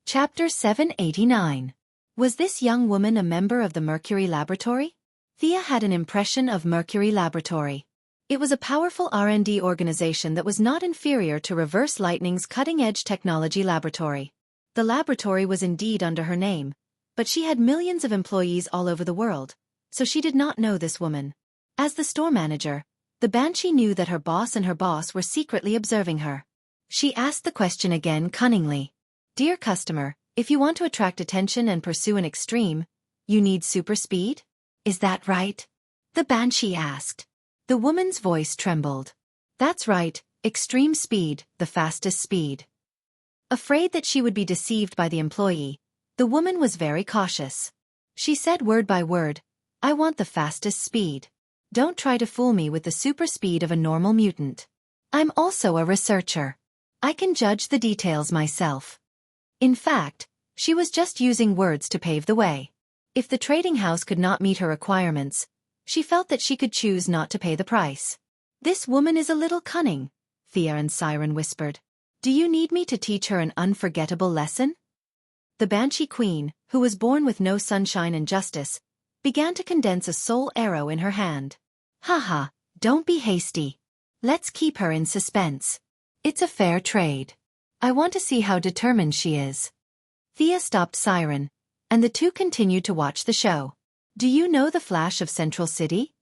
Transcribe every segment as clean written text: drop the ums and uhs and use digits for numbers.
Chapter 789. Was this young woman a member of the Mercury Laboratory? Thea had an impression of Mercury Laboratory. It was a powerful R&D organization that was not inferior to Reverse Lightning's cutting-edge technology laboratory. The laboratory was indeed under her name, but she had millions of employees all over the world, so she did not know this woman. As the store manager, the Banshee knew that her boss and her boss were secretly observing her. She asked the question again cunningly. Dear customer, if you want to attract attention and pursue an extreme, you need super speed? Is that right? The Banshee asked. The woman's voice trembled. That's right, extreme speed, the fastest speed. Afraid that she would be deceived by the employee, the woman was very cautious. She said word by word, I want the fastest speed. Don't try to fool me with the super speed of a normal mutant. I'm also a researcher. I can judge the details myself. In fact, she was just using words to pave the way. If the trading house could not meet her requirements, she felt that she could choose not to pay the price. This woman is a little cunning, Thea and Siren whispered. Do you need me to teach her an unforgettable lesson? The Banshee Queen, who was born with no sunshine and justice, began to condense a soul arrow in her hand. Haha, don't be hasty. Let's keep her in suspense. It's a fair trade. I want to see how determined she is. Thea stopped Siren, and the two continued to watch the show. Do you know the Flash of Central City?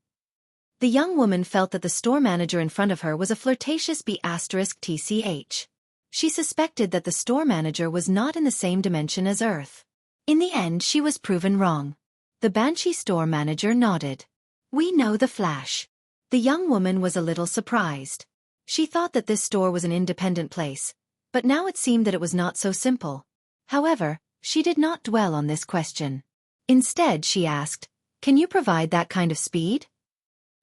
The young woman felt that the store manager in front of her was a flirtatious B*TCH. She suspected that the store manager was not in the same dimension as Earth. In the end, she was proven wrong. The Banshee store manager nodded. We know the Flash. The young woman was a little surprised. She thought that this store was an independent place, but now it seemed that it was not so simple. However, she did not dwell on this question. Instead, she asked, Can you provide that kind of speed?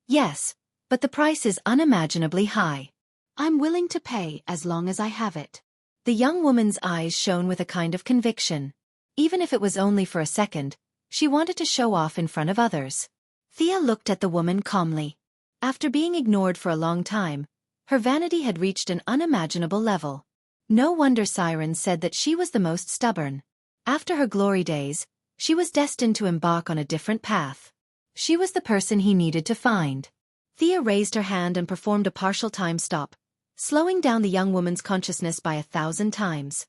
Yes, but the price is unimaginably high. I'm willing to pay as long as I have it. The young woman's eyes shone with a kind of conviction. Even if it was only for a second, she wanted to show off in front of others. Thea looked at the woman calmly. After being ignored for a long time, her vanity had reached an unimaginable level. No wonder Siren said that she was the most stubborn. After her glory days, she was destined to embark on a different path. She was the person he needed to find. Thea raised her hand and performed a partial time stop, slowing down the young woman's consciousness by 1,000 times.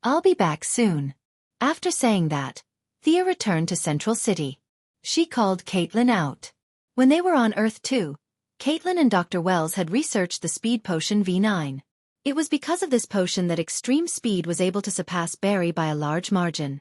I'll be back soon. After saying that, Thea returned to Central City. She called Caitlin out. When they were on Earth 2, Caitlin and Dr. Wells had researched the speed potion V9. It was because of this potion that extreme speed was able to surpass Barry by a large margin.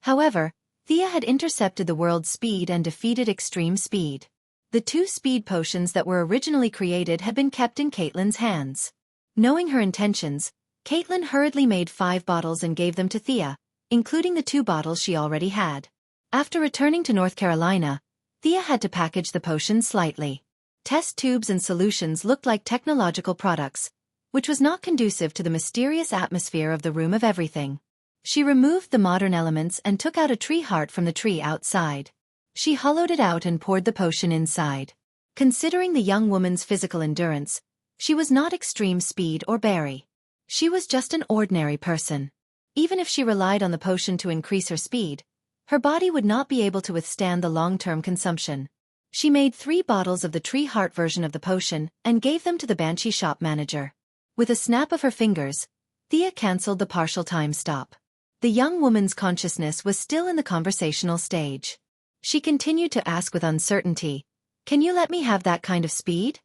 However, Thea had intercepted the world's speed and defeated extreme speed. The two speed potions that were originally created had been kept in Caitlin's hands. Knowing her intentions, Caitlin hurriedly made 5 bottles and gave them to Thea, including the 2 bottles she already had. After returning to North Carolina, Thea had to package the potions slightly. Test tubes and solutions looked like technological products, which was not conducive to the mysterious atmosphere of the Room of Everything. She removed the modern elements and took out a tree heart from the tree outside. She hollowed it out and poured the potion inside. Considering the young woman's physical endurance, she was not extreme speed or Barry. She was just an ordinary person. Even if she relied on the potion to increase her speed, her body would not be able to withstand the long-term consumption. She made 3 bottles of the tree heart version of the potion and gave them to the Banshee shop manager. With a snap of her fingers, Thea cancelled the partial time stop. The young woman's consciousness was still in the conversational stage. She continued to ask with uncertainty, Can you let me have that kind of speed?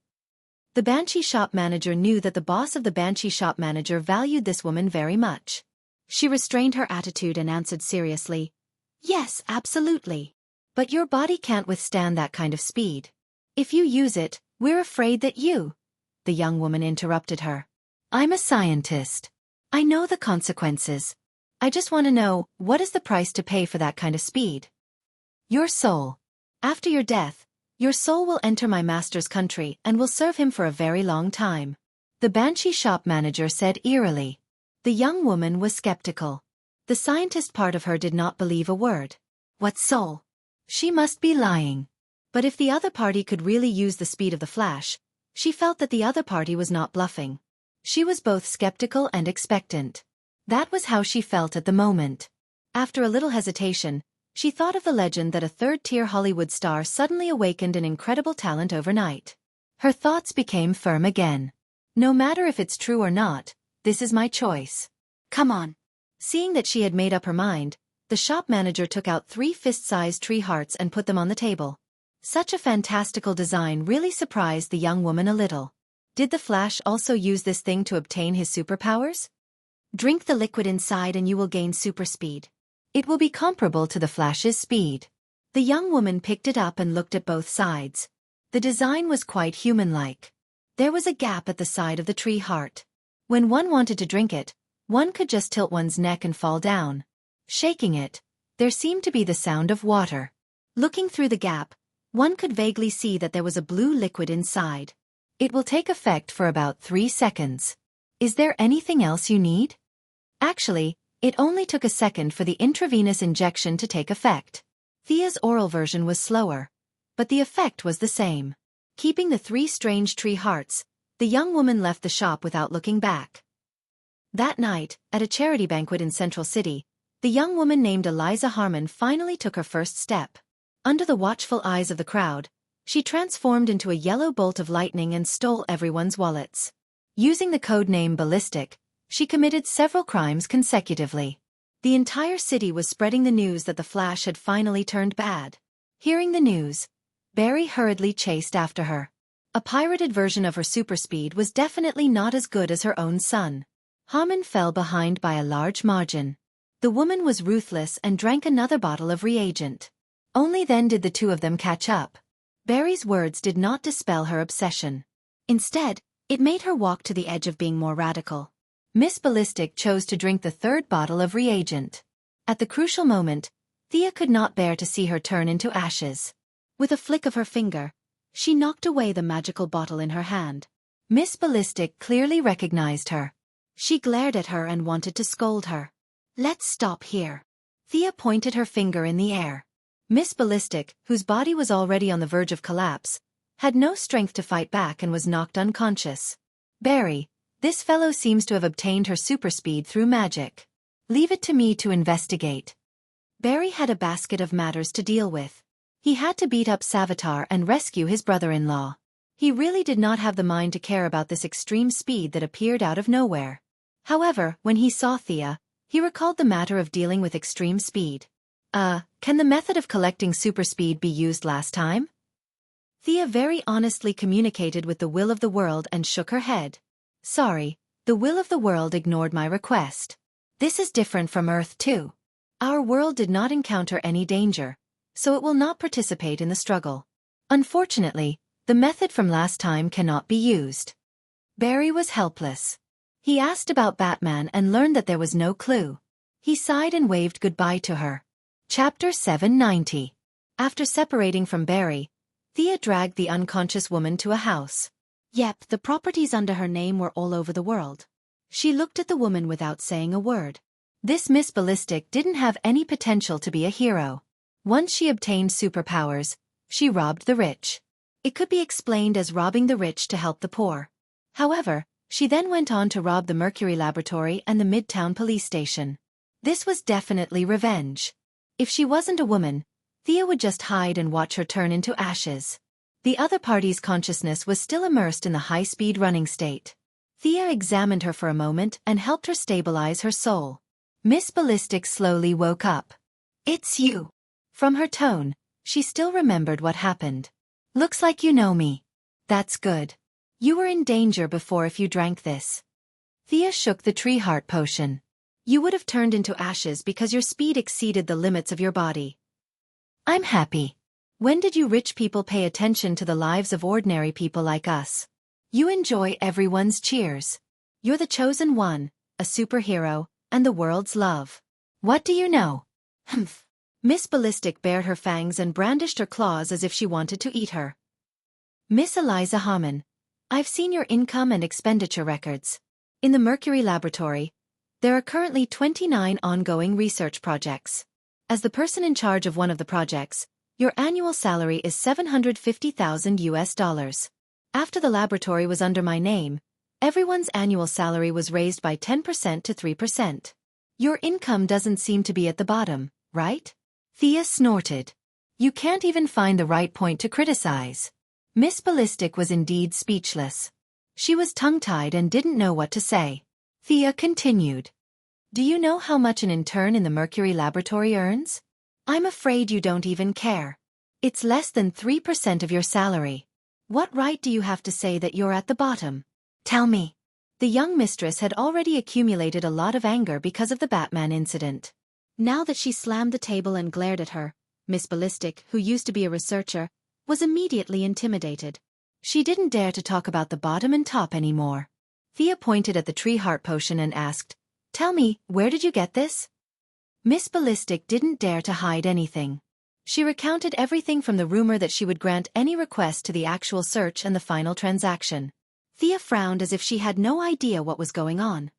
The Banshee shop manager knew that the boss of the Banshee shop manager valued this woman very much. She restrained her attitude and answered seriously, Yes, absolutely. But your body can't withstand that kind of speed. If you use it, we're afraid that you... The young woman interrupted her. I'm a scientist. I know the consequences. I just want to know, what is the price to pay for that kind of speed? Your soul. After your death, your soul will enter my master's country and will serve him for a very long time. The Banshee shop manager said eerily. The young woman was skeptical. The scientist part of her did not believe a word. What soul? She must be lying. But if the other party could really use the speed of the Flash, she felt that the other party was not bluffing. She was both skeptical and expectant. That was how she felt at the moment. After a little hesitation, she thought of the legend that a third-tier Hollywood star suddenly awakened an incredible talent overnight. Her thoughts became firm again. No matter if it's true or not, this is my choice. Come on. Seeing that she had made up her mind, the shop manager took out 3 fist-sized tree hearts and put them on the table. Such a fantastical design really surprised the young woman a little. Did the Flash also use this thing to obtain his superpowers? Drink the liquid inside and you will gain super speed. It will be comparable to the Flash's speed. The young woman picked it up and looked at both sides. The design was quite human-like. There was a gap at the side of the tree heart. When one wanted to drink it, one could just tilt one's neck and fall down. Shaking it, there seemed to be the sound of water. Looking through the gap, one could vaguely see that there was a blue liquid inside. It will take effect for about 3 seconds. Is there anything else you need? Actually, it only took a second for the intravenous injection to take effect. Thea's oral version was slower, but the effect was the same. Keeping the 3 strange tree hearts, the young woman left the shop without looking back. That night, at a charity banquet in Central City, the young woman named Eliza Harmon finally took her first step. Under the watchful eyes of the crowd, she transformed into a yellow bolt of lightning and stole everyone's wallets. Using the code name Ballistic, she committed several crimes consecutively. The entire city was spreading the news that the Flash had finally turned bad. Hearing the news, Barry hurriedly chased after her. A pirated version of her super speed was definitely not as good as her own son. Harmon fell behind by a large margin. The woman was ruthless and drank another bottle of reagent. Only then did the two of them catch up. Barry's words did not dispel her obsession. Instead, it made her walk to the edge of being more radical. Miss Ballistic chose to drink the 3rd bottle of reagent. At the crucial moment, Thea could not bear to see her turn into ashes. With a flick of her finger, she knocked away the magical bottle in her hand. Miss Ballistic clearly recognized her. She glared at her and wanted to scold her. Let's stop here. Thea pointed her finger in the air. Miss Ballistic, whose body was already on the verge of collapse, had no strength to fight back and was knocked unconscious. Barry, this fellow seems to have obtained her super speed through magic. Leave it to me to investigate. Barry had a basket of matters to deal with. He had to beat up Savitar and rescue his brother-in-law. He really did not have the mind to care about this extreme speed that appeared out of nowhere. However, when he saw Thea, he recalled the matter of dealing with extreme speed. Can the method of collecting super speed be used last time? Thea very honestly communicated with the will of the world and shook her head. Sorry, the will of the world ignored my request. This is different from Earth too. Our world did not encounter any danger, so it will not participate in the struggle. Unfortunately, the method from last time cannot be used. Barry was helpless. He asked about Batman and learned that there was no clue. He sighed and waved goodbye to her. Chapter 790. After separating from Barry, Thea dragged the unconscious woman to a house. Yep, the properties under her name were all over the world. She looked at the woman without saying a word. This Miss Ballistic didn't have any potential to be a hero. Once she obtained superpowers, she robbed the rich. It could be explained as robbing the rich to help the poor. However, she then went on to rob the Mercury Laboratory and the Midtown Police Station. This was definitely revenge. If she wasn't a woman, Thea would just hide and watch her turn into ashes. The other party's consciousness was still immersed in the high-speed running state. Thea examined her for a moment and helped her stabilize her soul. Miss Ballistic slowly woke up. It's you. From her tone, she still remembered what happened. Looks like you know me. That's good. You were in danger before if you drank this. Thea shook the tree heart potion. You would have turned into ashes because your speed exceeded the limits of your body. I'm happy. When did you rich people pay attention to the lives of ordinary people like us? You enjoy everyone's cheers. You're the chosen one, a superhero, and the world's love. What do you know? Humph. Miss Ballistic bared her fangs and brandished her claws as if she wanted to eat her. Miss Eliza Harmon, I've seen your income and expenditure records. In the Mercury Laboratory, there are currently 29 ongoing research projects. As the person in charge of one of the projects, your annual salary is $750,000 US. After the laboratory was under my name, Everyone's annual salary was raised by 10% to 3%. Your income doesn't seem to be at the bottom, right? Thea snorted. You can't even find the right point to criticize. Miss Ballistic was indeed speechless. She was tongue-tied and didn't know what to say. Thea continued. Do you know how much an intern in the Mercury Laboratory earns? I'm afraid you don't even care. It's less than 3% of your salary. What right do you have to say that you're at the bottom? Tell me. The young mistress had already accumulated a lot of anger because of the Batman incident. Now that she slammed the table and glared at her, Miss Ballistic, who used to be a researcher, was immediately intimidated. She didn't dare to talk about the bottom and top anymore. Thea pointed at the tree heart potion and asked, Tell me, where did you get this? Miss Ballistic didn't dare to hide anything. She recounted everything from the rumor that she would grant any request to the actual search and the final transaction. Thea frowned as if she had no idea what was going on.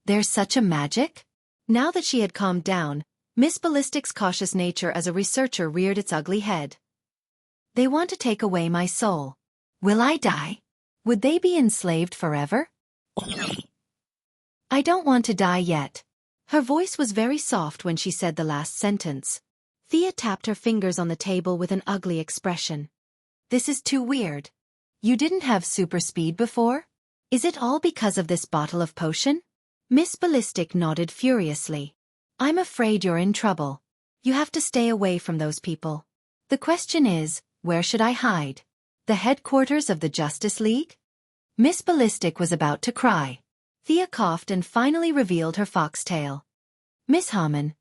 There's such a magic? Now that she had calmed down, Miss Ballistic's cautious nature as a researcher reared its ugly head. They want to take away my soul. Will I die? Would they be enslaved forever? I don't want to die yet. Her voice was very soft when she said the last sentence. Thea tapped her fingers on the table with an ugly expression. This is too weird. You didn't have super speed before? Is it all because of this bottle of potion? Miss Ballistic nodded furiously. I'm afraid you're in trouble. You have to stay away from those people. The question is, where should I hide? The headquarters of the Justice League? Miss Ballistic was about to cry. Thea coughed and finally revealed her foxtail. Miss Harmon,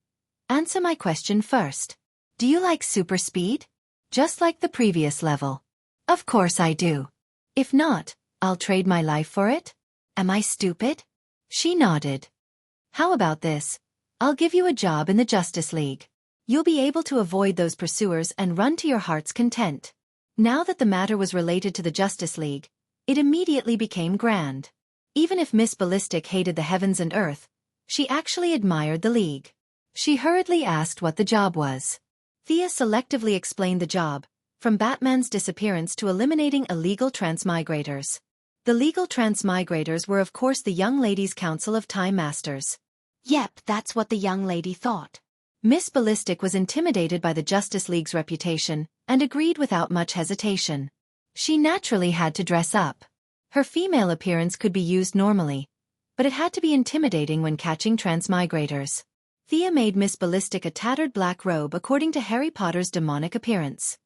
answer my question first. Do you like super speed? Just like the previous level. Of course I do. If not, I'll trade my life for it. Am I stupid? She nodded. How about this? I'll give you a job in the Justice League. You'll be able to avoid those pursuers and run to your heart's content. Now that the matter was related to the Justice League, it immediately became grand. Even if Miss Ballistic hated the heavens and earth, she actually admired the League. She hurriedly asked what the job was. Thea selectively explained the job, from Batman's disappearance to eliminating illegal transmigrators. The legal transmigrators were of course the Young Ladies' Council of Time Masters. Yep, that's what the young lady thought. Miss Ballistic was intimidated by the Justice League's reputation, and agreed without much hesitation. She naturally had to dress up. Her female appearance could be used normally, but it had to be intimidating when catching transmigrators. Thea made Miss Ballistic a tattered black robe according to Harry Potter's demonic appearance.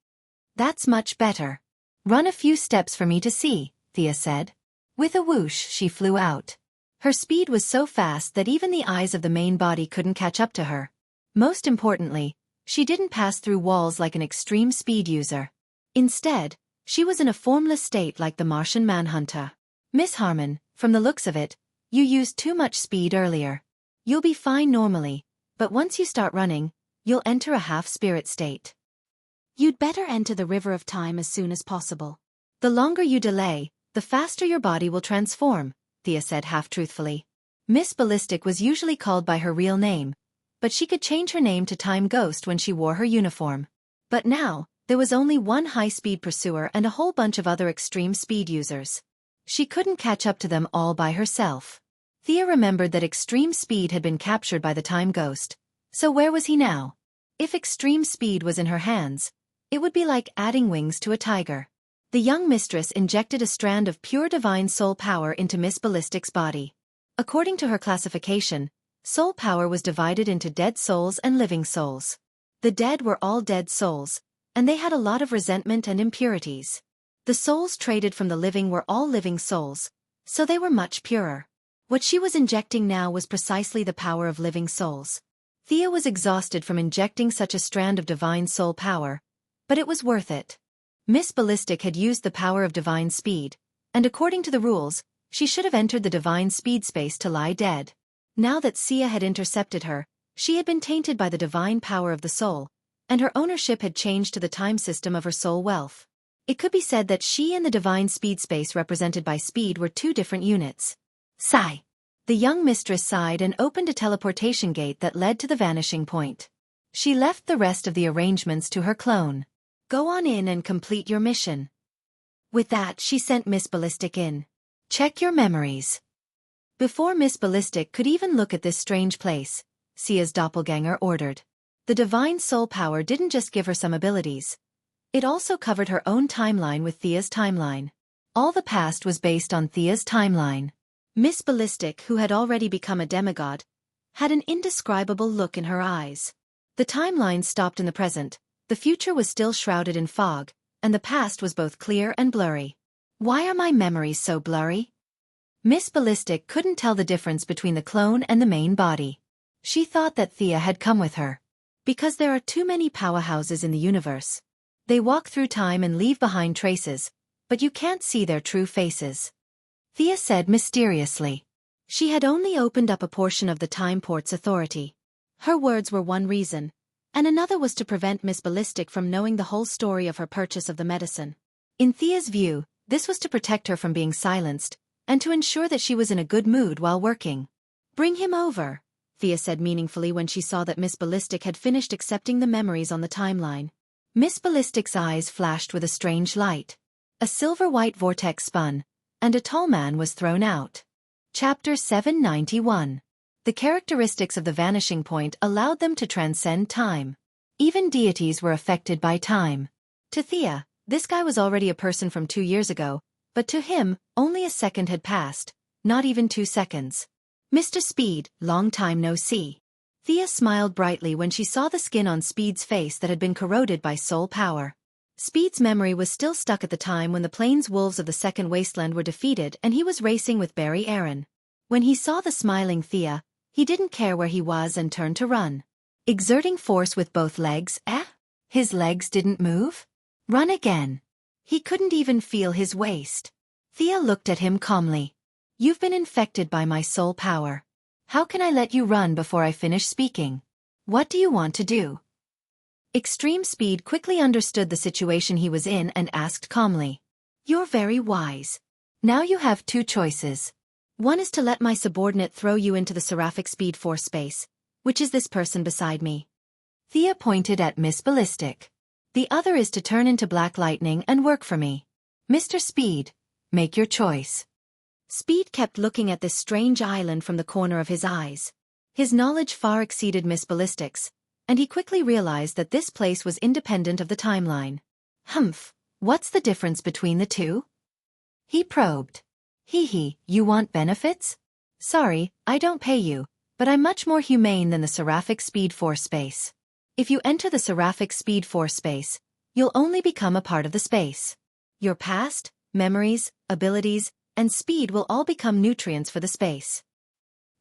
That's much better. Run a few steps for me to see, Thea said. With a whoosh she flew out. Her speed was so fast that even the eyes of the main body couldn't catch up to her. Most importantly, she didn't pass through walls like an extreme speed user. Instead, she was in a formless state like the Martian Manhunter. Miss Harmon, from the looks of it, you used too much speed earlier. You'll be fine normally, but once you start running, you'll enter a half-spirit state. You'd better enter the river of time as soon as possible. The longer you delay, the faster your body will transform, Thea said half-truthfully. Miss Ballistic was usually called by her real name, but she could change her name to Time Ghost when she wore her uniform. But now, there was only one high-speed pursuer and a whole bunch of other extreme speed users. She couldn't catch up to them all by herself. Thea remembered that extreme speed had been captured by the Time Ghost. So where was he now? If extreme speed was in her hands, it would be like adding wings to a tiger. The young mistress injected a strand of pure divine soul power into Miss Ballistic's body. According to her classification, soul power was divided into dead souls and living souls. The dead were all dead souls, and they had a lot of resentment and impurities. The souls traded from the living were all living souls, so they were much purer. What she was injecting now was precisely the power of living souls. Thea was exhausted from injecting such a strand of divine soul power, but it was worth it. Miss Ballistic had used the power of divine speed, and according to the rules, she should have entered the divine speed space to lie dead. Now that Sia had intercepted her, she had been tainted by the divine power of the soul, and her ownership had changed to the time system of her soul wealth. It could be said that she and the divine speed space represented by speed were two different units. Sigh. The young mistress sighed and opened a teleportation gate that led to the vanishing point. She left the rest of the arrangements to her clone. Go on in and complete your mission. With that she sent Miss Ballistic in. Check your memories. Before Miss Ballistic could even look at this strange place, Sia's doppelganger ordered. The divine soul power didn't just give her some abilities. It also covered her own timeline with Thea's timeline. All the past was based on Thea's timeline. Miss Ballistic, who had already become a demigod, had an indescribable look in her eyes. The timeline stopped in the present, the future was still shrouded in fog, and the past was both clear and blurry. Why are my memories so blurry? Miss Ballistic couldn't tell the difference between the clone and the main body. She thought that Thea had come with her. Because there are too many powerhouses in the universe. They walk through time and leave behind traces, but you can't see their true faces. Thea said mysteriously. She had only opened up a portion of the Time Port's authority. Her words were one reason, and another was to prevent Miss Ballistic from knowing the whole story of her purchase of the medicine. In Thea's view, this was to protect her from being silenced, and to ensure that she was in a good mood while working. Bring him over, Thea said meaningfully when she saw that Miss Ballistic had finished accepting the memories on the timeline. Miss Ballistic's eyes flashed with a strange light. A silver-white vortex spun, and a tall man was thrown out. Chapter 791. The characteristics of the vanishing point allowed them to transcend time. Even deities were affected by time. To Thea, this guy was already a person from 2 years ago, but to him, only a second had passed, not even 2 seconds. Mr. Speed, long time no see. Thea smiled brightly when she saw the skin on Speed's face that had been corroded by soul power. Speed's memory was still stuck at the time when the plains wolves of the Second Wasteland were defeated and he was racing with Barry Aaron. When he saw the smiling Thea, he didn't care where he was and turned to run. Exerting force with both legs, his legs didn't move? Run again. He couldn't even feel his waist. Thea looked at him calmly. You've been infected by my soul power. How can I let you run before I finish speaking? What do you want to do? Extreme Speed quickly understood the situation he was in and asked calmly. You're very wise. Now you have 2 choices. One is to let my subordinate throw you into the seraphic speed force space, which is this person beside me. Thea pointed at Miss Ballistic. The other is to turn into black lightning and work for me. Mr. Speed, make your choice. Speed kept looking at this strange island from the corner of his eyes. His knowledge far exceeded Miss Ballistic's, and he quickly realized that this place was independent of the timeline. Humph, what's the difference between the two? He probed. Hee, you want benefits? Sorry, I don't pay you, but I'm much more humane than the seraphic speed force space. If you enter the seraphic speed force space, you'll only become a part of the space. Your past, memories, abilities, and speed will all become nutrients for the space.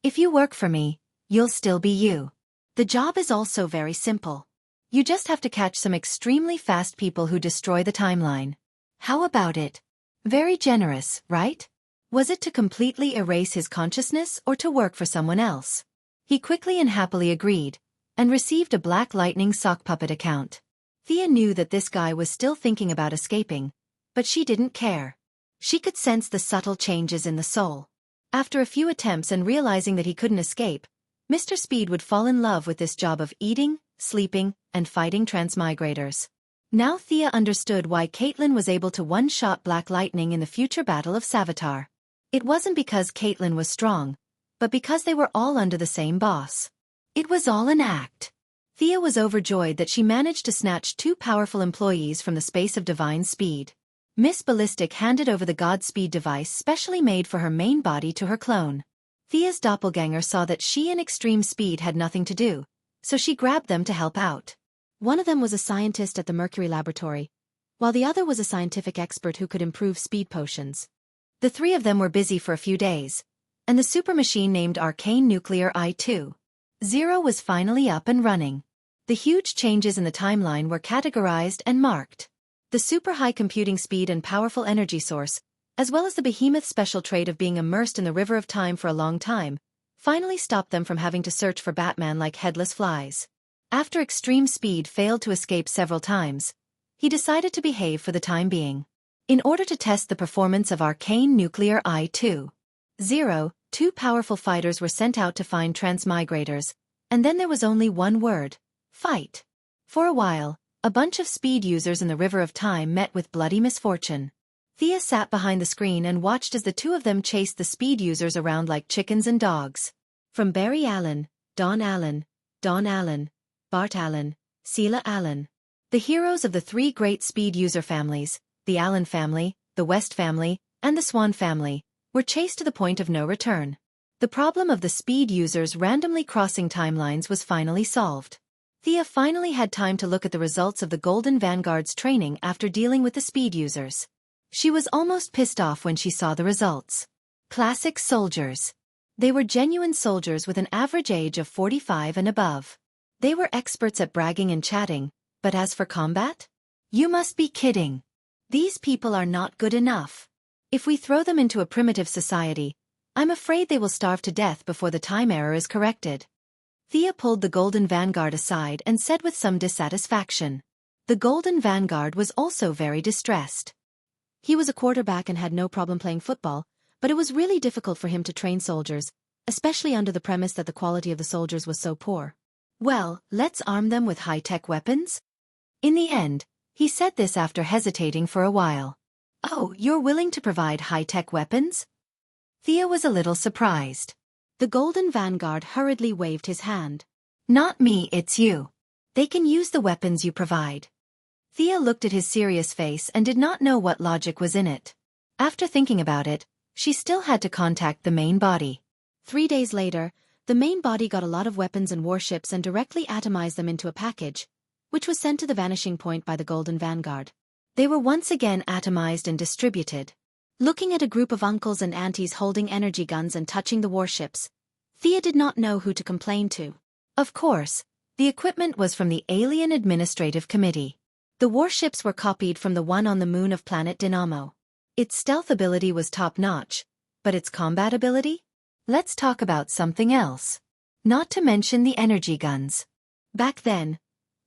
If you work for me, you'll still be you. The job is also very simple. You just have to catch some extremely fast people who destroy the timeline. How about it? Very generous, right? Was it to completely erase his consciousness or to work for someone else? He quickly and happily agreed, and received a Black Lightning sock puppet account. Thea knew that this guy was still thinking about escaping, but she didn't care. She could sense the subtle changes in the soul. After a few attempts and realizing that he couldn't escape, Mr. Speed would fall in love with this job of eating, sleeping, and fighting transmigrators. Now Thea understood why Caitlin was able to one-shot Black Lightning in the future Battle of Savitar. It wasn't because Caitlin was strong, but because they were all under the same boss. It was all an act. Thea was overjoyed that she managed to snatch 2 powerful employees from the space of divine speed. Miss Ballistic handed over the Godspeed device specially made for her main body to her clone. Thea's doppelganger saw that she and Extreme Speed had nothing to do, so she grabbed them to help out. One of them was a scientist at the Mercury Laboratory, while the other was a scientific expert who could improve speed potions. The 3 of them were busy for a few days, and the super machine named Arcane Nuclear I-2. 0 was finally up and running. The huge changes in the timeline were categorized and marked. The super high computing speed and powerful energy source, as well as the behemoth special trait of being immersed in the river of time for a long time, finally stopped them from having to search for Batman like headless flies. After Extreme Speed failed to escape several times, he decided to behave for the time being. In order to test the performance of Arcane Nuclear I-2, 2 powerful fighters were sent out to find transmigrators, and then there was only one word: fight. For a while, a bunch of speed users in the river of time met with bloody misfortune. Thea sat behind the screen and watched as the two of them chased the speed users around like chickens and dogs. From Barry Allen, Don Allen, Bart Allen, Celia Allen. The heroes of the three great speed user families, the Allen family, the West family, and the Swan family, were chased to the point of no return. The problem of the speed users randomly crossing timelines was finally solved. Thea finally had time to look at the results of the Golden Vanguard's training after dealing with the speed users. She was almost pissed off when she saw the results. Classic soldiers. They were genuine soldiers with an average age of 45 and above. They were experts at bragging and chatting, but as for combat? You must be kidding. These people are not good enough. If we throw them into a primitive society, I'm afraid they will starve to death before the time error is corrected. Thea pulled the Golden Vanguard aside and said with some dissatisfaction. The Golden Vanguard was also very distressed. He was a quarterback and had no problem playing football, but it was really difficult for him to train soldiers, especially under the premise that the quality of the soldiers was so poor. Well, let's arm them with high-tech weapons? In the end, he said this after hesitating for a while. Oh, you're willing to provide high-tech weapons? Thea was a little surprised. The Golden Vanguard hurriedly waved his hand. Not me, it's you. They can use the weapons you provide. Thea looked at his serious face and did not know what logic was in it. After thinking about it, she still had to contact the main body. 3 days later, the main body got a lot of weapons and warships and directly atomized them into a package, which was sent to the vanishing point by the Golden Vanguard. They were once again atomized and distributed. Looking at a group of uncles and aunties holding energy guns and touching the warships, Thea did not know who to complain to. Of course, the equipment was from the Alien Administrative Committee. The warships were copied from the one on the moon of planet Dynamo. Its stealth ability was top-notch, but its combat ability? Let's talk about something else. Not to mention the energy guns. Back then,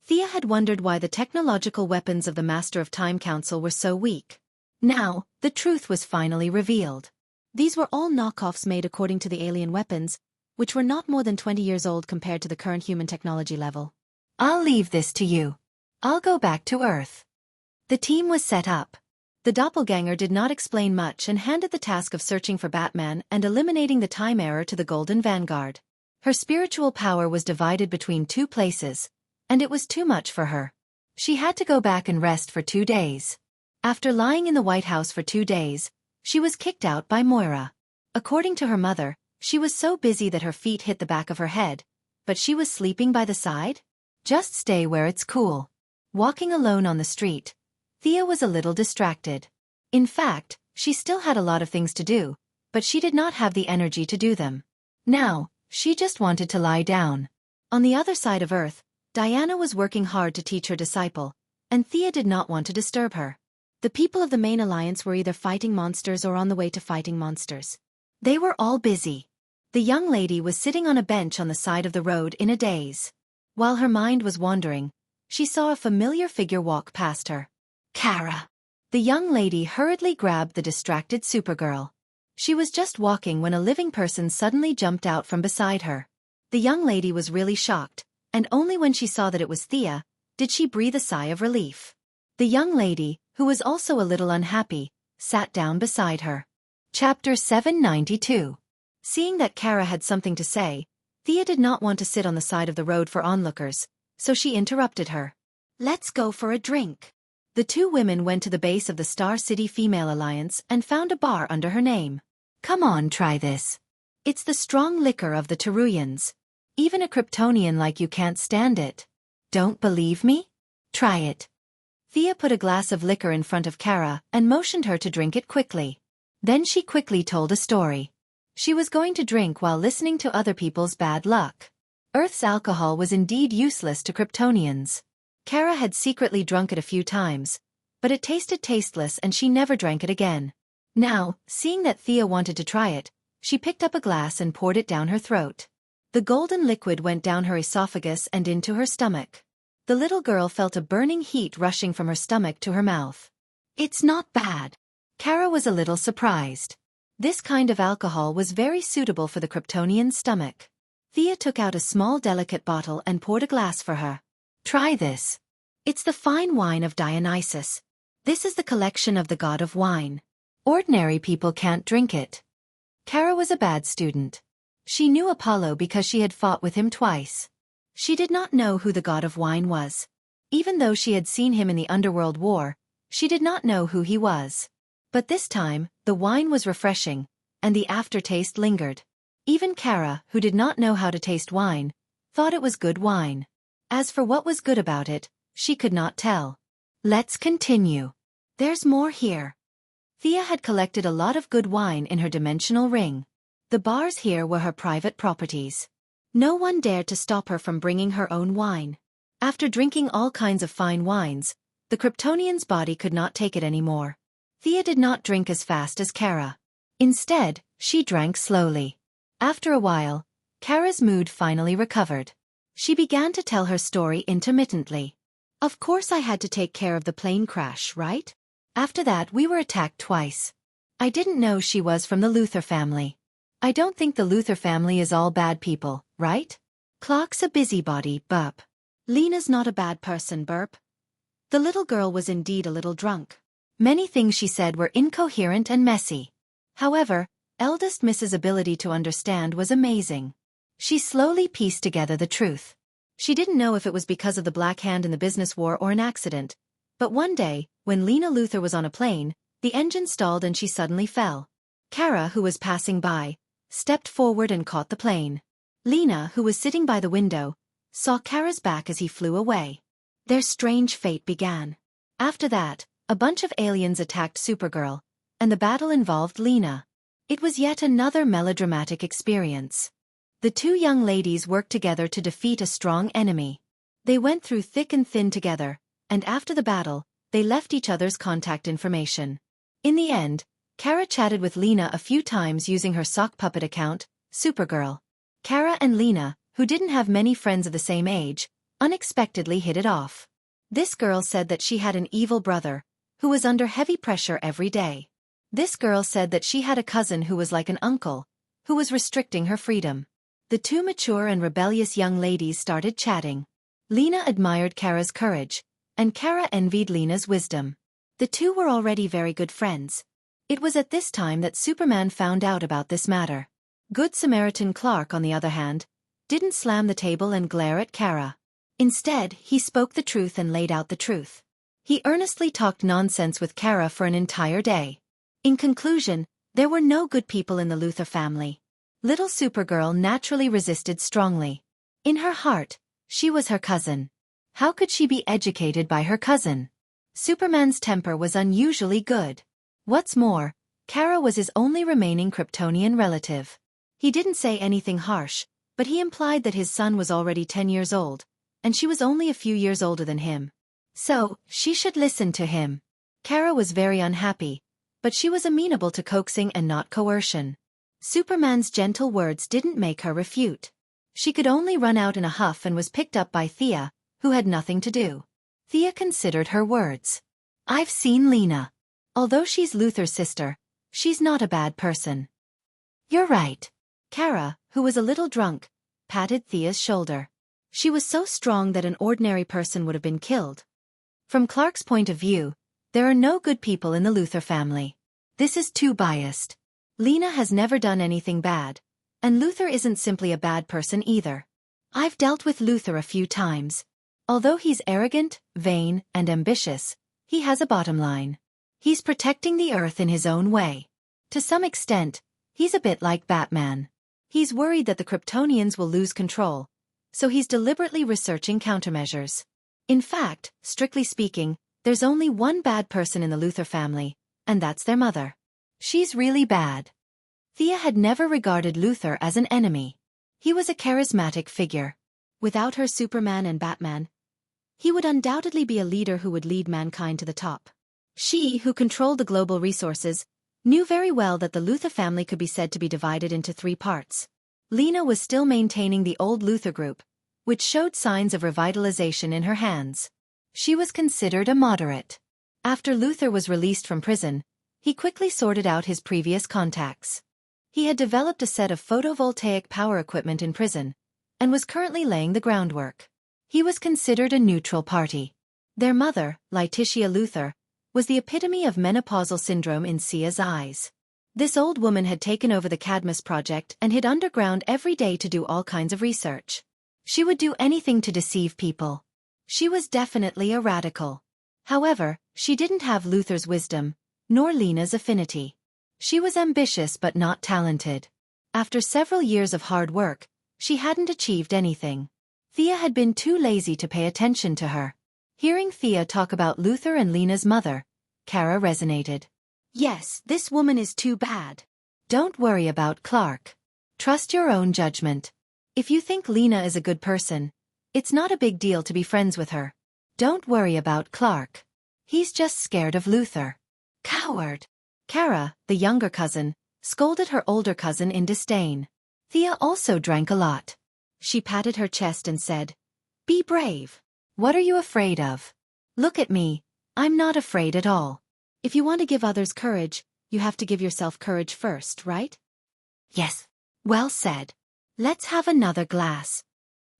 Thea had wondered why the technological weapons of the Master of Time Council were so weak. Now, the truth was finally revealed. These were all knockoffs made according to the alien weapons, which were not more than 20 years old compared to the current human technology level. I'll leave this to you. I'll go back to Earth. The team was set up. The doppelganger did not explain much and handed the task of searching for Batman and eliminating the time error to the Golden Vanguard. Her spiritual power was divided between 2 places, and it was too much for her. She had to go back and rest for 2 days. After lying in the White House for 2 days, she was kicked out by Moira. According to her mother, she was so busy that her feet hit the back of her head, but she was sleeping by the side? Just stay where it's cool. Walking alone on the street, Thea was a little distracted. In fact, she still had a lot of things to do, but she did not have the energy to do them. Now, she just wanted to lie down. On the other side of Earth, Diana was working hard to teach her disciple, and Thea did not want to disturb her. The people of the main alliance were either fighting monsters or on the way to fighting monsters. They were all busy. The young lady was sitting on a bench on the side of the road in a daze. While her mind was wandering, she saw a familiar figure walk past her. Kara. The young lady hurriedly grabbed the distracted Supergirl. She was just walking when a living person suddenly jumped out from beside her. The young lady was really shocked, and only when she saw that it was Thea did she breathe a sigh of relief. The young lady, who was also a little unhappy, sat down beside her. Chapter 792. Seeing that Kara had something to say, Thea did not want to sit on the side of the road for onlookers, so she interrupted her. Let's go for a drink. The 2 women went to the base of the Star City Female Alliance and found a bar under her name. Come on, try this. It's the strong liquor of the Teruyans. Even a Kryptonian like you can't stand it. Don't believe me? Try it. Thea put a glass of liquor in front of Kara and motioned her to drink it quickly. Then she quickly told a story. She was going to drink while listening to other people's bad luck. Earth's alcohol was indeed useless to Kryptonians. Kara had secretly drunk it a few times, but it tasted tasteless and she never drank it again. Now, seeing that Thea wanted to try it, she picked up a glass and poured it down her throat. The golden liquid went down her esophagus and into her stomach. The little girl felt a burning heat rushing from her stomach to her mouth. It's not bad. Kara was a little surprised. This kind of alcohol was very suitable for the Kryptonian stomach. Thea took out a small delicate bottle and poured a glass for her. Try this. It's the fine wine of Dionysus. This is the collection of the god of wine. Ordinary people can't drink it. Kara was a bad student. She knew Apollo because she had fought with him twice. She did not know who the god of wine was. Even though she had seen him in the Underworld War, she did not know who he was. But this time, the wine was refreshing, and the aftertaste lingered. Even Kara, who did not know how to taste wine, thought it was good wine. As for what was good about it, she could not tell. Let's continue. There's more here. Thea had collected a lot of good wine in her dimensional ring. The bars here were her private properties. No one dared to stop her from bringing her own wine. After drinking all kinds of fine wines, the Kryptonian's body could not take it anymore. Thea did not drink as fast as Kara. Instead, she drank slowly. After a while, Kara's mood finally recovered. She began to tell her story intermittently. Of course I had to take care of the plane crash, right? After that we were attacked twice. I didn't know she was from the Luther family. I don't think the Luther family is all bad people, right? Clark's a busybody, burp. Lena's not a bad person, burp. The little girl was indeed a little drunk. Many things she said were incoherent and messy. However, eldest Miss's ability to understand was amazing. She slowly pieced together the truth. She didn't know if it was because of the Black Hand in the business war or an accident. But one day, when Lena Luthor was on a plane, the engine stalled and she suddenly fell. Kara, who was passing by, stepped forward and caught the plane. Lena, who was sitting by the window, saw Kara's back as he flew away. Their strange fate began. After that, a bunch of aliens attacked Supergirl, and the battle involved Lena. It was yet another melodramatic experience. The two young ladies worked together to defeat a strong enemy. They went through thick and thin together, and after the battle, they left each other's contact information. In the end, Kara chatted with Lena a few times using her sock puppet account, Supergirl. Kara and Lena, who didn't have many friends of the same age, unexpectedly hit it off. This girl said that she had an evil brother, who was under heavy pressure every day. This girl said that she had a cousin who was like an uncle, who was restricting her freedom. The two mature and rebellious young ladies started chatting. Lena admired Kara's courage, and Kara envied Lena's wisdom. The two were already very good friends. It was at this time that Superman found out about this matter. Good Samaritan Clark, on the other hand, didn't slam the table and glare at Kara. Instead, he spoke the truth and laid out the truth. He earnestly talked nonsense with Kara for an entire day. In conclusion, there were no good people in the Luthor family. Little Supergirl naturally resisted strongly. In her heart, she was her cousin. How could she be educated by her cousin? Superman's temper was unusually good. What's more, Kara was his only remaining Kryptonian relative. He didn't say anything harsh, but he implied that his son was already 10 years old, and she was only a few years older than him. So, she should listen to him. Kara was very unhappy, but she was amenable to coaxing and not coercion. Superman's gentle words didn't make her refute. She could only run out in a huff and was picked up by Thea, who had nothing to do. Thea considered her words. I've seen Lena. Although she's Luthor's sister, she's not a bad person. You're right. Kara, who was a little drunk, patted Thea's shoulder. She was so strong that an ordinary person would have been killed. From Clark's point of view, there are no good people in the Luthor family. This is too biased. Lena has never done anything bad, and Luthor isn't simply a bad person either. I've dealt with Luthor a few times. Although he's arrogant, vain, and ambitious, he has a bottom line. He's protecting the Earth in his own way. To some extent, he's a bit like Batman. He's worried that the Kryptonians will lose control, so he's deliberately researching countermeasures. In fact, strictly speaking, there's only one bad person in the Luthor family, and that's their mother. She's really bad. Thea had never regarded Luthor as an enemy. He was a charismatic figure. Without her Superman and Batman, he would undoubtedly be a leader who would lead mankind to the top. She, who controlled the global resources, knew very well that the Luthor family could be said to be divided into 3 parts. Lena was still maintaining the old Luthor group, which showed signs of revitalization in her hands. She was considered a moderate. After Luthor was released from prison, he quickly sorted out his previous contacts. He had developed a set of photovoltaic power equipment in prison, and was currently laying the groundwork. He was considered a neutral party. Their mother, Letitia Luthor, was the epitome of menopausal syndrome in Sia's eyes. This old woman had taken over the Cadmus project and hid underground every day to do all kinds of research. She would do anything to deceive people. She was definitely a radical. However, she didn't have Luther's wisdom, nor Lena's affinity. She was ambitious but not talented. After several years of hard work, she hadn't achieved anything. Thea had been too lazy to pay attention to her. Hearing Thea talk about Luther and Lena's mother, Kara resonated. Yes, this woman is too bad. Don't worry about Clark. Trust your own judgment. If you think Lena is a good person, it's not a big deal to be friends with her. Don't worry about Clark. He's just scared of Luther. Coward. Kara, the younger cousin, scolded her older cousin in disdain. Thea also drank a lot. She patted her chest and said, "Be brave. What are you afraid of? Look at me, I'm not afraid at all. If you want to give others courage, you have to give yourself courage first, right?" "Yes." "Well said. Let's have another glass."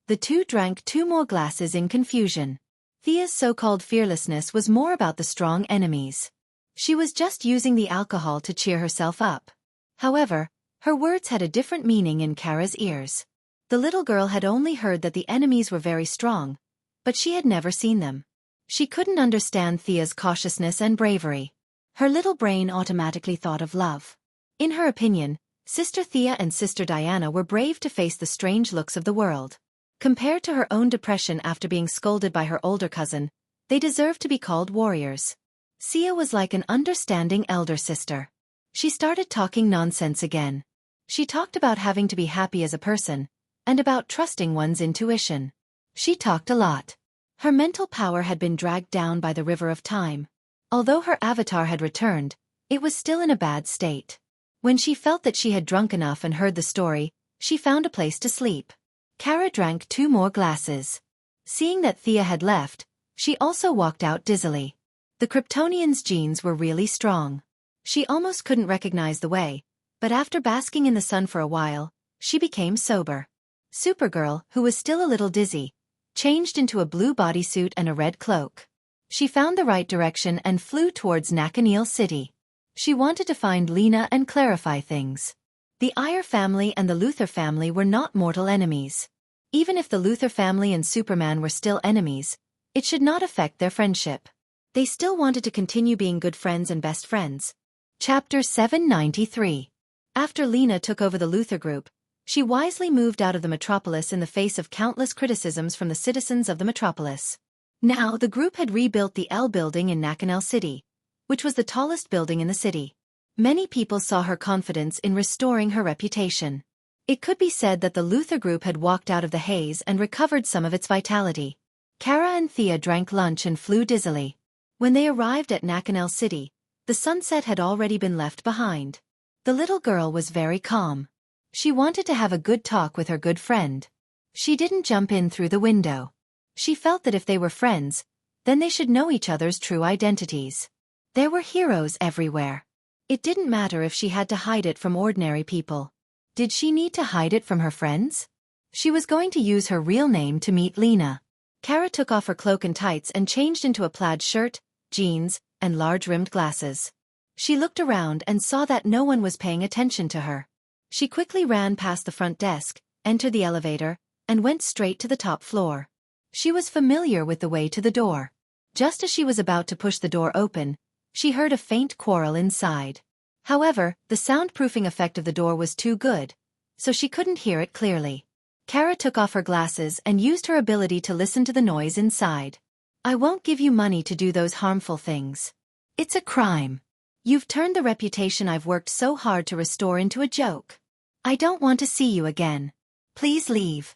The two drank 2 more glasses in confusion. Thea's so-called fearlessness was more about the strong enemies. She was just using the alcohol to cheer herself up. However, her words had a different meaning in Kara's ears. The little girl had only heard that the enemies were very strong, but she had never seen them. She couldn't understand Thea's cautiousness and bravery. Her little brain automatically thought of love. In her opinion, Sister Thea and Sister Diana were brave to face the strange looks of the world. Compared to her own depression after being scolded by her older cousin, they deserved to be called warriors. Sia was like an understanding elder sister. She started talking nonsense again. She talked about having to be happy as a person, and about trusting one's intuition. She talked a lot. Her mental power had been dragged down by the river of time. Although her avatar had returned, it was still in a bad state. When she felt that she had drunk enough and heard the story, she found a place to sleep. Kara drank 2 more glasses. Seeing that Thea had left, she also walked out dizzily. The Kryptonian's genes were really strong. She almost couldn't recognize the way, but after basking in the sun for a while, she became sober. Supergirl, who was still a little dizzy, changed into a blue bodysuit and a red cloak. She found the right direction and flew towards Nakaneel City. She wanted to find Lena and clarify things. The Iyer family and the Luther family were not mortal enemies. Even if the Luther family and Superman were still enemies, it should not affect their friendship. They still wanted to continue being good friends and best friends. Chapter 793. After Lena took over the Luther group, she wisely moved out of the metropolis in the face of countless criticisms from the citizens of the metropolis. Now the group had rebuilt the L building in Nakaneel City, which was the tallest building in the city. Many people saw her confidence in restoring her reputation. It could be said that the Luther group had walked out of the haze and recovered some of its vitality. Kara and Thea drank lunch and flew dizzily. When they arrived at Nakaneel City, the sunset had already been left behind. The little girl was very calm. She wanted to have a good talk with her good friend. She didn't jump in through the window. She felt that if they were friends, then they should know each other's true identities. There were heroes everywhere. It didn't matter if she had to hide it from ordinary people. Did she need to hide it from her friends? She was going to use her real name to meet Lena. Kara took off her cloak and tights and changed into a plaid shirt, jeans, and large-rimmed glasses. She looked around and saw that no one was paying attention to her. She quickly ran past the front desk, entered the elevator, and went straight to the top floor. She was familiar with the way to the door. Just as she was about to push the door open, she heard a faint quarrel inside. However, the soundproofing effect of the door was too good, so she couldn't hear it clearly. Kara took off her glasses and used her ability to listen to the noise inside. "I won't give you money to do those harmful things. It's a crime. You've turned the reputation I've worked so hard to restore into a joke. I don't want to see you again. Please leave."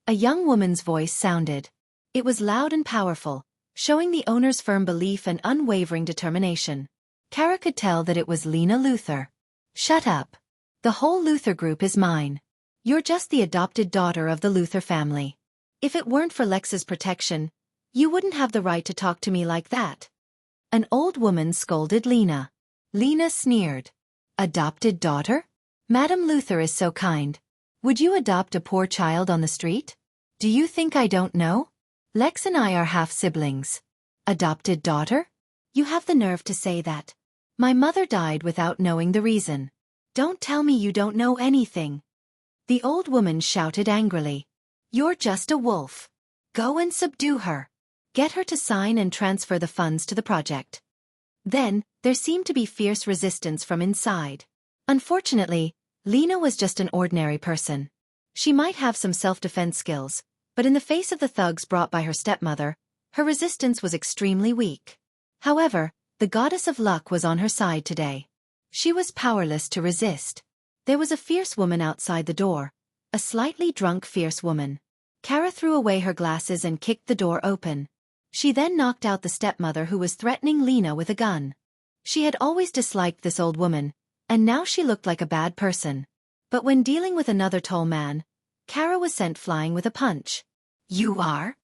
A young woman's voice sounded. It was loud and powerful, showing the owner's firm belief and unwavering determination. Kara could tell that it was Lena Luther. "Shut up. The whole Luther group is mine. You're just the adopted daughter of the Luther family. If it weren't for Lex's protection, you wouldn't have the right to talk to me like that." An old woman scolded Lena. Lena sneered. "Adopted daughter? Madam Luther is so kind. Would you adopt a poor child on the street? Do you think I don't know? Lex and I are half-siblings. Adopted daughter? You have the nerve to say that. My mother died without knowing the reason. Don't tell me you don't know anything. The old woman shouted angrily. You're just a wolf. Go and subdue her. Get her to sign and transfer the funds to the project. Then, there seemed to be fierce resistance from inside. Unfortunately, Lena was just an ordinary person. She might have some self-defense skills, but in the face of the thugs brought by her stepmother, her resistance was extremely weak. However, the goddess of luck was on her side today. She was powerless to resist. There was a fierce woman outside the door, a slightly drunk fierce woman. Kara threw away her glasses and kicked the door open. She then knocked out the stepmother who was threatening Lena with a gun. She had always disliked this old woman, and now she looked like a bad person. But when dealing with another tall man, Kara was sent flying with a punch. You are?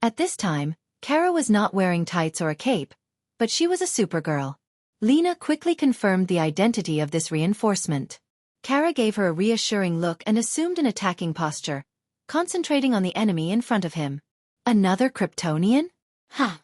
At this time, Kara was not wearing tights or a cape, but she was a supergirl. Lena quickly confirmed the identity of this reinforcement. Kara gave her a reassuring look and assumed an attacking posture, concentrating on the enemy in front of him. Another Kryptonian? Huh.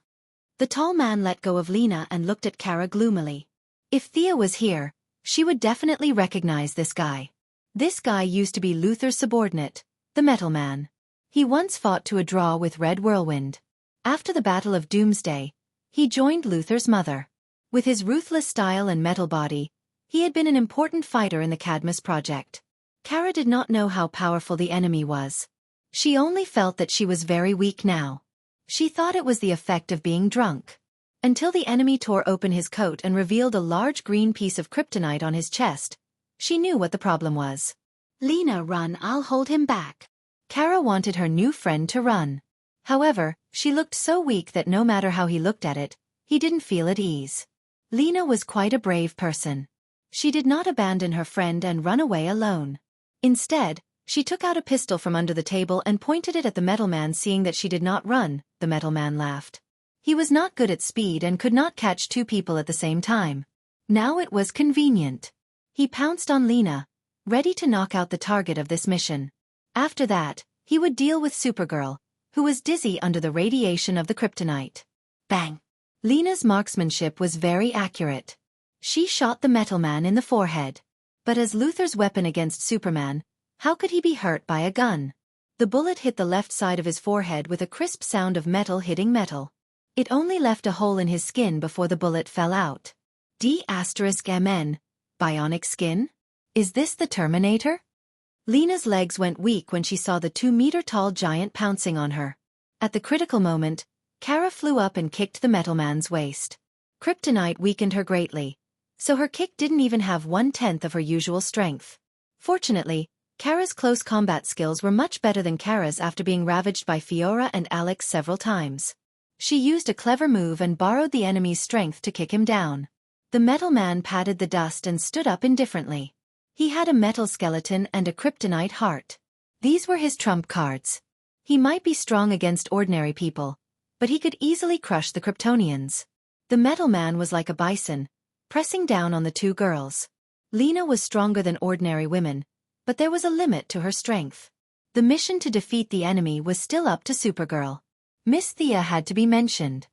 The tall man let go of Lena and looked at Kara gloomily. If Thea was here, she would definitely recognize this guy. This guy used to be Luther's subordinate, the Metal Man. He once fought to a draw with Red Whirlwind. After the Battle of Doomsday, he joined Luther's mother. With his ruthless style and metal body, he had been an important fighter in the Cadmus project. Kara did not know how powerful the enemy was. She only felt that she was very weak now. She thought it was the effect of being drunk. Until the enemy tore open his coat and revealed a large green piece of kryptonite on his chest, she knew what the problem was. Lena, run, I'll hold him back. Kara wanted her new friend to run. However, she looked so weak that no matter how he looked at it, he didn't feel at ease. Lena was quite a brave person. She did not abandon her friend and run away alone. Instead, she took out a pistol from under the table and pointed it at the Metal Man. Seeing that she did not run, the Metal Man laughed. He was not good at speed and could not catch two people at the same time. Now it was convenient. He pounced on Lena, ready to knock out the target of this mission. After that, he would deal with Supergirl, who was dizzy under the radiation of the kryptonite. Bang! Lena's marksmanship was very accurate. She shot the Metal Man in the forehead. But as Luther's weapon against Superman, how could he be hurt by a gun? The bullet hit the left side of his forehead with a crisp sound of metal hitting metal. It only left a hole in his skin before the bullet fell out. D*MN, bionic skin? Is this the Terminator? Lena's legs went weak when she saw the 2-meter-tall giant pouncing on her. At the critical moment, Kara flew up and kicked the Metal Man's waist. Kryptonite weakened her greatly, so her kick didn't even have 1/10 of her usual strength. Fortunately, Kara's close combat skills were much better than Kara's after being ravaged by Fiora and Alex several times. She used a clever move and borrowed the enemy's strength to kick him down. The Metal Man patted the dust and stood up indifferently. He had a metal skeleton and a kryptonite heart. These were his trump cards. He might be strong against ordinary people, but he could easily crush the Kryptonians. The Metal Man was like a bison, pressing down on the two girls. Lena was stronger than ordinary women, but there was a limit to her strength. The mission to defeat the enemy was still up to Supergirl. Miss Thea had to be mentioned.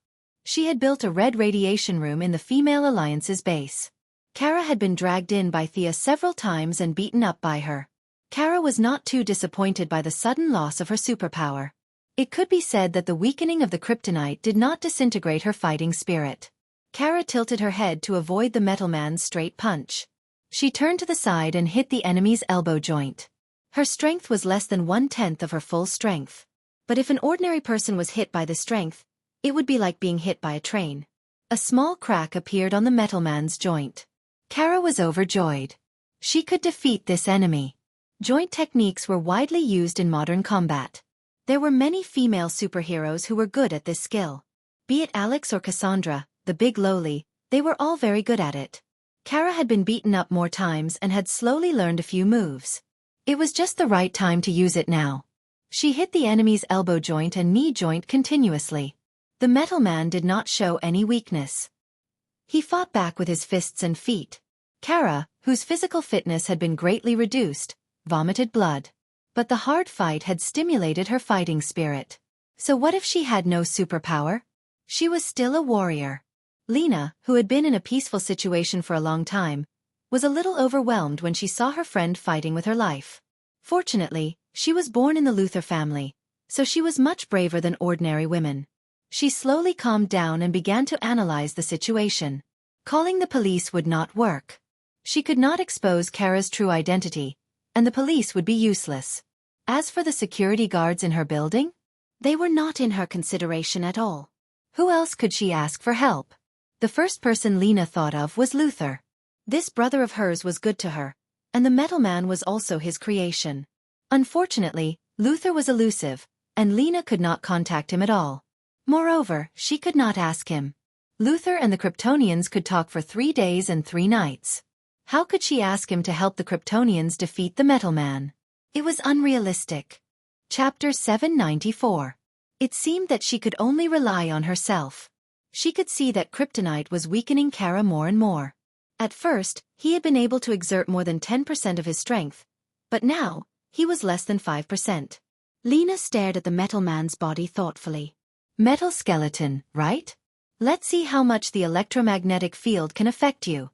She had built a red radiation room in the Female Alliance's base. Kara had been dragged in by Thea several times and beaten up by her. Kara was not too disappointed by the sudden loss of her superpower. It could be said that the weakening of the kryptonite did not disintegrate her fighting spirit. Kara tilted her head to avoid the Metal Man's straight punch. She turned to the side and hit the enemy's elbow joint. Her strength was less than 1/10 of her full strength. But if an ordinary person was hit by this strength, it would be like being hit by a train. A small crack appeared on the Metal Man's joint. Kara was overjoyed. She could defeat this enemy. Joint techniques were widely used in modern combat. There were many female superheroes who were good at this skill. Be it Alex or Cassandra, the big lowly, they were all very good at it. Kara had been beaten up more times and had slowly learned a few moves. It was just the right time to use it now. She hit the enemy's elbow joint and knee joint continuously. The Metal Man did not show any weakness. He fought back with his fists and feet. Kara, whose physical fitness had been greatly reduced, vomited blood. But the hard fight had stimulated her fighting spirit. So what if she had no superpower? She was still a warrior. Lena, who had been in a peaceful situation for a long time, was a little overwhelmed when she saw her friend fighting with her life. Fortunately, she was born in the Luther family, so she was much braver than ordinary women. She slowly calmed down and began to analyze the situation. Calling the police would not work. She could not expose Kara's true identity, and the police would be useless. As for the security guards in her building, they were not in her consideration at all. Who else could she ask for help? The first person Lena thought of was Luther. This brother of hers was good to her, and the metal man was also his creation. Unfortunately, Luther was elusive, and Lena could not contact him at all. Moreover, she could not ask him. Luther and the Kryptonians could talk for 3 days and 3 nights. How could she ask him to help the Kryptonians defeat the Metal Man? It was unrealistic. Chapter 794. It seemed that she could only rely on herself. She could see that kryptonite was weakening Kara more and more. At first, he had been able to exert more than 10% of his strength, but now, he was less than 5%. Lena stared at the Metal Man's body thoughtfully. Metal skeleton, right? Let's see how much the electromagnetic field can affect you.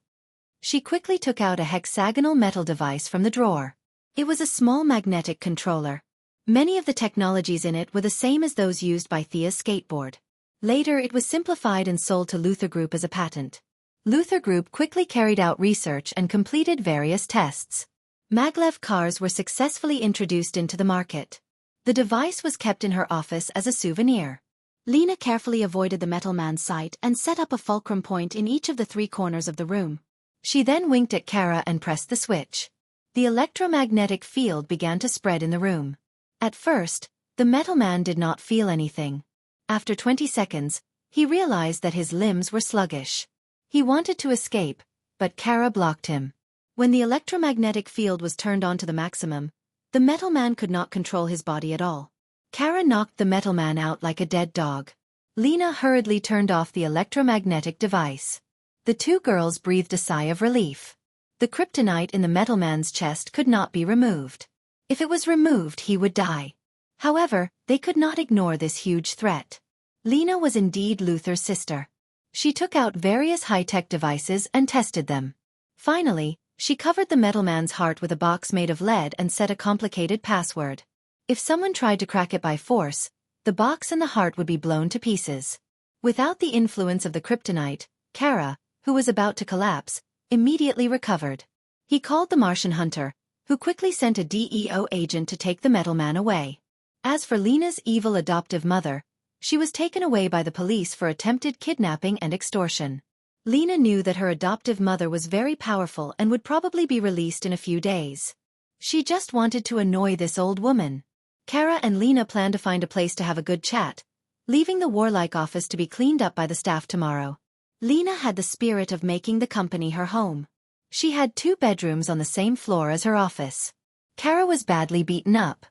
She quickly took out a hexagonal metal device from the drawer. It was a small magnetic controller. Many of the technologies in it were the same as those used by Thea's skateboard. Later it was simplified and sold to Luther Group as a patent. Luther Group quickly carried out research and completed various tests. Maglev cars were successfully introduced into the market. The device was kept in her office as a souvenir. Lena carefully avoided the Metal Man's sight and set up a fulcrum point in each of the 3 corners of the room. She then winked at Kara and pressed the switch. The electromagnetic field began to spread in the room. At first, the Metal Man did not feel anything. After 20 seconds, he realized that his limbs were sluggish. He wanted to escape, but Kara blocked him. When the electromagnetic field was turned on to the maximum, the Metal Man could not control his body at all. Kara knocked the Metal Man out like a dead dog. Lena hurriedly turned off the electromagnetic device. The 2 girls breathed a sigh of relief. The kryptonite in the Metal Man's chest could not be removed. If it was removed, he would die. However, they could not ignore this huge threat. Lena was indeed Luther's sister. She took out various high-tech devices and tested them. Finally, she covered the Metal Man's heart with a box made of lead and set a complicated password. If someone tried to crack it by force, the box and the heart would be blown to pieces. Without the influence of the kryptonite, Kara, who was about to collapse, immediately recovered. He called the Martian hunter, who quickly sent a DEO agent to take the Metal Man away. As for Lena's evil adoptive mother, she was taken away by the police for attempted kidnapping and extortion. Lena knew that her adoptive mother was very powerful and would probably be released in a few days. She just wanted to annoy this old woman. Kara and Lena planned to find a place to have a good chat, leaving the warlike office to be cleaned up by the staff tomorrow. Lena had the spirit of making the company her home. She had 2 bedrooms on the same floor as her office. Kara was badly beaten up.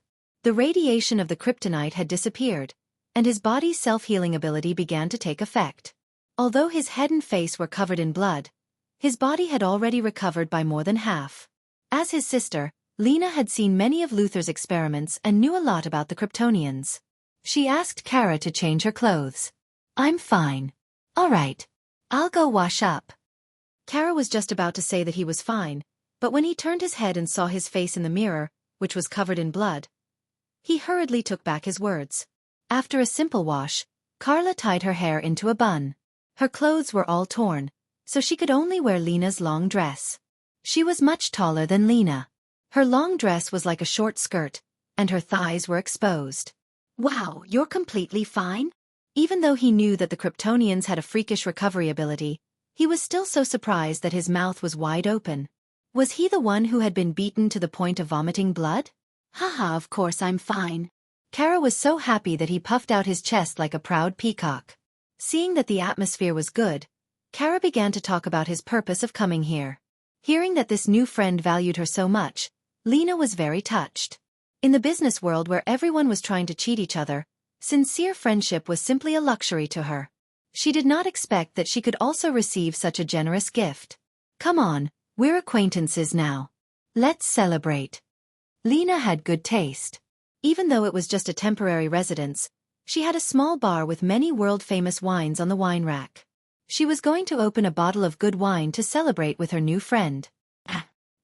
The radiation of the kryptonite had disappeared, and his body's self-healing ability began to take effect. Although his head and face were covered in blood, his body had already recovered by more than half. As his sister, Lena had seen many of Luther's experiments and knew a lot about the Kryptonians. She asked Kara to change her clothes. "I'm fine. All right. I'll go wash up." Kara was just about to say that he was fine, but when he turned his head and saw his face in the mirror, which was covered in blood, he hurriedly took back his words. After a simple wash, Carla tied her hair into a bun. Her clothes were all torn, so she could only wear Lena's long dress. She was much taller than Lena. Her long dress was like a short skirt, and her thighs were exposed. "Wow, you're completely fine?" Even though he knew that the Kryptonians had a freakish recovery ability, he was still so surprised that his mouth was wide open. Was he the one who had been beaten to the point of vomiting blood? "Haha, of course I'm fine." Kara was so happy that he puffed out his chest like a proud peacock. Seeing that the atmosphere was good, Kara began to talk about his purpose of coming here. Hearing that this new friend valued her so much, Lena was very touched. In the business world where everyone was trying to cheat each other, sincere friendship was simply a luxury to her. She did not expect that she could also receive such a generous gift. "Come on, we're acquaintances now. Let's celebrate." Lena had good taste. Even though it was just a temporary residence, she had a small bar with many world-famous wines on the wine rack. She was going to open a bottle of good wine to celebrate with her new friend.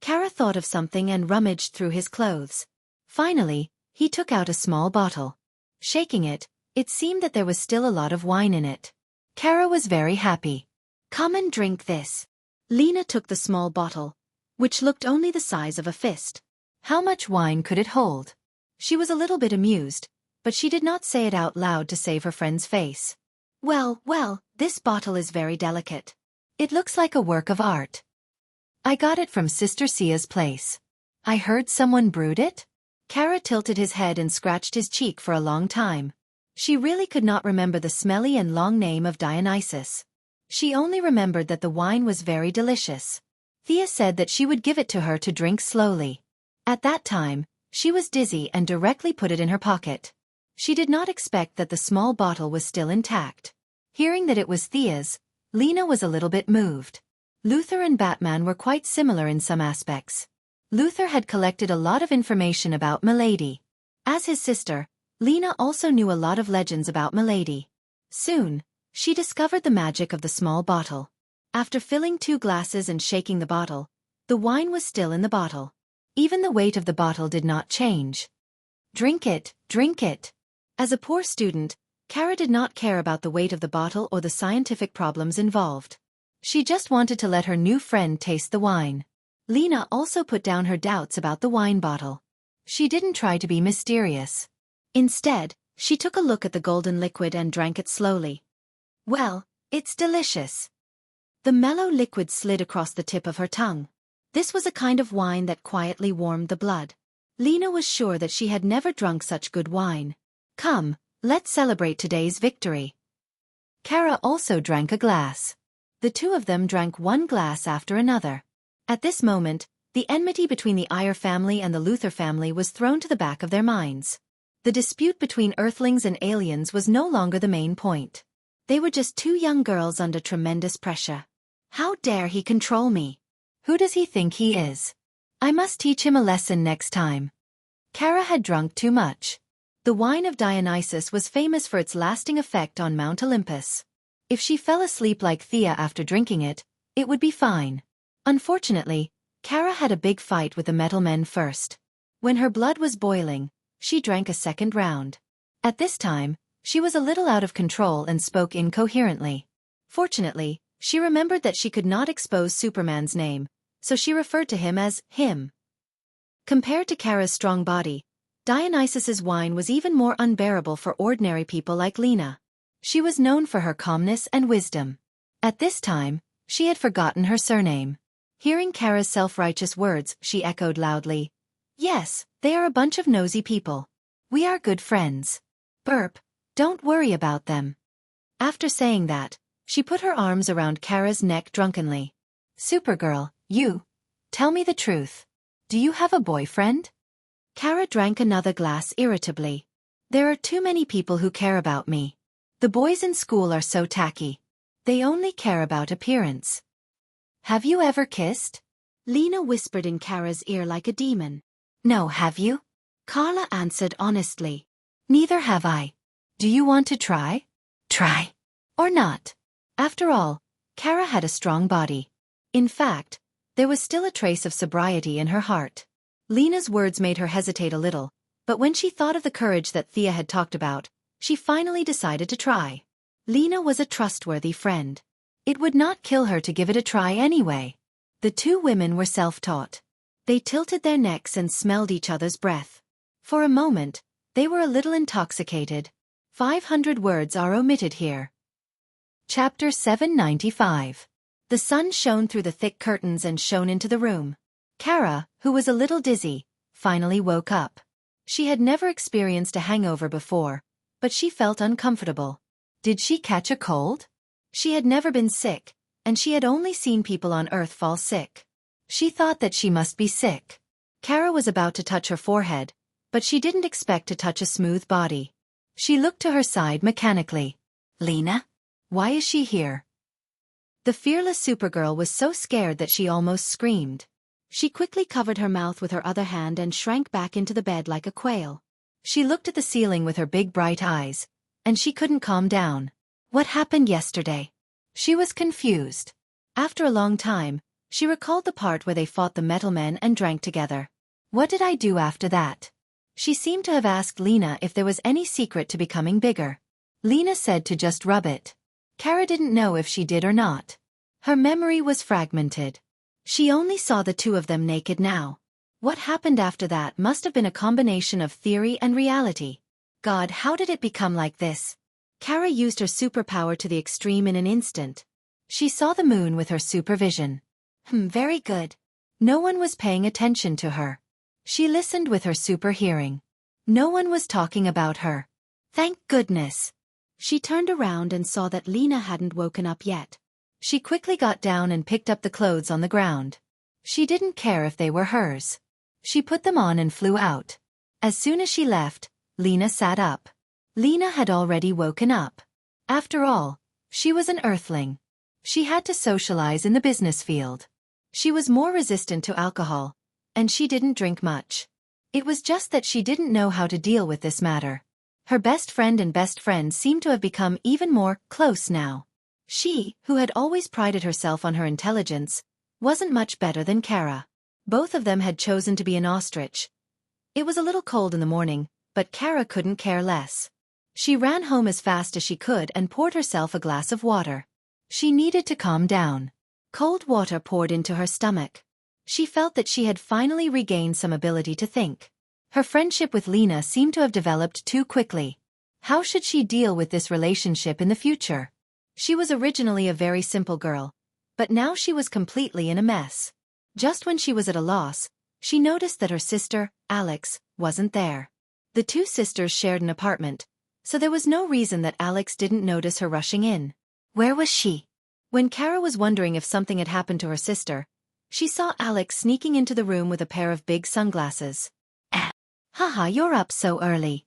Kara thought of something and rummaged through his clothes. Finally, he took out a small bottle. Shaking it, it seemed that there was still a lot of wine in it. Kara was very happy. "Come and drink this." Lena took the small bottle, which looked only the size of a fist. How much wine could it hold? She was a little bit amused, but she did not say it out loud to save her friend's face. Well, this bottle is very delicate. It looks like a work of art. I got it from Sister Sia's place. I heard someone brewed it?" Kara tilted his head and scratched his cheek for a long time. She really could not remember the smelly and long name of Dionysus. She only remembered that the wine was very delicious. Thea said that she would give it to her to drink slowly. At that time, she was dizzy and directly put it in her pocket. She did not expect that the small bottle was still intact. Hearing that it was Thea's, Lena was a little bit moved. Luther and Batman were quite similar in some aspects. Luther had collected a lot of information about Milady. As his sister, Lena also knew a lot of legends about Milady. Soon, she discovered the magic of the small bottle. After filling 2 glasses and shaking the bottle, the wine was still in the bottle. Even the weight of the bottle did not change. Drink it, drink it. As a poor student, Kara did not care about the weight of the bottle or the scientific problems involved. She just wanted to let her new friend taste the wine. Lena also put down her doubts about the wine bottle. She didn't try to be mysterious. Instead, she took a look at the golden liquid and drank it slowly. Well, it's delicious. The mellow liquid slid across the tip of her tongue. This was a kind of wine that quietly warmed the blood. Lena was sure that she had never drunk such good wine. Come, let's celebrate today's victory. Kara also drank a glass. The two of them drank 1 glass after another. At this moment, the enmity between the Iyer family and the Luther family was thrown to the back of their minds. The dispute between Earthlings and aliens was no longer the main point. They were just 2 young girls under tremendous pressure. How dare he control me? Who does he think he is? I must teach him a lesson next time. Kara had drunk too much. The wine of Dionysus was famous for its lasting effect on Mount Olympus. If she fell asleep like Thea after drinking it, it would be fine. Unfortunately, Kara had a big fight with the metal men first. When her blood was boiling, she drank a second round. At this time, she was a little out of control and spoke incoherently. Fortunately, she remembered that she could not expose Superman's name, so she referred to him as him. Compared to Kara's strong body, Dionysus's wine was even more unbearable for ordinary people like Lena. She was known for her calmness and wisdom. At this time, she had forgotten her surname. Hearing Kara's self-righteous words, she echoed loudly, "Yes, they are a bunch of nosy people. We are good friends. Burp, don't worry about them." After saying that, she put her arms around Kara's neck drunkenly. "Supergirl, tell me the truth. Do you have a boyfriend?" Kara drank another glass irritably. "There are too many people who care about me. The boys in school are so tacky. They only care about appearance." "Have you ever kissed?" Lena whispered in Kara's ear like a demon. "No, have you?" Carla answered honestly. "Neither have I. Do you want to try? Try. Or not?" After all, Kara had a strong body. In fact, there was still a trace of sobriety in her heart. Lena's words made her hesitate a little, but when she thought of the courage that Thea had talked about, she finally decided to try. Lena was a trustworthy friend. It would not kill her to give it a try anyway. The 2 women were self-taught. They tilted their necks and smelled each other's breath. For a moment, they were a little intoxicated. 500 words are omitted here. Chapter 795. The sun shone through the thick curtains and shone into the room. Kara, who was a little dizzy, finally woke up. She had never experienced a hangover before, but she felt uncomfortable. Did she catch a cold? She had never been sick, and she had only seen people on Earth fall sick. She thought that she must be sick. Kara was about to touch her forehead, but she didn't expect to touch a smooth body. She looked to her side mechanically. Lena? Why is she here? The fearless Supergirl was so scared that she almost screamed. She quickly covered her mouth with her other hand and shrank back into the bed like a quail. She looked at the ceiling with her big bright eyes, and she couldn't calm down. What happened yesterday? She was confused. After a long time, she recalled the part where they fought the metal men and drank together. What did I do after that? She seemed to have asked Lena if there was any secret to becoming bigger. Lena said to just rub it. Kara didn't know if she did or not. Her memory was fragmented. She only saw the two of them naked now. What happened after that must have been a combination of theory and reality. God, how did it become like this? Kara used her superpower to the extreme in an instant. She saw the moon with her supervision. Very good. No one was paying attention to her. She listened with her super hearing. No one was talking about her. Thank goodness. She turned around and saw that Lena hadn't woken up yet. She quickly got down and picked up the clothes on the ground. She didn't care if they were hers. She put them on and flew out. As soon as she left, Lena sat up. Lena had already woken up. After all, she was an earthling. She had to socialize in the business field. She was more resistant to alcohol, and she didn't drink much. It was just that she didn't know how to deal with this matter. Her best friend and best friend seemed to have become even more close now. She, who had always prided herself on her intelligence, wasn't much better than Kara. Both of them had chosen to be an ostrich. It was a little cold in the morning, but Kara couldn't care less. She ran home as fast as she could and poured herself a glass of water. She needed to calm down. Cold water poured into her stomach. She felt that she had finally regained some ability to think. Her friendship with Lena seemed to have developed too quickly. How should she deal with this relationship in the future? She was originally a very simple girl, but now she was completely in a mess. Just when she was at a loss, she noticed that her sister, Alex, wasn't there. The two sisters shared an apartment, so there was no reason that Alex didn't notice her rushing in. Where was she? When Kara was wondering if something had happened to her sister, she saw Alex sneaking into the room with a pair of big sunglasses. Haha, you're up so early.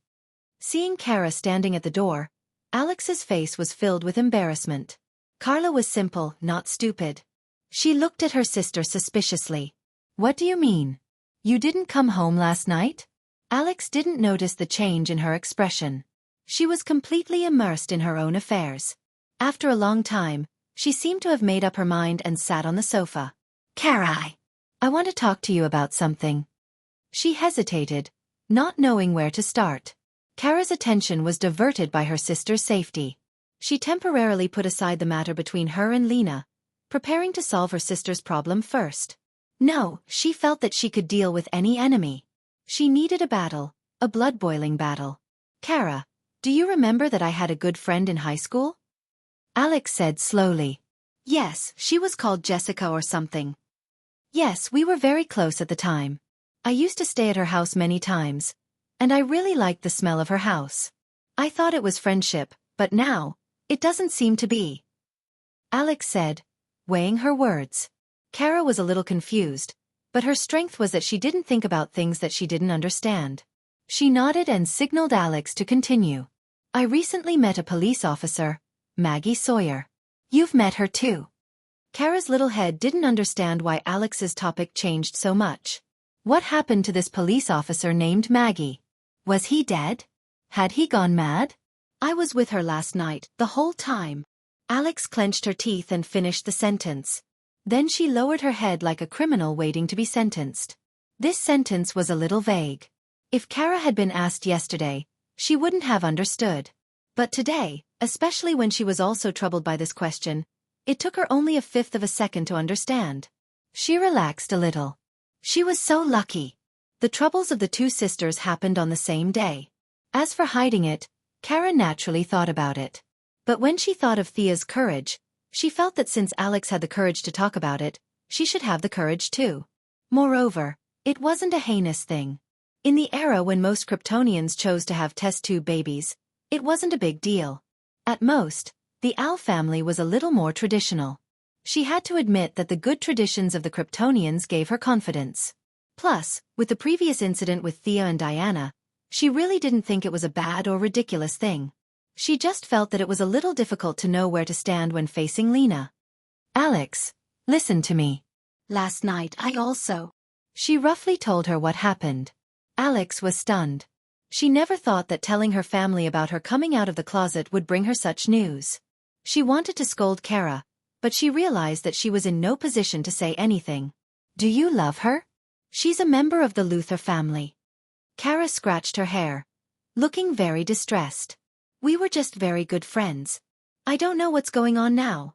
Seeing Kara standing at the door, Alex's face was filled with embarrassment. Carla was simple, not stupid. She looked at her sister suspiciously. What do you mean? You didn't come home last night? Alex didn't notice the change in her expression. She was completely immersed in her own affairs. After a long time, she seemed to have made up her mind and sat on the sofa. Kara, I want to talk to you about something. She hesitated, not knowing where to start. Kara's attention was diverted by her sister's safety. She temporarily put aside the matter between her and Lena, preparing to solve her sister's problem first. No, she felt that she could deal with any enemy. She needed a battle, a blood-boiling battle. Kara, do you remember that I had a good friend in high school? Alex said slowly. Yes, she was called Jessica or something. Yes, we were very close at the time. I used to stay at her house many times, and I really liked the smell of her house. I thought it was friendship, but now, it doesn't seem to be. Alex said, weighing her words. Kara was a little confused, but her strength was that she didn't think about things that she didn't understand. She nodded and signaled Alex to continue. I recently met a police officer, Maggie Sawyer. You've met her too. Kara's little head didn't understand why Alex's topic changed so much. What happened to this police officer named Maggie? Was he dead? Had he gone mad? I was with her last night, the whole time. Alex clenched her teeth and finished the sentence. Then she lowered her head like a criminal waiting to be sentenced. This sentence was a little vague. If Kara had been asked yesterday, she wouldn't have understood. But today, especially when she was also troubled by this question, it took her only a fifth of a second to understand. She relaxed a little. She was so lucky. The troubles of the two sisters happened on the same day. As for hiding it, Kara naturally thought about it. But when she thought of Thea's courage, she felt that since Alex had the courage to talk about it, she should have the courage too. Moreover, it wasn't a heinous thing. In the era when most Kryptonians chose to have test tube babies, it wasn't a big deal. At most, the Al family was a little more traditional. She had to admit that the good traditions of the Kryptonians gave her confidence. Plus, with the previous incident with Thea and Diana, she really didn't think it was a bad or ridiculous thing. She just felt that it was a little difficult to know where to stand when facing Lena. Alex, listen to me. Last night I also. She roughly told her what happened. Alex was stunned. She never thought that telling her family about her coming out of the closet would bring her such news. She wanted to scold Kara, but she realized that she was in no position to say anything. Do you love her? She's a member of the LoveLore family. Kara scratched her hair, looking very distressed. We were just very good friends. I don't know what's going on now.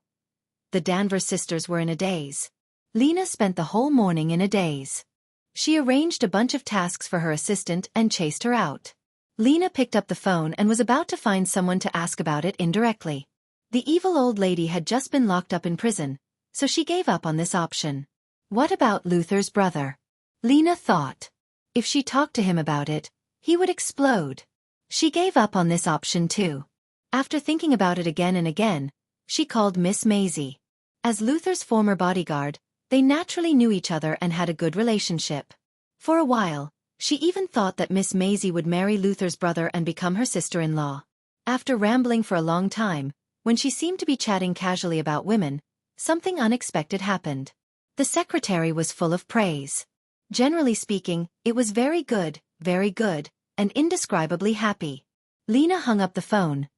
The Danvers sisters were in a daze. Lena spent the whole morning in a daze. She arranged a bunch of tasks for her assistant and chased her out. Lena picked up the phone and was about to find someone to ask about it indirectly. The evil old lady had just been locked up in prison, so she gave up on this option. What about Luther's brother? Lena thought. If she talked to him about it, he would explode. She gave up on this option too. After thinking about it again and again, she called Miss Maisie. As Luther's former bodyguard, they naturally knew each other and had a good relationship. For a while, she even thought that Miss Maisie would marry Luther's brother and become her sister-in-law. After rambling for a long time, when she seemed to be chatting casually about women, something unexpected happened. The secretary was full of praise. Generally speaking, it was very good, and indescribably happy. Lena hung up the phone,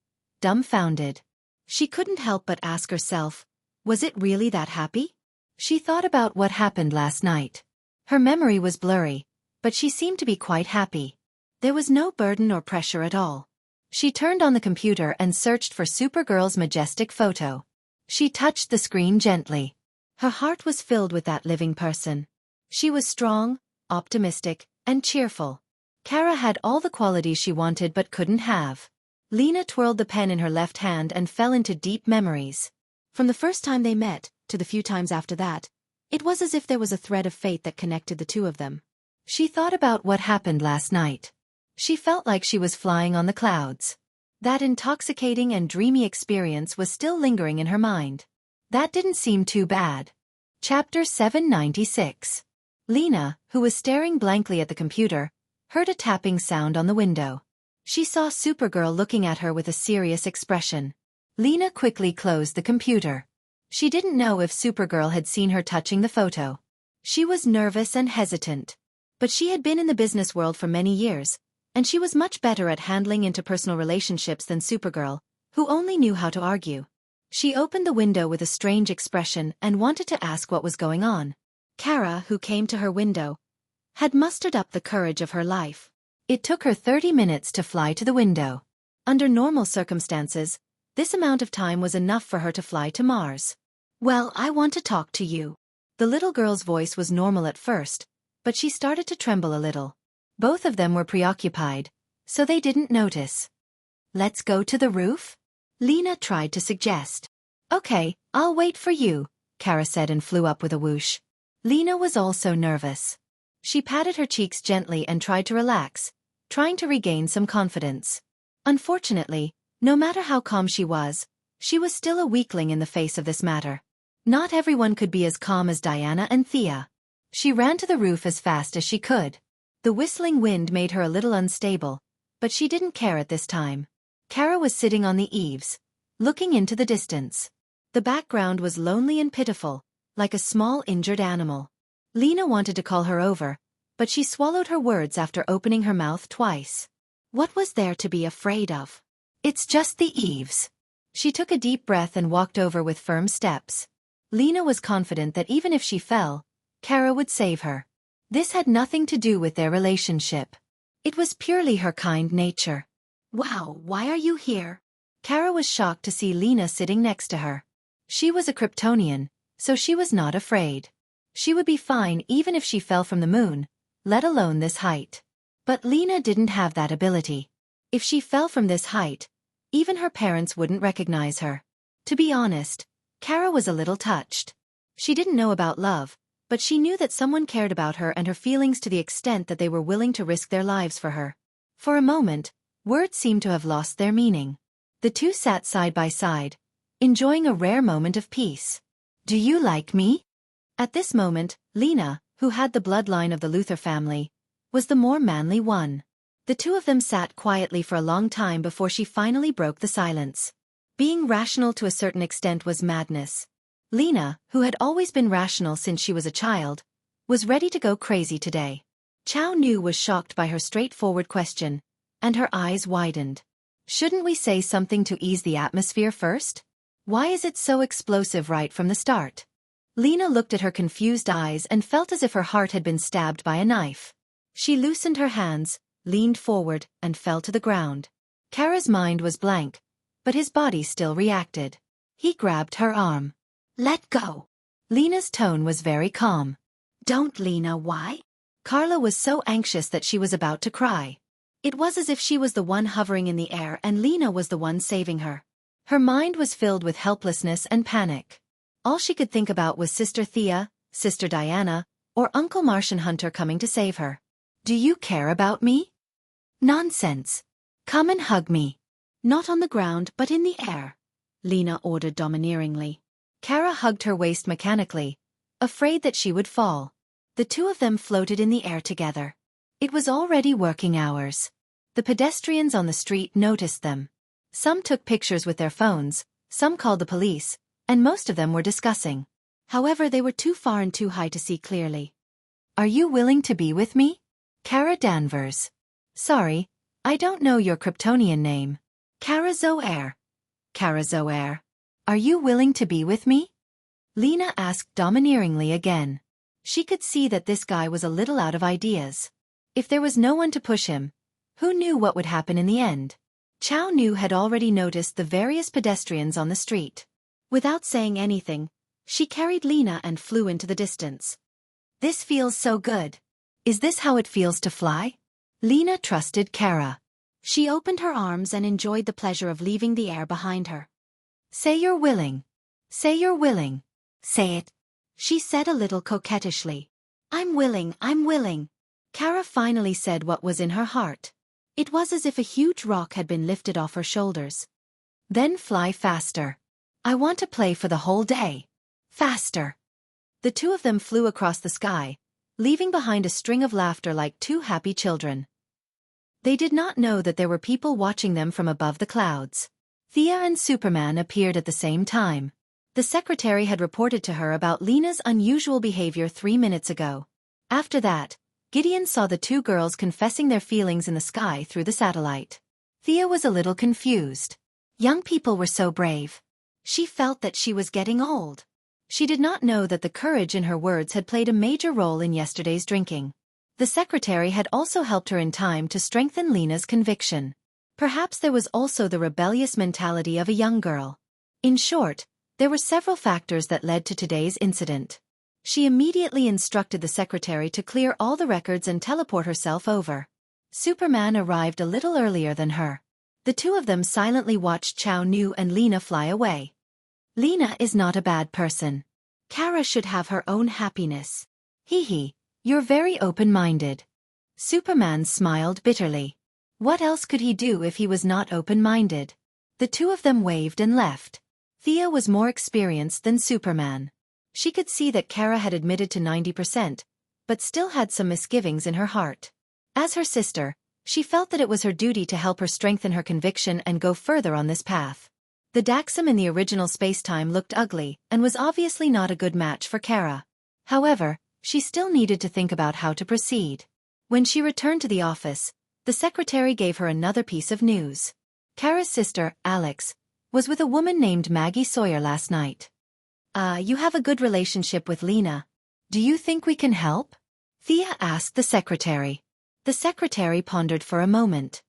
dumbfounded. She couldn't help but ask herself, was it really that happy? She thought about what happened last night. Her memory was blurry, but she seemed to be quite happy. There was no burden or pressure at all. She turned on the computer and searched for Supergirl's majestic photo. She touched the screen gently. Her heart was filled with that living person. She was strong, optimistic, and cheerful. Kara had all the qualities she wanted but couldn't have. Lena twirled the pen in her left hand and fell into deep memories. From the first time they met, to the few times after that, it was as if there was a thread of fate that connected the two of them. She thought about what happened last night. She felt like she was flying on the clouds. That intoxicating and dreamy experience was still lingering in her mind. That didn't seem too bad. Chapter 796. Lena, who was staring blankly at the computer, heard a tapping sound on the window. She saw Supergirl looking at her with a serious expression. Lena quickly closed the computer. She didn't know if Supergirl had seen her touching the photo. She was nervous and hesitant. But she had been in the business world for many years, and she was much better at handling interpersonal relationships than Supergirl, who only knew how to argue. She opened the window with a strange expression and wanted to ask what was going on. Kara, who came to her window, had mustered up the courage of her life. It took her 30 minutes to fly to the window. Under normal circumstances, this amount of time was enough for her to fly to Mars. Well, I want to talk to you. The little girl's voice was normal at first, but she started to tremble a little. Both of them were preoccupied, so they didn't notice. Let's go to the roof? Lena tried to suggest. Okay, I'll wait for you, Kara said and flew up with a whoosh. Lena was also nervous. She patted her cheeks gently and tried to relax, trying to regain some confidence. Unfortunately, no matter how calm she was still a weakling in the face of this matter. Not everyone could be as calm as Diana and Thea. She ran to the roof as fast as she could. The whistling wind made her a little unstable, but she didn't care at this time. Kara was sitting on the eaves, looking into the distance. The background was lonely and pitiful, like a small injured animal. Lena wanted to call her over, but she swallowed her words after opening her mouth twice. What was there to be afraid of? It's just the eaves. She took a deep breath and walked over with firm steps. Lena was confident that even if she fell, Kara would save her. This had nothing to do with their relationship. It was purely her kind nature. Wow, why are you here? Kara was shocked to see Lena sitting next to her. She was a Kryptonian, so she was not afraid. She would be fine even if she fell from the moon, let alone this height. But Lena didn't have that ability. If she fell from this height, even her parents wouldn't recognize her. To be honest, Kara was a little touched. She didn't know about love, but she knew that someone cared about her and her feelings to the extent that they were willing to risk their lives for her. For a moment, words seemed to have lost their meaning. The two sat side by side, enjoying a rare moment of peace. Do you like me? At this moment, Lena, who had the bloodline of the LoveLore family, was the more manly one. The two of them sat quietly for a long time before she finally broke the silence. Being rational to a certain extent was madness. Lena, who had always been rational since she was a child, was ready to go crazy today. Chow Nu was shocked by her straightforward question, and her eyes widened. Shouldn't we say something to ease the atmosphere first? Why is it so explosive right from the start? Lena looked at her confused eyes and felt as if her heart had been stabbed by a knife. She loosened her hands, leaned forward, and fell to the ground. Kara's mind was blank, but his body still reacted. He grabbed her arm. Let go. Lena's tone was very calm. Don't, Lena, why? Carla was so anxious that she was about to cry. It was as if she was the one hovering in the air and Lena was the one saving her. Her mind was filled with helplessness and panic. All she could think about was Sister Thea, Sister Diana, or Uncle Martian Hunter coming to save her. Do you care about me? Nonsense. Come and hug me. Not on the ground but in the air, Lena ordered domineeringly. Kara hugged her waist mechanically, afraid that she would fall. The two of them floated in the air together. It was already working hours. The pedestrians on the street noticed them. Some took pictures with their phones, some called the police, and most of them were discussing. However, they were too far and too high to see clearly. Are you willing to be with me? Kara Danvers. Sorry, I don't know your Kryptonian name. Kara Zoair. Kara Zoair. Are you willing to be with me? Lena asked domineeringly again. She could see that this guy was a little out of ideas. If there was no one to push him, who knew what would happen in the end? Chow Nu had already noticed the various pedestrians on the street. Without saying anything, she carried Lena and flew into the distance. This feels so good. Is this how it feels to fly? Lena trusted Kara. She opened her arms and enjoyed the pleasure of leaving the air behind her. Say you're willing. Say you're willing. Say it. She said a little coquettishly. I'm willing, I'm willing. Kara finally said what was in her heart. It was as if a huge rock had been lifted off her shoulders. Then fly faster. I want to play for the whole day. Faster. The two of them flew across the sky, leaving behind a string of laughter like two happy children. They did not know that there were people watching them from above the clouds. Thea and Superman appeared at the same time. The secretary had reported to her about Lena's unusual behavior 3 minutes ago. After that, Gideon saw the two girls confessing their feelings in the sky through the satellite. Thea was a little confused. Young people were so brave. She felt that she was getting old. She did not know that the courage in her words had played a major role in yesterday's drinking. The secretary had also helped her in time to strengthen Lena's conviction. Perhaps there was also the rebellious mentality of a young girl. In short, there were several factors that led to today's incident. She immediately instructed the secretary to clear all the records and teleport herself over. Superman arrived a little earlier than her. The two of them silently watched Chow Nu and Lena fly away. Lena is not a bad person. Kara should have her own happiness. Hee, you're very open-minded. Superman smiled bitterly. What else could he do if he was not open-minded? The two of them waved and left. Thea was more experienced than Superman. She could see that Kara had admitted to 90%, but still had some misgivings in her heart. As her sister, she felt that it was her duty to help her strengthen her conviction and go further on this path. The Daxam in the original spacetime looked ugly and was obviously not a good match for Kara. However, she still needed to think about how to proceed. When she returned to the office, the secretary gave her another piece of news. Kara's sister, Alex, was with a woman named Maggie Sawyer last night. You have a good relationship with Lena. Do you think we can help? Thea asked the secretary. The secretary pondered for a moment.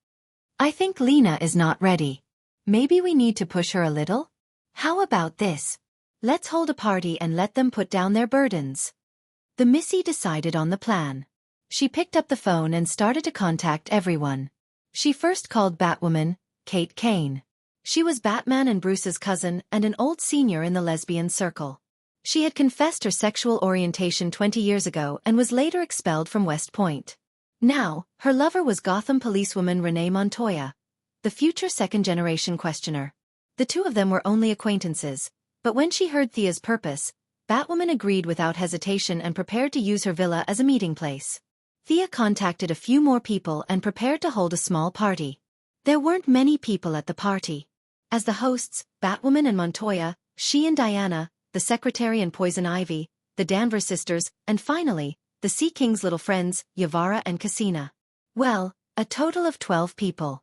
I think Lena is not ready. Maybe we need to push her a little? How about this? Let's hold a party and let them put down their burdens. The Missy decided on the plan. She picked up the phone and started to contact everyone. She first called Batwoman, Kate Kane. She was Batman and Bruce's cousin and an old senior in the lesbian circle. She had confessed her sexual orientation 20 years ago and was later expelled from West Point. Now, her lover was Gotham policewoman Renee Montoya, the future second-generation questioner. The two of them were only acquaintances, but when she heard Thea's purpose, Batwoman agreed without hesitation and prepared to use her villa as a meeting place. Thea contacted a few more people and prepared to hold a small party. There weren't many people at the party. As the hosts, Batwoman and Montoya, she and Diana, the secretary and Poison Ivy, the Danvers sisters, and finally, the Sea King's little friends, Yavara and Cassina. Well, a total of 12 people.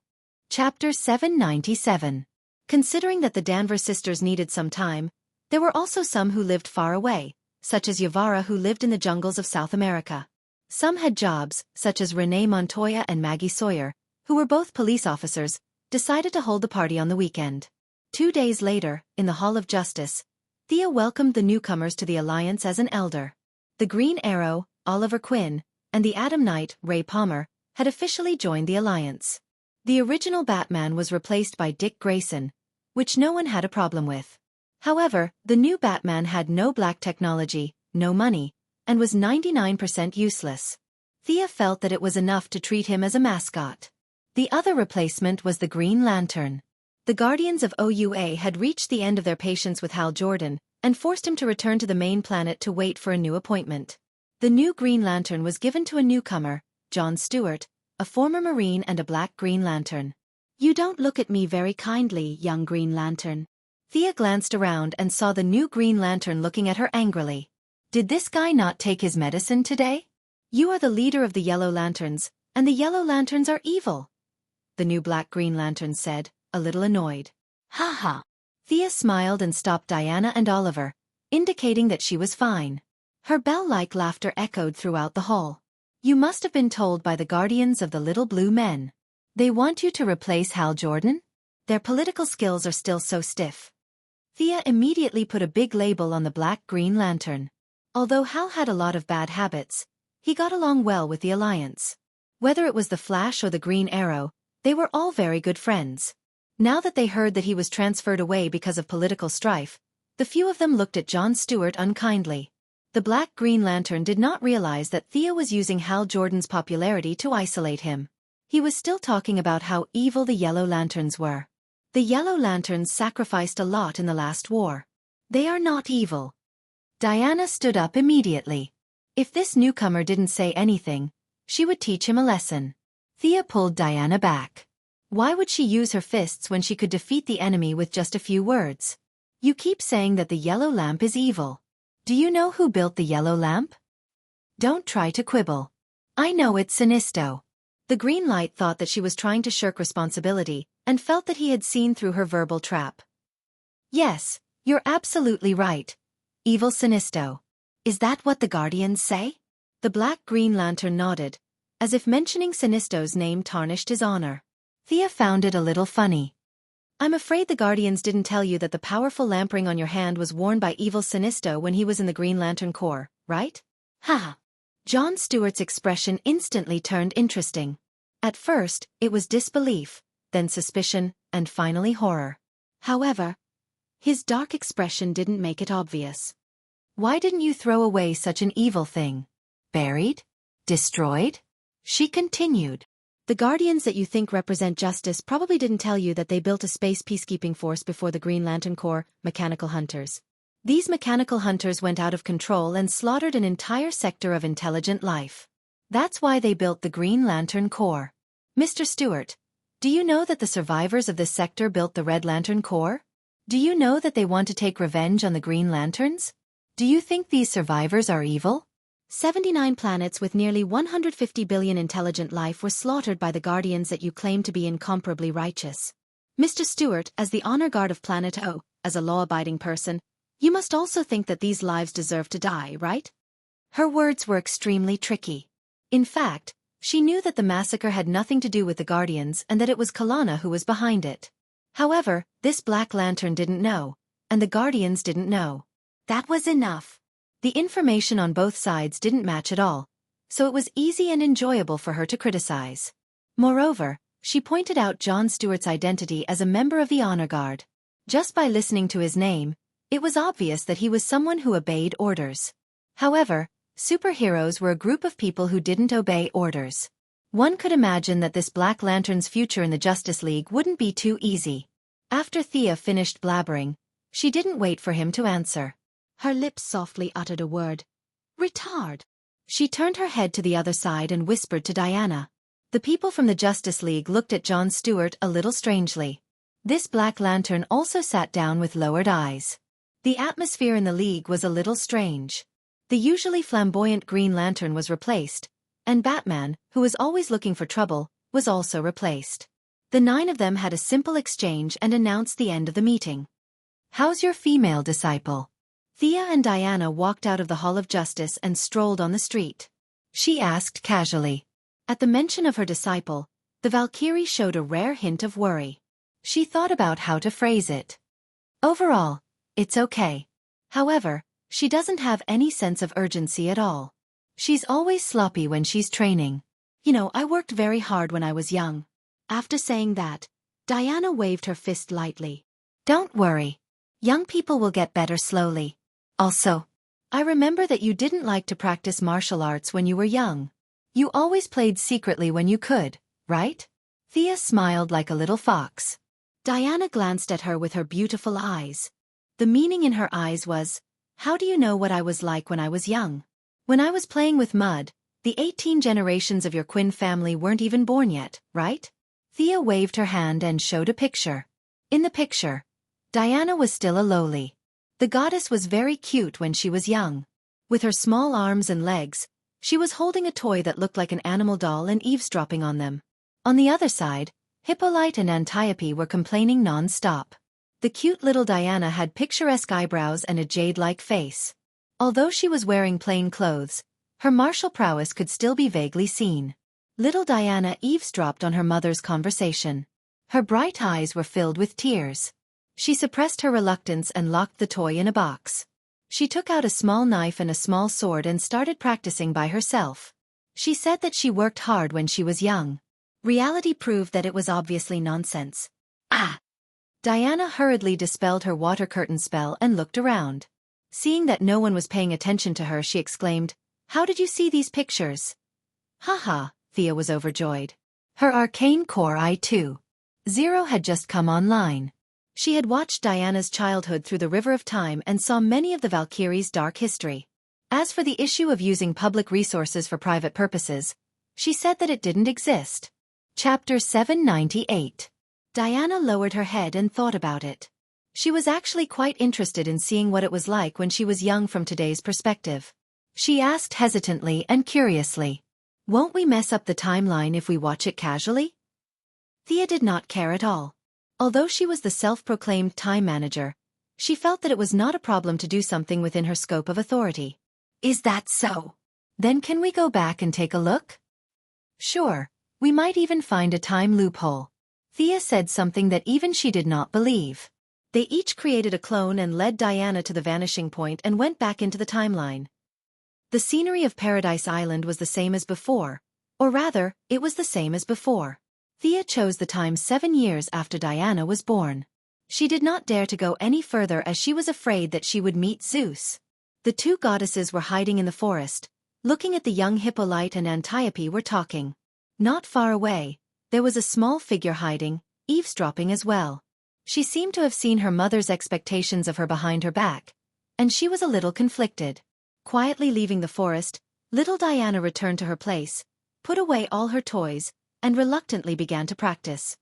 Chapter 797. Considering that the Danvers sisters needed some time, there were also some who lived far away, such as Yavara, who lived in the jungles of South America. Some had jobs, such as Renee Montoya and Maggie Sawyer, who were both police officers, decided to hold the party on the weekend. 2 days later, in the Hall of Justice, Thea welcomed the newcomers to the Alliance as an elder. The Green Arrow, Oliver Quinn, and the Atom Knight, Ray Palmer, had officially joined the Alliance. The original Batman was replaced by Dick Grayson, which no one had a problem with. However, the new Batman had no black technology, no money, and was 99% useless. Thea felt that it was enough to treat him as a mascot. The other replacement was the Green Lantern. The Guardians of OUA had reached the end of their patience with Hal Jordan, and forced him to return to the main planet to wait for a new appointment. The new Green Lantern was given to a newcomer, John Stewart, a former Marine and a black Green Lantern. "You don't look at me very kindly, young Green Lantern." Thea glanced around and saw the new Green Lantern looking at her angrily. "Did this guy not take his medicine today? You are the leader of the Yellow Lanterns, and the Yellow Lanterns are evil," the new black Green Lantern said, a little annoyed. "Ha ha." Thea smiled and stopped Diana and Oliver, indicating that she was fine. Her bell-like laughter echoed throughout the hall. "You must have been told by the Guardians of the Little Blue Men. They want you to replace Hal Jordan? Their political skills are still so stiff." Thea immediately put a big label on the black Green Lantern. Although Hal had a lot of bad habits, he got along well with the Alliance. Whether it was the Flash or the Green Arrow, they were all very good friends. Now that they heard that he was transferred away because of political strife, the few of them looked at John Stewart unkindly. The black Green Lantern did not realize that Thea was using Hal Jordan's popularity to isolate him. He was still talking about how evil the Yellow Lanterns were. "The Yellow Lanterns sacrificed a lot in the last war. They are not evil." Diana stood up immediately. If this newcomer didn't say anything, she would teach him a lesson. Thea pulled Diana back. Why would she use her fists when she could defeat the enemy with just a few words? "You keep saying that the yellow lamp is evil. Do you know who built the yellow lamp? Don't try to quibble. I know it's Sinisto." The green light thought that she was trying to shirk responsibility, and felt that he had seen through her verbal trap. "Yes, you're absolutely right. Evil Sinisto. Is that what the Guardians say?" The black Green Lantern nodded, as if mentioning Sinisto's name tarnished his honor. Thea found it a little funny. "I'm afraid the Guardians didn't tell you that the powerful lamp ring on your hand was worn by Evil Sinisto when he was in the Green Lantern Corps, right?" "Ha!" John Stewart's expression instantly turned interesting. At first, it was disbelief, then suspicion, and finally horror. However, his dark expression didn't make it obvious. "Why didn't you throw away such an evil thing? Buried? Destroyed?" She continued. "The Guardians that you think represent justice probably didn't tell you that they built a space peacekeeping force before the Green Lantern Corps, Mechanical Hunters. These mechanical hunters went out of control and slaughtered an entire sector of intelligent life. That's why they built the Green Lantern Corps. Mr. Stewart, do you know that the survivors of this sector built the Red Lantern Corps? Do you know that they want to take revenge on the Green Lanterns? Do you think these survivors are evil? 79 planets with nearly 150 billion intelligent life were slaughtered by the Guardians that you claim to be incomparably righteous. Mr. Stewart, as the honor guard of Planet O, as a law-abiding person, you must also think that these lives deserve to die, right?" Her words were extremely tricky. In fact, she knew that the massacre had nothing to do with the Guardians and that it was Kalana who was behind it. However, this Black Lantern didn't know, and the Guardians didn't know. That was enough. The information on both sides didn't match at all, so it was easy and enjoyable for her to criticize. Moreover, she pointed out John Stewart's identity as a member of the Honor Guard. Just by listening to his name, it was obvious that he was someone who obeyed orders. However, superheroes were a group of people who didn't obey orders. One could imagine that this Black Lantern's future in the Justice League wouldn't be too easy. After Thea finished blabbering, she didn't wait for him to answer. Her lips softly uttered a word. "Retard." She turned her head to the other side and whispered to Diana. The people from the Justice League looked at John Stewart a little strangely. This Black Lantern also sat down with lowered eyes. The atmosphere in the League was a little strange. The usually flamboyant Green Lantern was replaced, and Batman, who was always looking for trouble, was also replaced. The 9 of them had a simple exchange and announced the end of the meeting. "How's your female disciple?" Thea and Diana walked out of the Hall of Justice and strolled on the street. She asked casually. At the mention of her disciple, the Valkyrie showed a rare hint of worry. She thought about how to phrase it. "Overall, it's okay. However, she doesn't have any sense of urgency at all. She's always sloppy when she's training. I worked very hard when I was young." After saying that, Diana waved her fist lightly. "Don't worry. Young people will get better slowly. Also, I remember that you didn't like to practice martial arts when you were young. You always played secretly when you could, right?" Thea smiled like a little fox. Diana glanced at her with her beautiful eyes. The meaning in her eyes was, "How do you know what I was like when I was young? When I was playing with mud, the 18 generations of your Quinn family weren't even born yet, right?" Thea waved her hand and showed a picture. In the picture, Diana was still a lowly. The goddess was very cute when she was young. With her small arms and legs, she was holding a toy that looked like an animal doll and eavesdropping on them. On the other side, Hippolyte and Antiope were complaining non-stop. The cute little Diana had picturesque eyebrows and a jade-like face. Although she was wearing plain clothes, her martial prowess could still be vaguely seen. Little Diana eavesdropped on her mother's conversation. Her bright eyes were filled with tears. She suppressed her reluctance and locked the toy in a box. She took out a small knife and a small sword and started practicing by herself. She said that she worked hard when she was young. Reality proved that it was obviously nonsense. "Ah!" Diana hurriedly dispelled her water curtain spell and looked around. Seeing that no one was paying attention to her, she exclaimed, "How did you see these pictures?" "Haha," Thea was overjoyed. Her arcane core I-2.0 had just come online. She had watched Diana's childhood through the river of time and saw many of the Valkyries' dark history. As for the issue of using public resources for private purposes, she said that it didn't exist. Chapter 798. Diana lowered her head and thought about it. She was actually quite interested in seeing what it was like when she was young from today's perspective. She asked hesitantly and curiously, "Won't we mess up the timeline if we watch it casually?" Thea did not care at all. Although she was the self-proclaimed time manager, she felt that it was not a problem to do something within her scope of authority. "Is that so? Then can we go back and take a look?" "Sure, we might even find a time loophole." Thea said something that even she did not believe. They each created a clone and led Diana to the vanishing point and went back into the timeline. The scenery of Paradise Island was the same as before, or rather, it was the same as before. Thea chose the time 7 years after Diana was born. She did not dare to go any further as she was afraid that she would meet Zeus. The 2 goddesses were hiding in the forest, looking at the young Hippolyte and Antiope were talking. Not far away, there was a small figure hiding, eavesdropping as well. She seemed to have seen her mother's expectations of her behind her back, and she was a little conflicted. Quietly leaving the forest, little Diana returned to her place, put away all her toys, and reluctantly began to practice.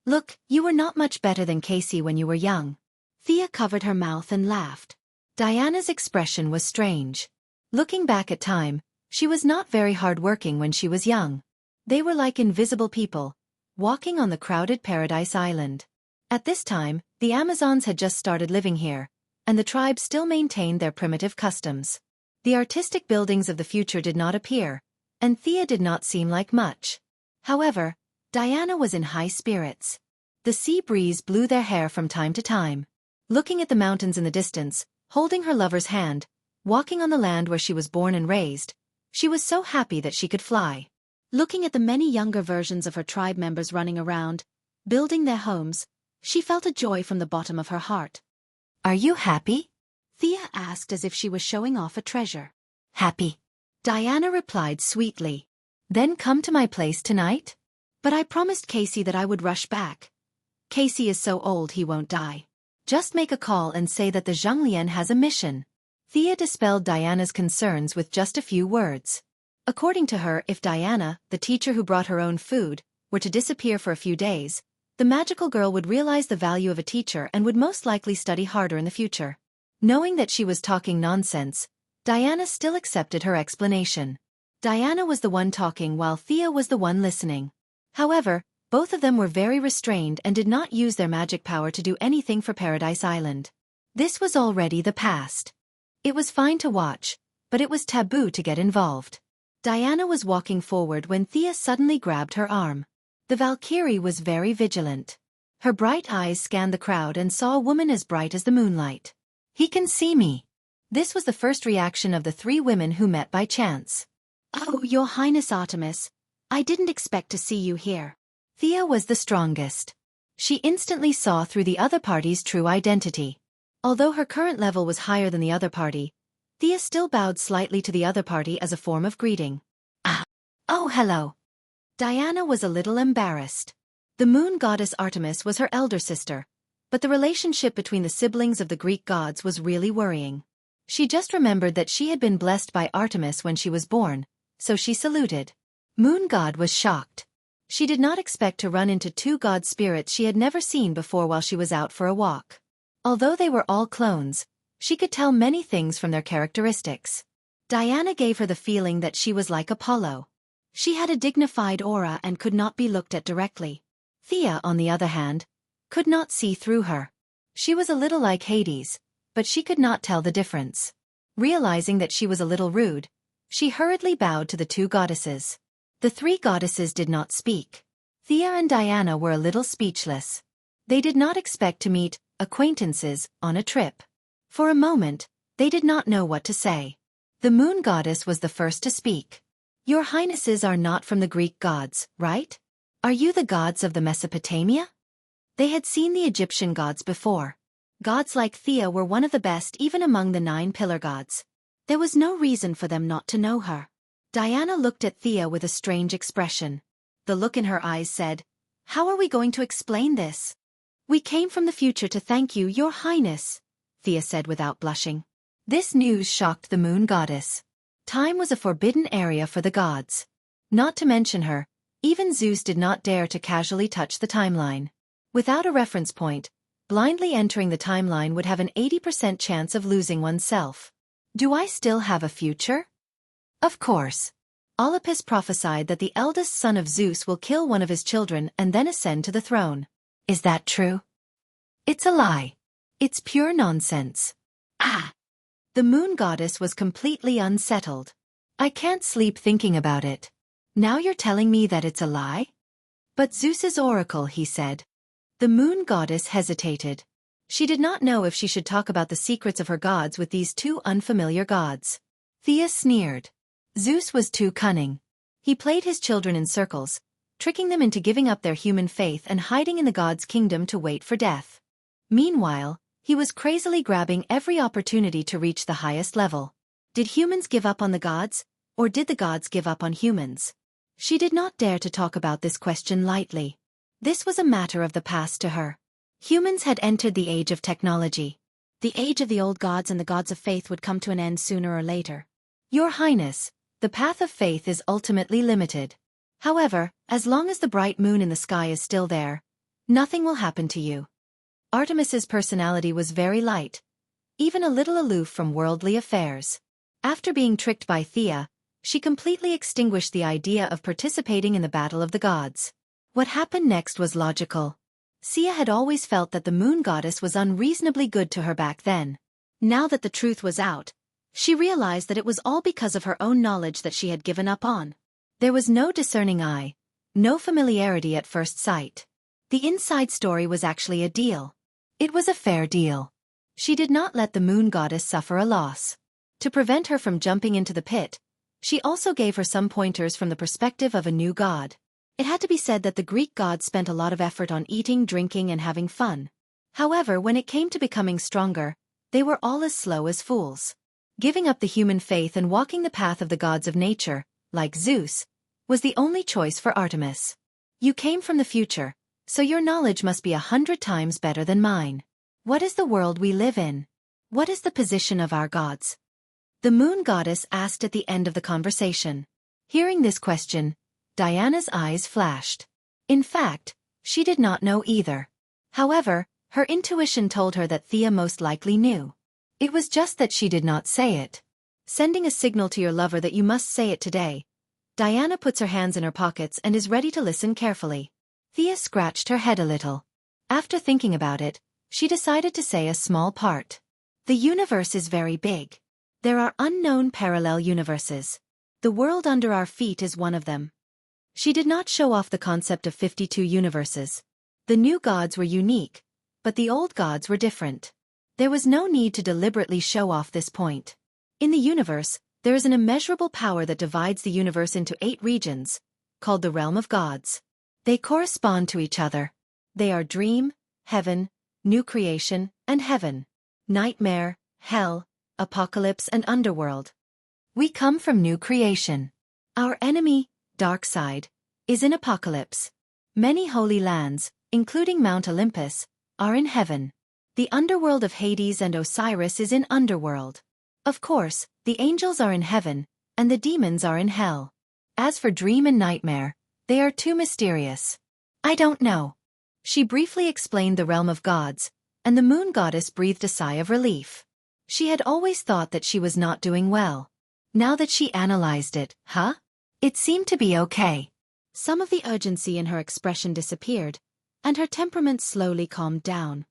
"Look, you were not much better than Casey when you were young." Thea covered her mouth and laughed. Diana's expression was strange. Looking back at time, she was not very hard-working when she was young. They were like invisible people, walking on the crowded Paradise Island. At this time, the Amazons had just started living here, and the tribe still maintained their primitive customs. The artistic buildings of the future did not appear, and Thea did not seem like much. However, Diana was in high spirits. The sea breeze blew their hair from time to time. Looking at the mountains in the distance, holding her lover's hand, walking on the land where she was born and raised, she was so happy that she could fly. Looking at the many younger versions of her tribe members running around, building their homes, she felt a joy from the bottom of her heart. "Are you happy?" Thea asked as if she was showing off a treasure. "Happy," Diana replied sweetly. "Then come to my place tonight?" "But I promised Casey that I would rush back." "Casey is so old he won't die. Just make a call and say that the Zhonglian has a mission." Thea dispelled Diana's concerns with just a few words. According to her, if Diana, the teacher who brought her own food, were to disappear for a few days, the magical girl would realize the value of a teacher and would most likely study harder in the future. Knowing that she was talking nonsense, Diana still accepted her explanation. Diana was the one talking while Thea was the one listening. However, Both of them were very restrained and did not use their magic power to do anything for Paradise Island. This was already the past. It was fine to watch, but it was taboo to get involved. Diana was walking forward when Thea suddenly grabbed her arm. The Valkyrie was very vigilant. Her bright eyes scanned the crowd and saw a woman as bright as the moonlight. "He can see me." This was the first reaction of the three women who met by chance. "Oh, Your Highness Artemis, I didn't expect to see you here." Thea was the strongest. She instantly saw through the other party's true identity. Although her current level was higher than the other party, Thea still bowed slightly to the other party as a form of greeting. "Ah. Oh, hello." Diana was a little embarrassed. The moon goddess Artemis was her elder sister, but the relationship between the siblings of the Greek gods was really worrying. She just remembered that she had been blessed by Artemis when she was born, so she saluted. Moon God was shocked. She did not expect to run into two god spirits she had never seen before while she was out for a walk. Although they were all clones, she could tell many things from their characteristics. Diana gave her the feeling that she was like Apollo. She had a dignified aura and could not be looked at directly. Thea, on the other hand, could not see through her. She was a little like Hades, but she could not tell the difference. Realizing that she was a little rude, she hurriedly bowed to the two goddesses. The three goddesses did not speak. Thea and Diana were a little speechless. They did not expect to meet acquaintances on a trip. For a moment, they did not know what to say. The moon goddess was the first to speak. "Your highnesses are not from the Greek gods, right? Are you the gods of the Mesopotamia?" They had seen the Egyptian gods before. Gods like Thea were one of the best even among the 9 pillar gods. There was no reason for them not to know her. Diana looked at Thea with a strange expression. The look in her eyes said, "How are we going to explain this?" "We came from the future to thank you, Your Highness," Thea said without blushing. This news shocked the moon goddess. Time was a forbidden area for the gods. Not to mention her, even Zeus did not dare to casually touch the timeline. Without a reference point, blindly entering the timeline would have an 80% chance of losing oneself. "Do I still have a future?" Of course. Olympus prophesied that the eldest son of Zeus will kill one of his children and then ascend to the throne. Is that true? It's a lie. It's pure nonsense. Ah! The moon goddess was completely unsettled. "I can't sleep thinking about it. Now you're telling me that it's a lie?" "But Zeus's oracle," he said. The moon goddess hesitated. She did not know if she should talk about the secrets of her gods with these two unfamiliar gods. Thea sneered. Zeus was too cunning. He played his children in circles, tricking them into giving up their human faith and hiding in the gods' kingdom to wait for death. Meanwhile, he was crazily grabbing every opportunity to reach the highest level. Did humans give up on the gods, or did the gods give up on humans? She did not dare to talk about this question lightly. This was a matter of the past to her. Humans had entered the age of technology. The age of the old gods and the gods of faith would come to an end sooner or later. "Your Highness, the path of faith is ultimately limited. However, as long as the bright moon in the sky is still there, nothing will happen to you." Artemis's personality was very light, even a little aloof from worldly affairs. After being tricked by Thea, she completely extinguished the idea of participating in the battle of the gods. What happened next was logical. Thea had always felt that the moon goddess was unreasonably good to her back then. Now that the truth was out, she realized that it was all because of her own knowledge that she had given up on. There was no discerning eye, no familiarity at first sight. The inside story was actually a deal. It was a fair deal. She did not let the moon goddess suffer a loss. To prevent her from jumping into the pit, she also gave her some pointers from the perspective of a new god. It had to be said that the Greek gods spent a lot of effort on eating, drinking, and having fun. However, when it came to becoming stronger, they were all as slow as fools. Giving up the human faith and walking the path of the gods of nature, like Zeus, was the only choice for Artemis. "You came from the future, so your knowledge must be 100 times better than mine. What is the world we live in? What is the position of our gods?" The moon goddess asked at the end of the conversation. Hearing this question, Diana's eyes flashed. In fact, she did not know either. However, her intuition told her that Thea most likely knew. It was just that she did not say it. Sending a signal to your lover that you must say it today, Diana puts her hands in her pockets and is ready to listen carefully. Thea scratched her head a little. After thinking about it, she decided to say a small part. The universe is very big. There are unknown parallel universes. The world under our feet is one of them. She did not show off the concept of 52 universes. The new gods were unique, but the old gods were different. There was no need to deliberately show off this point. In the universe, there is an immeasurable power that divides the universe into 8 regions, called the realm of gods. They correspond to each other. They are dream, heaven, new creation, and heaven. Nightmare, hell, apocalypse and underworld. We come from new creation. Our enemy, dark side, is in apocalypse. Many holy lands, including Mount Olympus, are in heaven. The underworld of Hades and Osiris is in underworld. Of course, the angels are in heaven, and the demons are in hell. As for dream and nightmare, they are too mysterious. I don't know. She briefly explained the realm of gods, and the moon goddess breathed a sigh of relief. She had always thought that she was not doing well. Now that she analyzed it, it seemed to be okay. Some of the urgency in her expression disappeared, and her temperament slowly calmed down.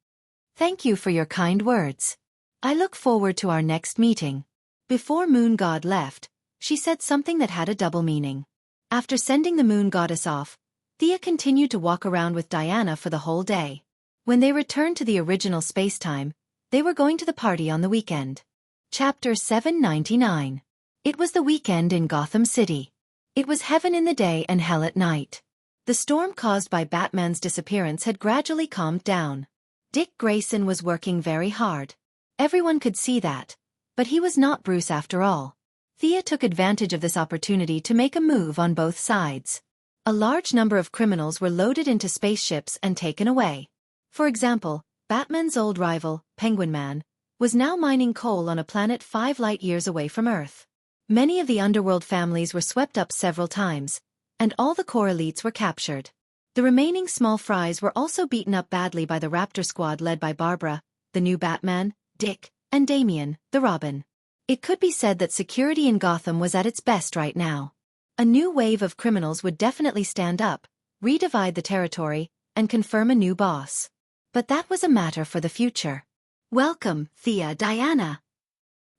Thank you for your kind words. I look forward to our next meeting. Before Moon God left, she said something that had a double meaning. After sending the moon goddess off, Thea continued to walk around with Diana for the whole day. When they returned to the original space-time, they were going to the party on the weekend. Chapter 799. It was the weekend in Gotham City. It was heaven in the day and hell at night. The storm caused by Batman's disappearance had gradually calmed down. Dick Grayson was working very hard. Everyone could see that. But he was not Bruce after all. Thea took advantage of this opportunity to make a move on both sides. A large number of criminals were loaded into spaceships and taken away. For example, Batman's old rival, Penguin Man, was now mining coal on a planet 5 light-years away from Earth. Many of the underworld families were swept up several times, and all the core elites were captured. The remaining small fries were also beaten up badly by the Raptor Squad led by Barbara, the new Batman, Dick, and Damian, the Robin. It could be said that security in Gotham was at its best right now. A new wave of criminals would definitely stand up, redivide the territory, and confirm a new boss. But that was a matter for the future. Welcome, Thea Diana.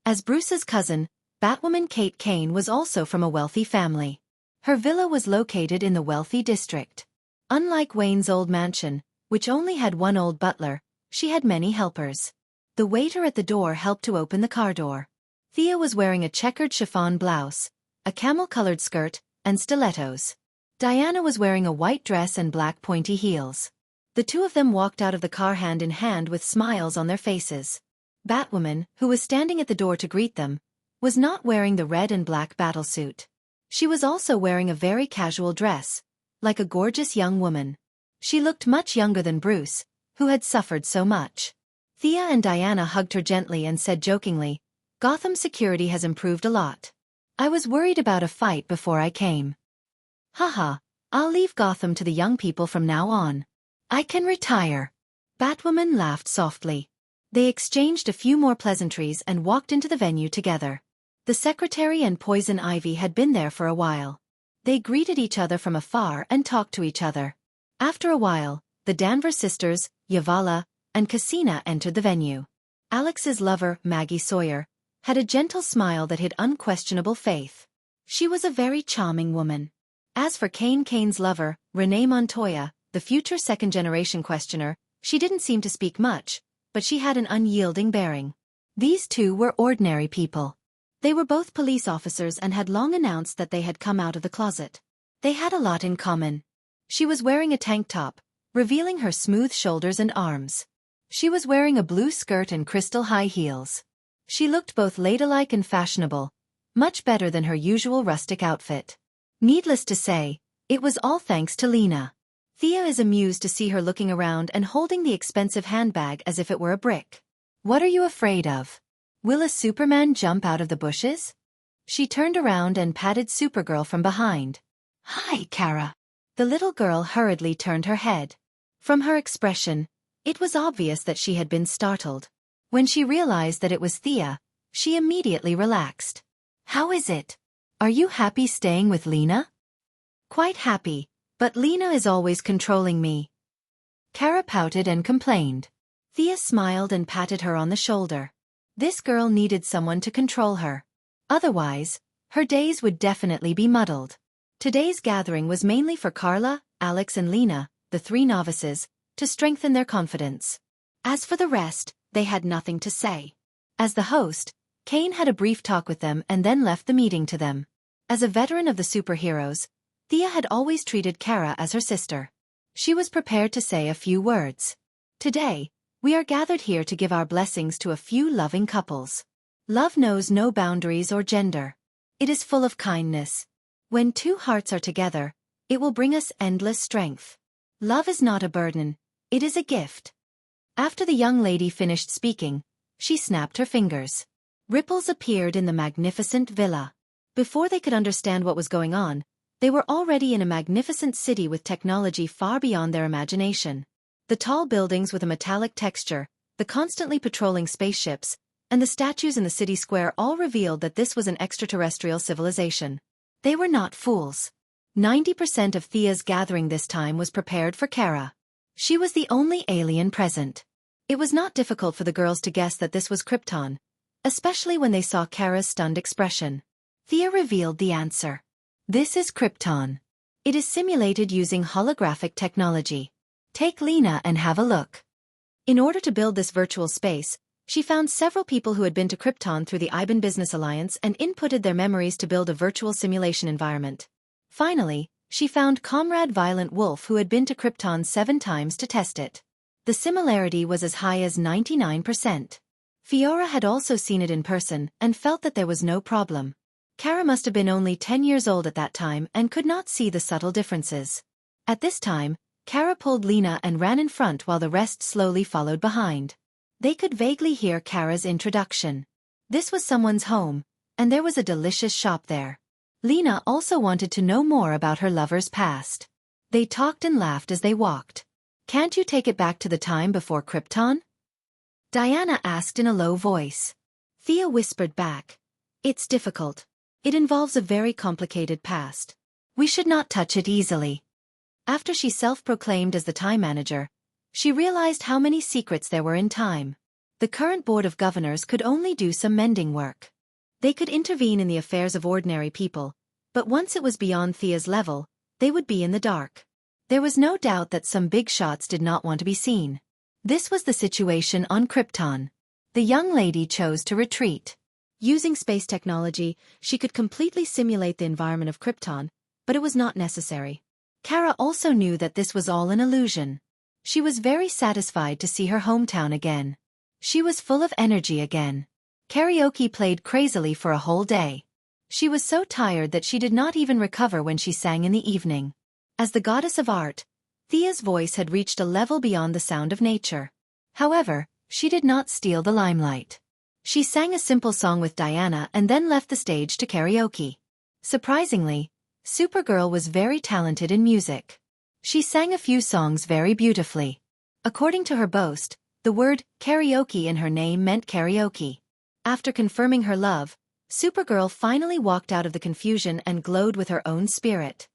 As Bruce's cousin, Batwoman Kate Kane was also from a wealthy family. Her villa was located in the wealthy district. Unlike Wayne's old mansion, which only had one old butler, she had many helpers. The waiter at the door helped to open the car door. Thea was wearing a checkered chiffon blouse, a camel-colored skirt, and stilettos. Diana was wearing a white dress and black pointy heels. The two of them walked out of the car hand in hand with smiles on their faces. Batwoman, who was standing at the door to greet them, was not wearing the red and black battlesuit. She was also wearing a very casual dress, like a gorgeous young woman. She looked much younger than Bruce, who had suffered so much. Thea and Diana hugged her gently and said jokingly, "Gotham security has improved a lot. I was worried about a fight before I came. Haha, I'll leave Gotham to the young people from now on. I can retire." Batwoman laughed softly. They exchanged a few more pleasantries and walked into the venue together. The secretary and Poison Ivy had been there for a while. They greeted each other from afar and talked to each other. After a while, the Danvers sisters, Yavala, and Cassina entered the venue. Alex's lover, Maggie Sawyer, had a gentle smile that hid unquestionable faith. She was a very charming woman. As for Kane's lover, Renee Montoya, the future second-generation questioner, she didn't seem to speak much, but she had an unyielding bearing. These two were ordinary people. They were both police officers and had long announced that they had come out of the closet. They had a lot in common. She was wearing a tank top, revealing her smooth shoulders and arms. She was wearing a blue skirt and crystal high heels. She looked both ladylike and fashionable, much better than her usual rustic outfit. Needless to say, it was all thanks to Lena. Thea is amused to see her looking around and holding the expensive handbag as if it were a brick. "What are you afraid of? Will a Superman jump out of the bushes?" She turned around and patted Supergirl from behind. "Hi, Kara." The little girl hurriedly turned her head. From her expression, it was obvious that she had been startled. When she realized that it was Thea, she immediately relaxed. "How is it? Are you happy staying with Lena?" "Quite happy, But Lena is always controlling me. Kara pouted and complained. Thea smiled and patted her on the shoulder. This girl needed someone to control her. Otherwise, her days would definitely be muddled. Today's gathering was mainly for Carla, Alex and Lena, the three novices, to strengthen their confidence. As for the rest, they had nothing to say. As the host, Kane had a brief talk with them and then left the meeting to them. As a veteran of the superheroes, Thea had always treated Kara as her sister. She was prepared to say a few words. Today, we are gathered here to give our blessings to a few loving couples. Love knows no boundaries or gender. It is full of kindness. When two hearts are together, it will bring us endless strength. Love is not a burden, it is a gift. After the young lady finished speaking, she snapped her fingers. Ripples appeared in the magnificent villa. Before they could understand what was going on, they were already in a magnificent city with technology far beyond their imagination. The tall buildings with a metallic texture, the constantly patrolling spaceships, and the statues in the city square all revealed that this was an extraterrestrial civilization. They were not fools. 90% of Thea's gathering this time was prepared for Kara. She was the only alien present. It was not difficult for the girls to guess that this was Krypton, especially when they saw Kara's stunned expression. Thea revealed the answer. This is Krypton. It is simulated using holographic technology. Take Lena and have a look. In order to build this virtual space, she found several people who had been to Krypton through the IBAN Business Alliance and inputted their memories to build a virtual simulation environment. Finally, she found Comrade Violent Wolf who had been to Krypton 7 times to test it. The similarity was as high as 99%. Fiora had also seen it in person and felt that there was no problem. Kara must have been only 10 years old at that time and could not see the subtle differences. At this time, Kara pulled Lena and ran in front while the rest slowly followed behind. They could vaguely hear Kara's introduction. This was someone's home, and there was a delicious shop there. Lena also wanted to know more about her lover's past. They talked and laughed as they walked. Can't you take it back to the time before Krypton? Diana asked in a low voice. Thea whispered back. It's difficult. It involves a very complicated past. We should not touch it easily. After she self-proclaimed as the time manager, she realized how many secrets there were in time. The current board of governors could only do some mending work. They could intervene in the affairs of ordinary people, but once it was beyond Thea's level, they would be in the dark. There was no doubt that some big shots did not want to be seen. This was the situation on Krypton. The young lady chose to retreat. Using space technology, she could completely simulate the environment of Krypton, but it was not necessary. Kara also knew that this was all an illusion. She was very satisfied to see her hometown again. She was full of energy again. Karaoke played crazily for a whole day. She was so tired that she did not even recover when she sang in the evening. As the goddess of art, Thea's voice had reached a level beyond the sound of nature. However, she did not steal the limelight. She sang a simple song with Diana and then left the stage to karaoke. Surprisingly, Supergirl was very talented in music. She sang a few songs very beautifully. According to her boast, the word karaoke in her name meant karaoke. After confirming her love, Supergirl finally walked out of the confusion and glowed with her own spirit.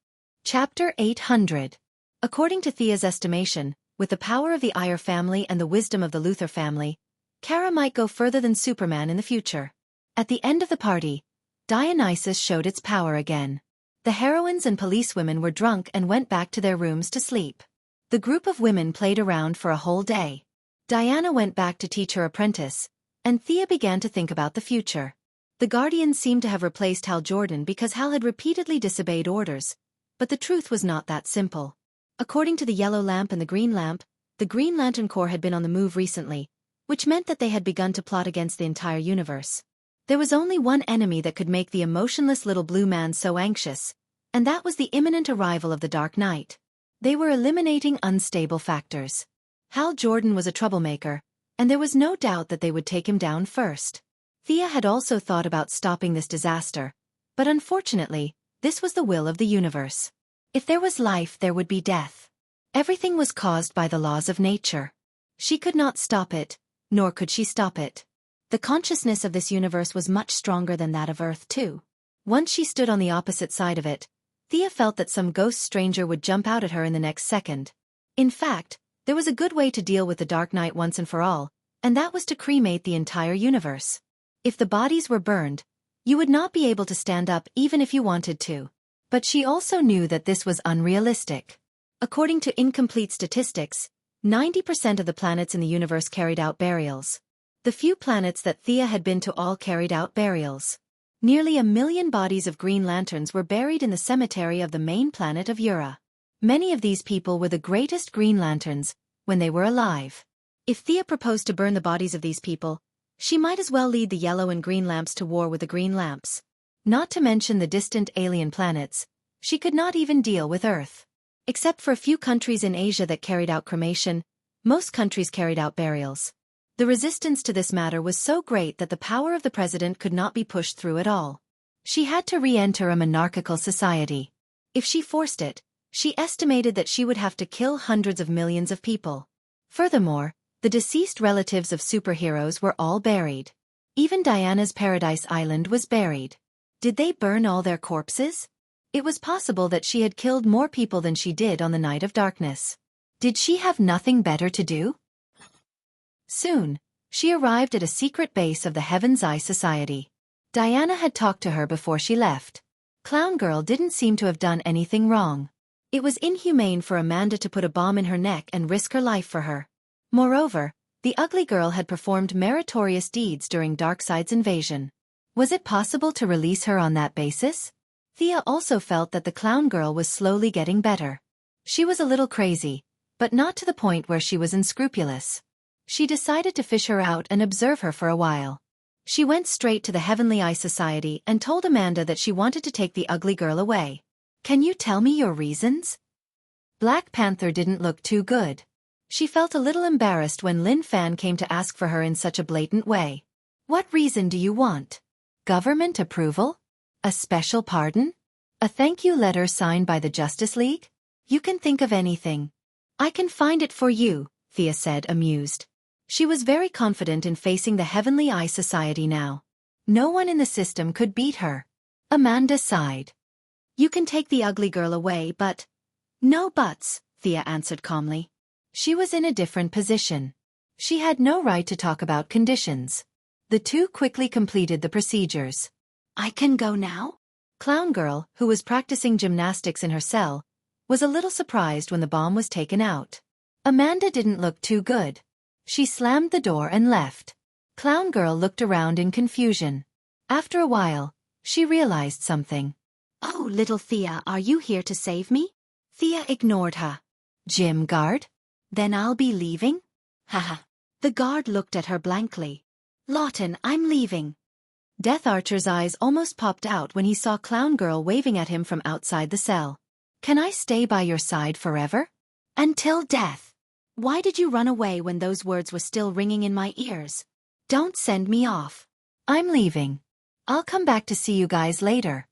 Chapter 800. According to Thea's estimation, with the power of the Ayer family and the wisdom of the Luthor family, Kara might go further than Superman in the future. At the end of the party, Dionysus showed its power again. The heroines and policewomen were drunk and went back to their rooms to sleep. The group of women played around for a whole day. Diana went back to teach her apprentice, and Thea began to think about the future. The Guardians seemed to have replaced Hal Jordan because Hal had repeatedly disobeyed orders, but the truth was not that simple. According to the Yellow Lamp and the Green Lamp, the Green Lantern Corps had been on the move recently, which meant that they had begun to plot against the entire universe. There was only one enemy that could make the emotionless little blue man so anxious, and that was the imminent arrival of the Dark Knight. They were eliminating unstable factors. Hal Jordan was a troublemaker, and there was no doubt that they would take him down first. Thea had also thought about stopping this disaster, but unfortunately, this was the will of the universe. If there was life, there would be death. Everything was caused by the laws of nature. She could not stop it, nor could she stop it. The consciousness of this universe was much stronger than that of Earth, too. Once she stood on the opposite side of it, Thea felt that some ghost stranger would jump out at her in the next second. In fact, there was a good way to deal with the Dark Knight once and for all, and that was to cremate the entire universe. If the bodies were burned, you would not be able to stand up even if you wanted to. But she also knew that this was unrealistic. According to incomplete statistics, 90% of the planets in the universe carried out burials. The few planets that Thea had been to all carried out burials. Nearly 1 million bodies of Green Lanterns were buried in the cemetery of the main planet of Ura. Many of these people were the greatest Green Lanterns when they were alive. If Thea proposed to burn the bodies of these people, she might as well lead the yellow and green lamps to war with the green lamps. Not to mention the distant alien planets, she could not even deal with Earth. Except for a few countries in Asia that carried out cremation, most countries carried out burials. The resistance to this matter was so great that the power of the president could not be pushed through at all. She had to re-enter a monarchical society. If she forced it, she estimated that she would have to kill hundreds of millions of people. Furthermore, the deceased relatives of superheroes were all buried. Even Diana's Paradise Island was buried. Did they burn all their corpses? It was possible that she had killed more people than she did on the Night of Darkness. Did she have nothing better to do? Soon, she arrived at a secret base of the Heaven's Eye Society. Diana had talked to her before she left. Clown Girl didn't seem to have done anything wrong. It was inhumane for Amanda to put a bomb in her neck and risk her life for her. Moreover, the ugly girl had performed meritorious deeds during Darkseid's invasion. Was it possible to release her on that basis? Thea also felt that the Clown Girl was slowly getting better. She was a little crazy, but not to the point where she was unscrupulous. She decided to fish her out and observe her for a while. She went straight to the Heavenly Eye Society and told Amanda that she wanted to take the ugly girl away. Can you tell me your reasons? Black Panther didn't look too good. She felt a little embarrassed when Lin Fan came to ask for her in such a blatant way. What reason do you want? Government approval? A special pardon? A thank you letter signed by the Justice League? You can think of anything. I can find it for you, Thea said, amused. She was very confident in facing the Heavenly Eye Society now. No one in the system could beat her. Amanda sighed. You can take the ugly girl away, but... No buts, Thea answered calmly. She was in a different position. She had no right to talk about conditions. The two quickly completed the procedures. I can go now? Clown Girl, who was practicing gymnastics in her cell, was a little surprised when the bomb was taken out. Amanda didn't look too good. She slammed the door and left. Clown Girl looked around in confusion. After a while, she realized something. Oh, little Thea, are you here to save me? Thea ignored her. Gym guard? Then I'll be leaving? Haha. The guard looked at her blankly. Lawton, I'm leaving. Death Archer's eyes almost popped out when he saw Clown Girl waving at him from outside the cell. Can I stay by your side forever? Until death. Why did you run away when those words were still ringing in my ears? Don't send me off. I'm leaving. I'll come back to see you guys later.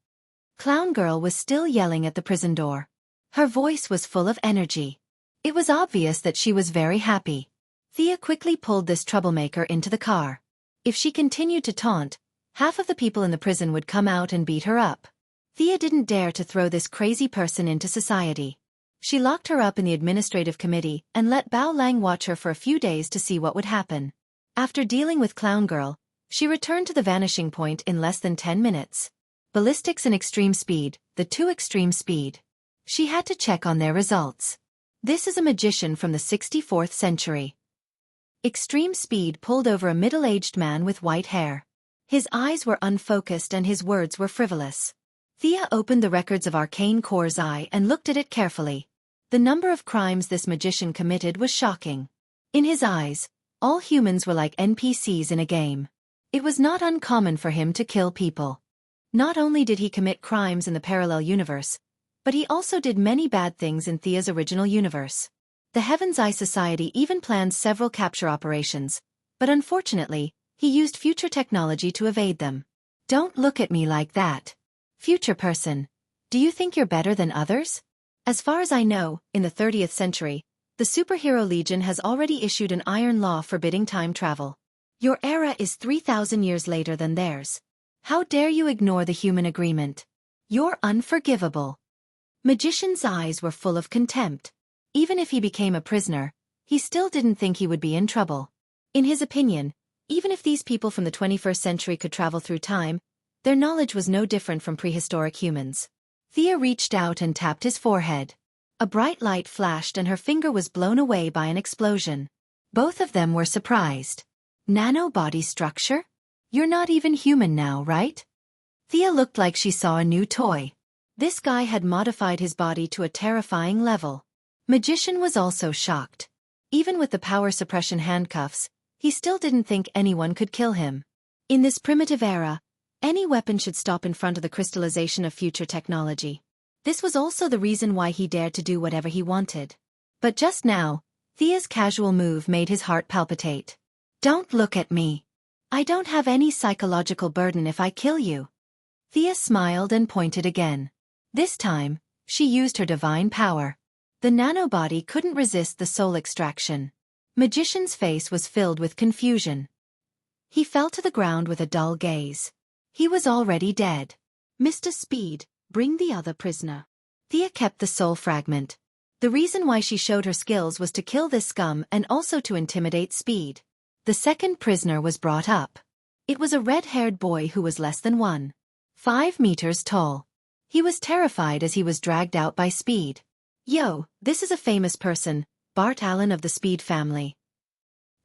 Clown Girl was still yelling at the prison door. Her voice was full of energy. It was obvious that she was very happy. Thea quickly pulled this troublemaker into the car. If she continued to taunt, half of the people in the prison would come out and beat her up. Thea didn't dare to throw this crazy person into society. She locked her up in the administrative committee and let Bao Lang watch her for a few days to see what would happen. After dealing with Clown Girl, she returned to the vanishing point in less than 10 minutes. Ballistics and extreme speed, the two extreme speed. She had to check on their results. This is a magician from the 64th century. Extreme speed pulled over a middle-aged man with white hair. His eyes were unfocused and his words were frivolous. Thea opened the records of Arcane Core's eye and looked at it carefully. The number of crimes this magician committed was shocking. In his eyes, all humans were like NPCs in a game. It was not uncommon for him to kill people. Not only did he commit crimes in the parallel universe, but he also did many bad things in Thea's original universe. The Heaven's Eye Society even planned several capture operations, but unfortunately, he used future technology to evade them. Don't look at me like that. Future person, do you think you're better than others? As far as I know, in the 30th century, the Superhero Legion has already issued an iron law forbidding time travel. Your era is 3,000 years later than theirs. How dare you ignore the human agreement? You're unforgivable. Magician's eyes were full of contempt. Even if he became a prisoner, he still didn't think he would be in trouble. In his opinion, even if these people from the 21st century could travel through time, their knowledge was no different from prehistoric humans. Thea reached out and tapped his forehead. A bright light flashed and her finger was blown away by an explosion. Both of them were surprised. Nanobody structure? You're not even human now, right? Thea looked like she saw a new toy. This guy had modified his body to a terrifying level. Magician was also shocked. Even with the power suppression handcuffs, he still didn't think anyone could kill him. In this primitive era, any weapon should stop in front of the crystallization of future technology. This was also the reason why he dared to do whatever he wanted. But just now, Thea's casual move made his heart palpitate. Don't look at me. I don't have any psychological burden if I kill you. Thea smiled and pointed again. This time, she used her divine power. The nanobody couldn't resist the soul extraction. Magician's face was filled with confusion. He fell to the ground with a dull gaze. He was already dead. Mr. Speed, bring the other prisoner. Thea kept the soul fragment. The reason why she showed her skills was to kill this scum and also to intimidate Speed. The second prisoner was brought up. It was a red-haired boy who was less than 1.5 meters tall. He was terrified as he was dragged out by Speed. Yo, this is a famous person, Bart Allen of the Speed family.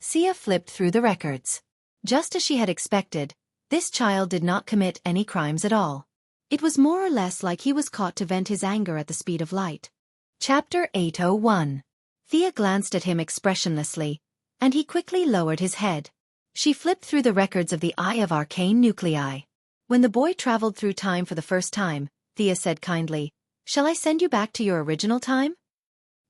Sia flipped through the records. Just as she had expected, this child did not commit any crimes at all. It was more or less like he was caught to vent his anger at the speed of light. Chapter 801. Thea glanced at him expressionlessly, and he quickly lowered his head. She flipped through the records of the Eye of Arcane Nuclei. When the boy traveled through time for the first time, Thea said kindly, "Shall I send you back to your original time?"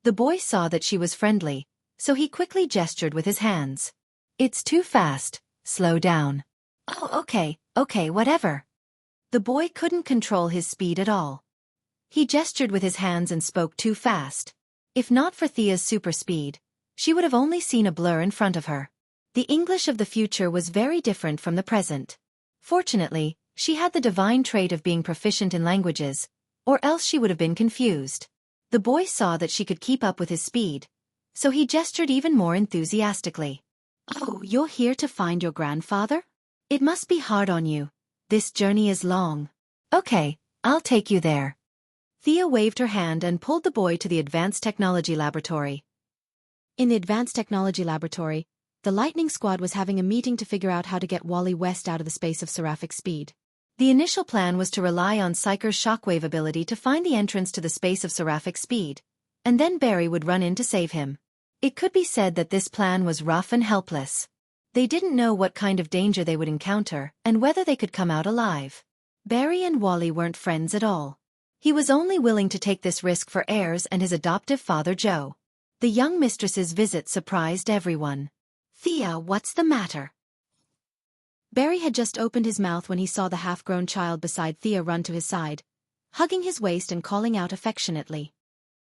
The boy saw that she was friendly, so he quickly gestured with his hands. "It's too fast, slow down." "Oh, okay, whatever." The boy couldn't control his speed at all. He gestured with his hands and spoke too fast. If not for Thea's super speed, she would have only seen a blur in front of her. The English of the future was very different from the present. Fortunately, she had the divine trait of being proficient in languages, or else she would have been confused. The boy saw that she could keep up with his speed, so he gestured even more enthusiastically. "Oh, you're here to find your grandfather? It must be hard on you. This journey is long. Okay, I'll take you there." Thea waved her hand and pulled the boy to the Advanced Technology Laboratory. In the Advanced Technology Laboratory, the Lightning Squad was having a meeting to figure out how to get Wally West out of the space of seraphic speed. The initial plan was to rely on Psyker's shockwave ability to find the entrance to the space of seraphic speed, and then Barry would run in to save him. It could be said that this plan was rough and helpless. They didn't know what kind of danger they would encounter and whether they could come out alive. Barry and Wally weren't friends at all. He was only willing to take this risk for Ayers and his adoptive father Joe. The young mistress's visit surprised everyone. "Thea, what's the matter?" Barry had just opened his mouth when he saw the half-grown child beside Thea run to his side, hugging his waist and calling out affectionately.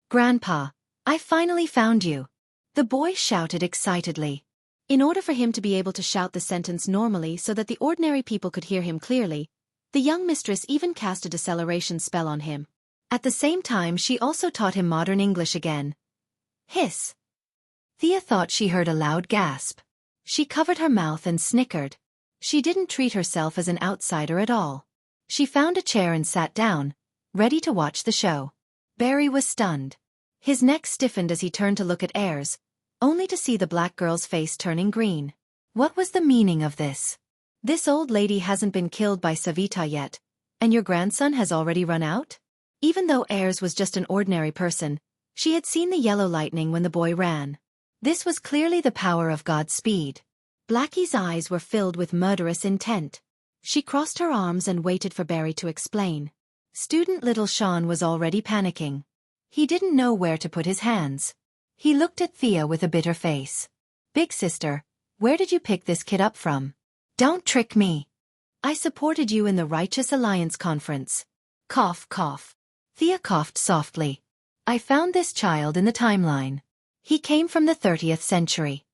"Grandpa, I finally found you!" The boy shouted excitedly. In order for him to be able to shout the sentence normally so that the ordinary people could hear him clearly, the young mistress even cast a deceleration spell on him. At the same time, she also taught him modern English again. Hiss. Thea thought she heard a loud gasp. She covered her mouth and snickered. She didn't treat herself as an outsider at all. She found a chair and sat down, ready to watch the show. Barry was stunned. His neck stiffened as he turned to look at Ayers, only to see the black girl's face turning green. What was the meaning of this? This old lady hasn't been killed by Savita yet, and your grandson has already run out? Even though Ayers was just an ordinary person, she had seen the yellow lightning when the boy ran. This was clearly the power of God's speed. Blackie's eyes were filled with murderous intent. She crossed her arms and waited for Barry to explain. Student little Sean was already panicking. He didn't know where to put his hands. He looked at Thea with a bitter face. "Big sister, where did you pick this kid up from? Don't trick me. I supported you in the Righteous Alliance conference." Cough, cough. Thea coughed softly. "I found this child in the timeline. He came from the 30th century.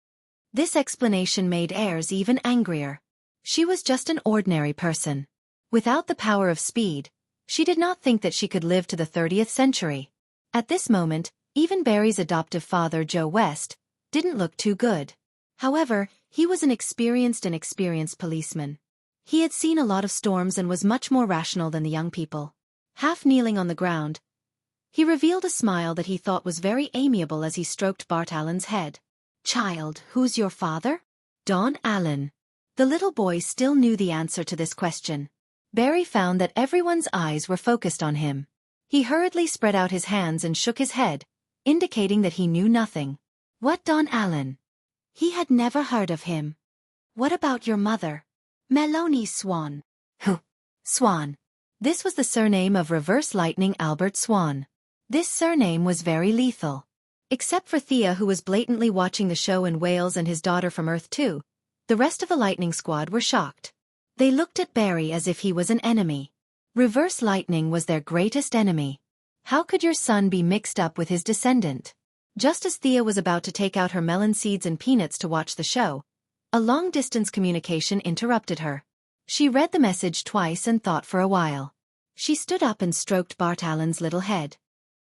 This explanation made Ayers even angrier. She was just an ordinary person. Without the power of speed, She did not think that she could live to the 30th century. At this moment, even Barry's adoptive father, Joe West, didn't look too good. However, he was an experienced policeman. He had seen a lot of storms and was much more rational than the young people. Half kneeling on the ground, he revealed a smile that he thought was very amiable as he stroked Bart Allen's head. "Child, who's your father?" "Don Allen." The little boy still knew the answer to this question. Barry found that everyone's eyes were focused on him. He hurriedly spread out his hands and shook his head, indicating that he knew nothing. "What Don Allen?" He had never heard of him. "What about your mother?" "Melanie Swan." "Who? Swan." This was the surname of Reverse Lightning Albert Swan. This surname was very lethal. Except for Thea, who was blatantly watching the show in Wales, and his daughter from Earth 2, the rest of the Lightning Squad were shocked. They looked at Barry as if he was an enemy. Reverse Lightning was their greatest enemy. How could your son be mixed up with his descendant? Just as Thea was about to take out her melon seeds and peanuts to watch the show, a long-distance communication interrupted her. She read the message twice and thought for a while. She stood up and stroked Bart Allen's little head.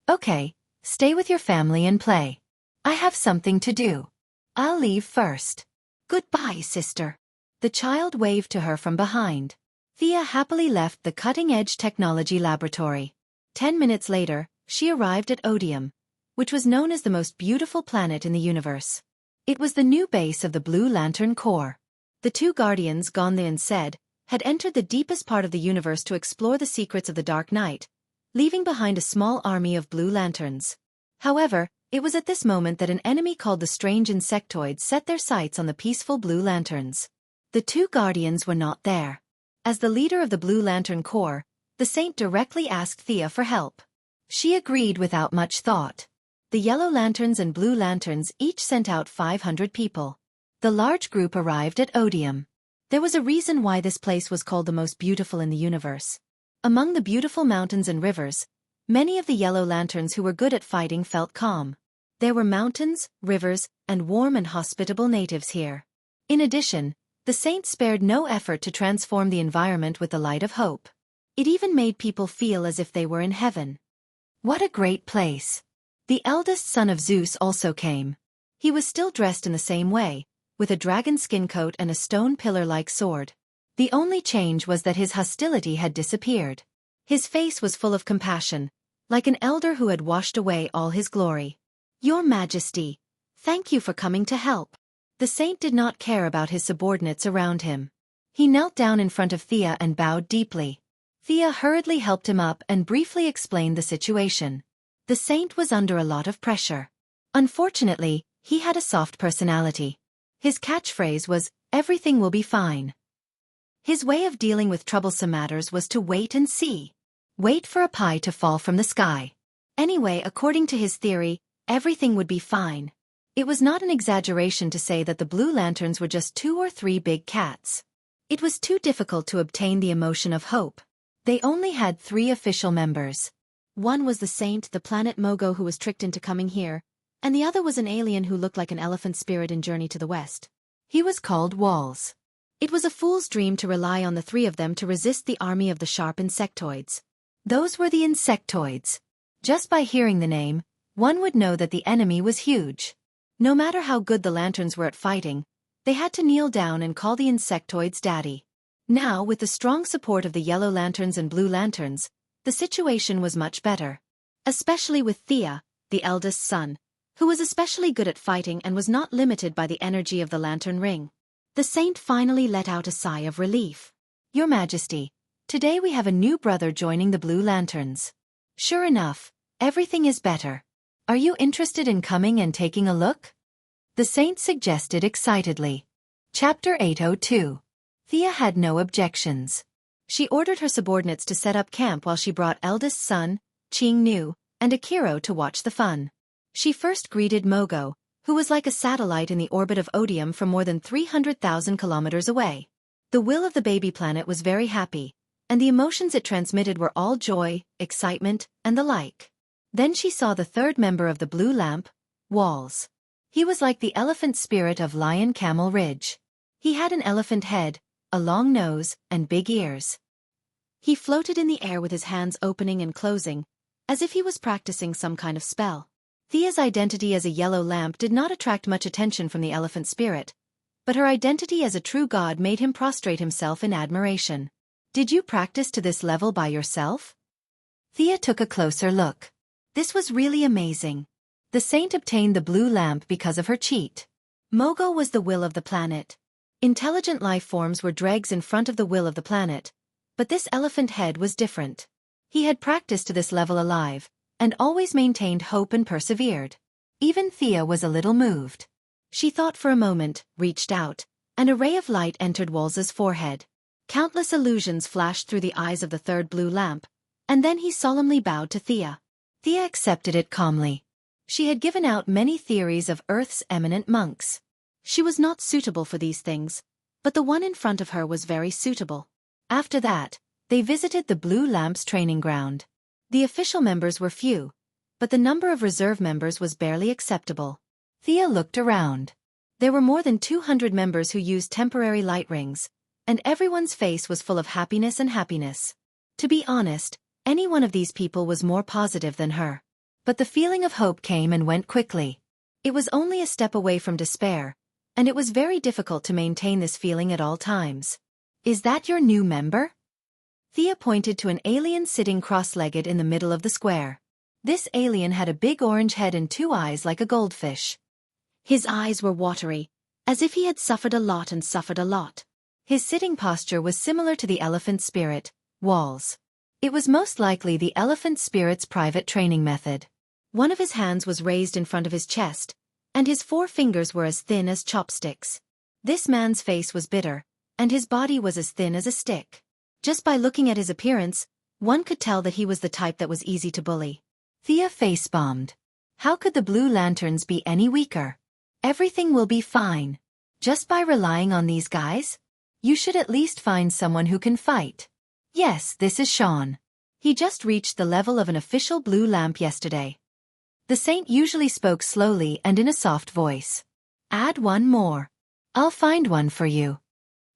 "Okay, stay with your family and play. I have something to do. I'll leave first." "Goodbye, sister." The child waved to her from behind. Thea happily left the cutting-edge technology laboratory. 10 minutes later, she arrived at Odium, which was known as the most beautiful planet in the universe. It was the new base of the Blue Lantern Corps. The two Guardians, Gonle and Sed, had entered the deepest part of the universe to explore the secrets of the Dark Knight, leaving behind a small army of Blue Lanterns. However, it was at this moment that an enemy called the Strange Insectoids set their sights on the peaceful Blue Lanterns. The two Guardians were not there. As the leader of the Blue Lantern Corps, the Saint directly asked Thea for help. She agreed without much thought. The Yellow Lanterns and Blue Lanterns each sent out 500 people. The large group arrived at Odium. There was a reason why this place was called the most beautiful in the universe. Among the beautiful mountains and rivers, many of the Yellow Lanterns who were good at fighting felt calm. There were mountains, rivers, and warm and hospitable natives here. In addition, the Saint spared no effort to transform the environment with the light of hope. It even made people feel as if they were in heaven. What a great place! The eldest son of Zeus also came. He was still dressed in the same way, with a dragon skin coat and a stone pillar-like sword. The only change was that his hostility had disappeared. His face was full of compassion, like an elder who had washed away all his glory. "Your Majesty, thank you for coming to help." The Saint did not care about his subordinates around him. He knelt down in front of Thea and bowed deeply. Thea hurriedly helped him up and briefly explained the situation. The Saint was under a lot of pressure. Unfortunately, he had a soft personality. His catchphrase was, "Everything will be fine." His way of dealing with troublesome matters was to wait and see. Wait for a pie to fall from the sky. Anyway, according to his theory, everything would be fine. It was not an exaggeration to say that the Blue Lanterns were just 2 or 3 big cats. It was too difficult to obtain the emotion of hope. They only had 3 official members. One was the Saint, the planet Mogo, who was tricked into coming here, and the other was an alien who looked like an elephant spirit in Journey to the West. He was called Walls. It was a fool's dream to rely on the 3 of them to resist the army of the sharp insectoids. Those were the insectoids. Just by hearing the name, one would know that the enemy was huge. No matter how good the Lanterns were at fighting, they had to kneel down and call the insectoids daddy. Now, with the strong support of the Yellow Lanterns and Blue Lanterns, the situation was much better. Especially with Thea, the eldest son, who was especially good at fighting and was not limited by the energy of the Lantern Ring. The Saint finally let out a sigh of relief. "Your Majesty, today we have a new brother joining the Blue Lanterns. Sure enough, everything is better. Are you interested in coming and taking a look?" The Saint suggested excitedly. Chapter 802. Thea had no objections. She ordered her subordinates to set up camp while she brought eldest son, Ching Nu, and Akiro to watch the fun. She first greeted Mogo, who was like a satellite in the orbit of Odium from more than 300,000 kilometers away. The will of the baby planet was very happy, and the emotions it transmitted were all joy, excitement, and the like. Then she saw the 3rd member of the Blue Lamp, Walls. He was like the elephant spirit of Lion Camel Ridge. He had an elephant head, a long nose, and big ears. He floated in the air with his hands opening and closing, as if he was practicing some kind of spell. Thea's identity as a yellow lamp did not attract much attention from the elephant spirit, but her identity as a true god made him prostrate himself in admiration. Did you practice to this level by yourself? Thea took a closer look. This was really amazing. The saint obtained the blue lamp because of her cheat. Mogo was the will of the planet. Intelligent life forms were dregs in front of the will of the planet, but this elephant head was different. He had practiced to this level alive, and always maintained hope and persevered. Even Thea was a little moved. She thought for a moment, reached out, and a ray of light entered Walz's forehead. Countless illusions flashed through the eyes of the third blue lamp, and then he solemnly bowed to Thea. Thea accepted it calmly. She had given out many theories of Earth's eminent monks. She was not suitable for these things, but the one in front of her was very suitable. After that, they visited the blue lamp's training ground. The official members were few, but the number of reserve members was barely acceptable. Thea looked around. There were more than 200 members who used temporary light rings, and everyone's face was full of happiness and happiness. To be honest, any one of these people was more positive than her. But the feeling of hope came and went quickly. It was only a step away from despair, and it was very difficult to maintain this feeling at all times. Is that your new member? Thea pointed to an alien sitting cross-legged in the middle of the square. This alien had a big orange head and 2 eyes like a goldfish. His eyes were watery, as if he had suffered a lot and suffered a lot. His sitting posture was similar to the elephant spirit, Walz. It was most likely the elephant spirit's private training method. One of his hands was raised in front of his chest, and his 4 fingers were as thin as chopsticks. This man's face was bitter, and his body was as thin as a stick. Just by looking at his appearance, one could tell that he was the type that was easy to bully. Thea face-bombed. How could the blue lanterns be any weaker? Everything will be fine. Just by relying on these guys? You should at least find someone who can fight. Yes, this is Sean. He just reached the level of an official blue lamp yesterday. The saint usually spoke slowly and in a soft voice. Add one more. I'll find one for you.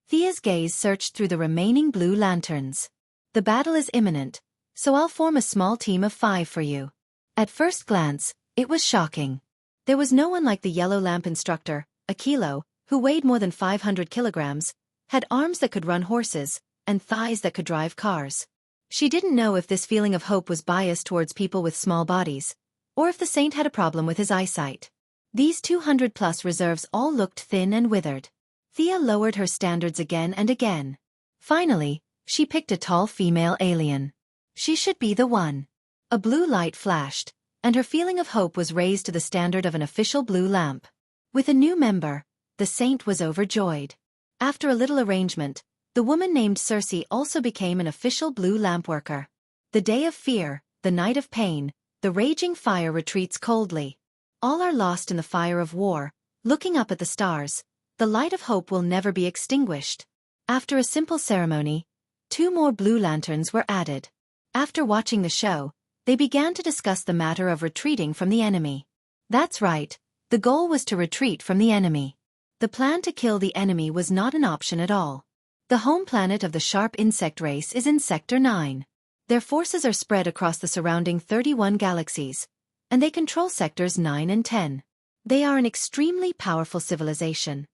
Thea's gaze searched through the remaining blue lanterns. The battle is imminent, so I'll form a small team of 5 for you. At first glance, it was shocking. There was no one like the yellow lamp instructor, Akilo, who weighed more than 500 kilograms, had arms that could run horses, and thighs that could drive cars. She didn't know if this feeling of hope was biased towards people with small bodies, or if the saint had a problem with his eyesight. These 200-plus reserves all looked thin and withered. Thea lowered her standards again and again. Finally, she picked a tall female alien. She should be the one. A blue light flashed, and her feeling of hope was raised to the standard of an official blue lamp. With a new member, the saint was overjoyed. After a little arrangement, the woman named Circe also became an official blue lamp worker. The day of fear, the night of pain, the raging fire retreats coldly. All are lost in the fire of war, looking up at the stars. The light of hope will never be extinguished. After a simple ceremony, 2 more blue lanterns were added. After watching the show, they began to discuss the matter of retreating from the enemy. That's right, the goal was to retreat from the enemy. The plan to kill the enemy was not an option at all. The home planet of the sharp insect race is in Sector 9. Their forces are spread across the surrounding 31 galaxies, and they control Sectors 9 and 10. They are an extremely powerful civilization.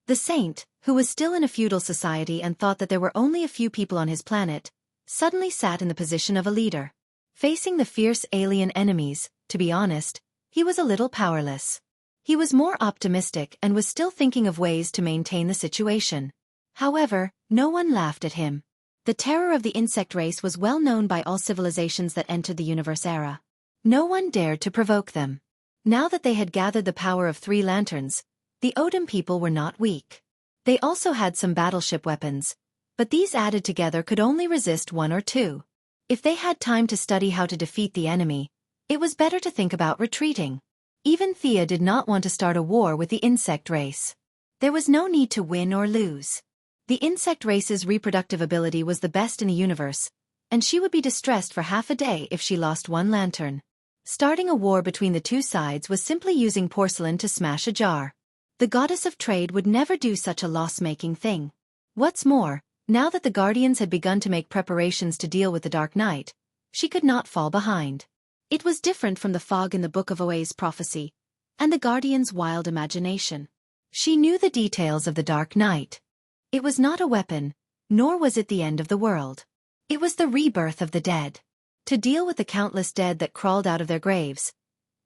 The saint, who was still in a feudal society and thought that there were only a few people on his planet, suddenly sat in the position of a leader. Facing the fierce alien enemies, to be honest, he was a little powerless. He was more optimistic and was still thinking of ways to maintain the situation. However, no one laughed at him. The terror of the insect race was well known by all civilizations that entered the universe era. No one dared to provoke them. Now that they had gathered the power of 3 lanterns, the Odin people were not weak. They also had some battleship weapons, but these added together could only resist 1 or 2. If they had time to study how to defeat the enemy, it was better to think about retreating. Even Thea did not want to start a war with the insect race. There was no need to win or lose. The insect race's reproductive ability was the best in the universe, and she would be distressed for half a day if she lost 1 lantern. Starting a war between the 2 sides was simply using porcelain to smash a jar. The goddess of trade would never do such a loss-making thing. What's more, Now that the Guardians had begun to make preparations to deal with the Dark Knight, she could not fall behind. It was different from the fog in the Book of Oa's prophecy, and the Guardians' wild imagination. She knew the details of the Dark Knight. It was not a weapon, nor was it the end of the world. It was the rebirth of the dead. To deal with the countless dead that crawled out of their graves,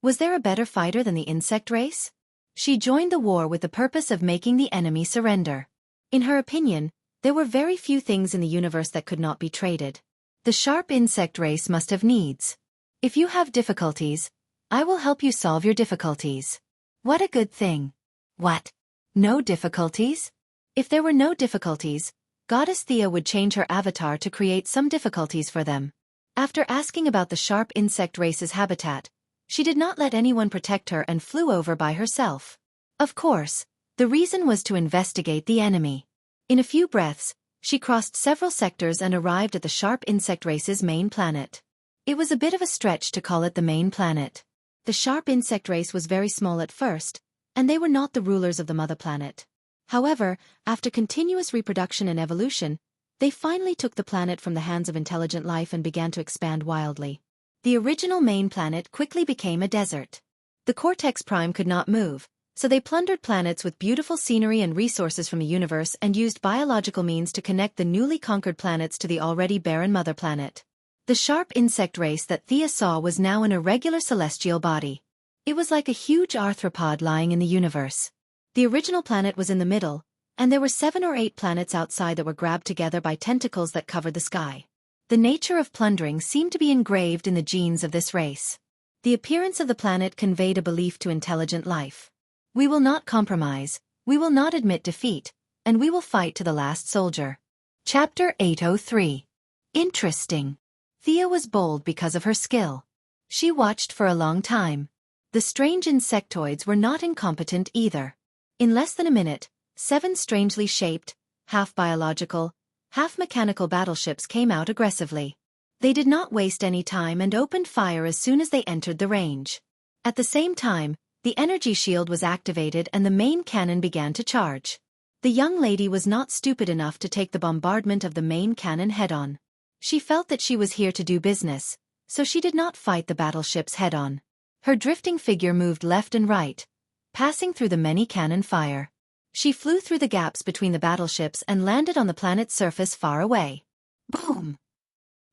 was there a better fighter than the insect race? She joined the war with the purpose of making the enemy surrender. In her opinion, there were very few things in the universe that could not be traded. The sharp insect race must have needs. If you have difficulties, I will help you solve your difficulties. What a good thing. What? No difficulties? If there were no difficulties, Goddess Thea would change her avatar to create some difficulties for them. After asking about the sharp insect race's habitat, she did not let anyone protect her and flew over by herself. Of course, the reason was to investigate the enemy. In a few breaths, she crossed several sectors and arrived at the sharp insect race's main planet. It was a bit of a stretch to call it the main planet. The sharp insect race was very small at first, and they were not the rulers of the mother planet. However, after continuous reproduction and evolution, they finally took the planet from the hands of intelligent life and began to expand wildly. The original main planet quickly became a desert. The Cortex Prime could not move, so they plundered planets with beautiful scenery and resources from the universe and used biological means to connect the newly conquered planets to the already barren mother planet. The sharp insect race that Thea saw was now an irregular celestial body. It was like a huge arthropod lying in the universe. The original planet was in the middle, and there were 7 or 8 planets outside that were grabbed together by tentacles that covered the sky. The nature of plundering seemed to be engraved in the genes of this race. The appearance of the planet conveyed a belief to intelligent life. We will not compromise, we will not admit defeat, and we will fight to the last soldier. Chapter 803. Interesting. Thea was bold because of her skill. She watched for a long time. The strange insectoids were not incompetent either. In less than a minute, 7 strangely shaped, half-biological, half-mechanical battleships came out aggressively. They did not waste any time and opened fire as soon as they entered the range. At the same time, the energy shield was activated and the main cannon began to charge. The young lady was not stupid enough to take the bombardment of the main cannon head-on. She felt that she was here to do business, so she did not fight the battleships head-on. Her drifting figure moved left and right, passing through the many cannon fire. She flew through the gaps between the battleships and landed on the planet's surface far away. Boom!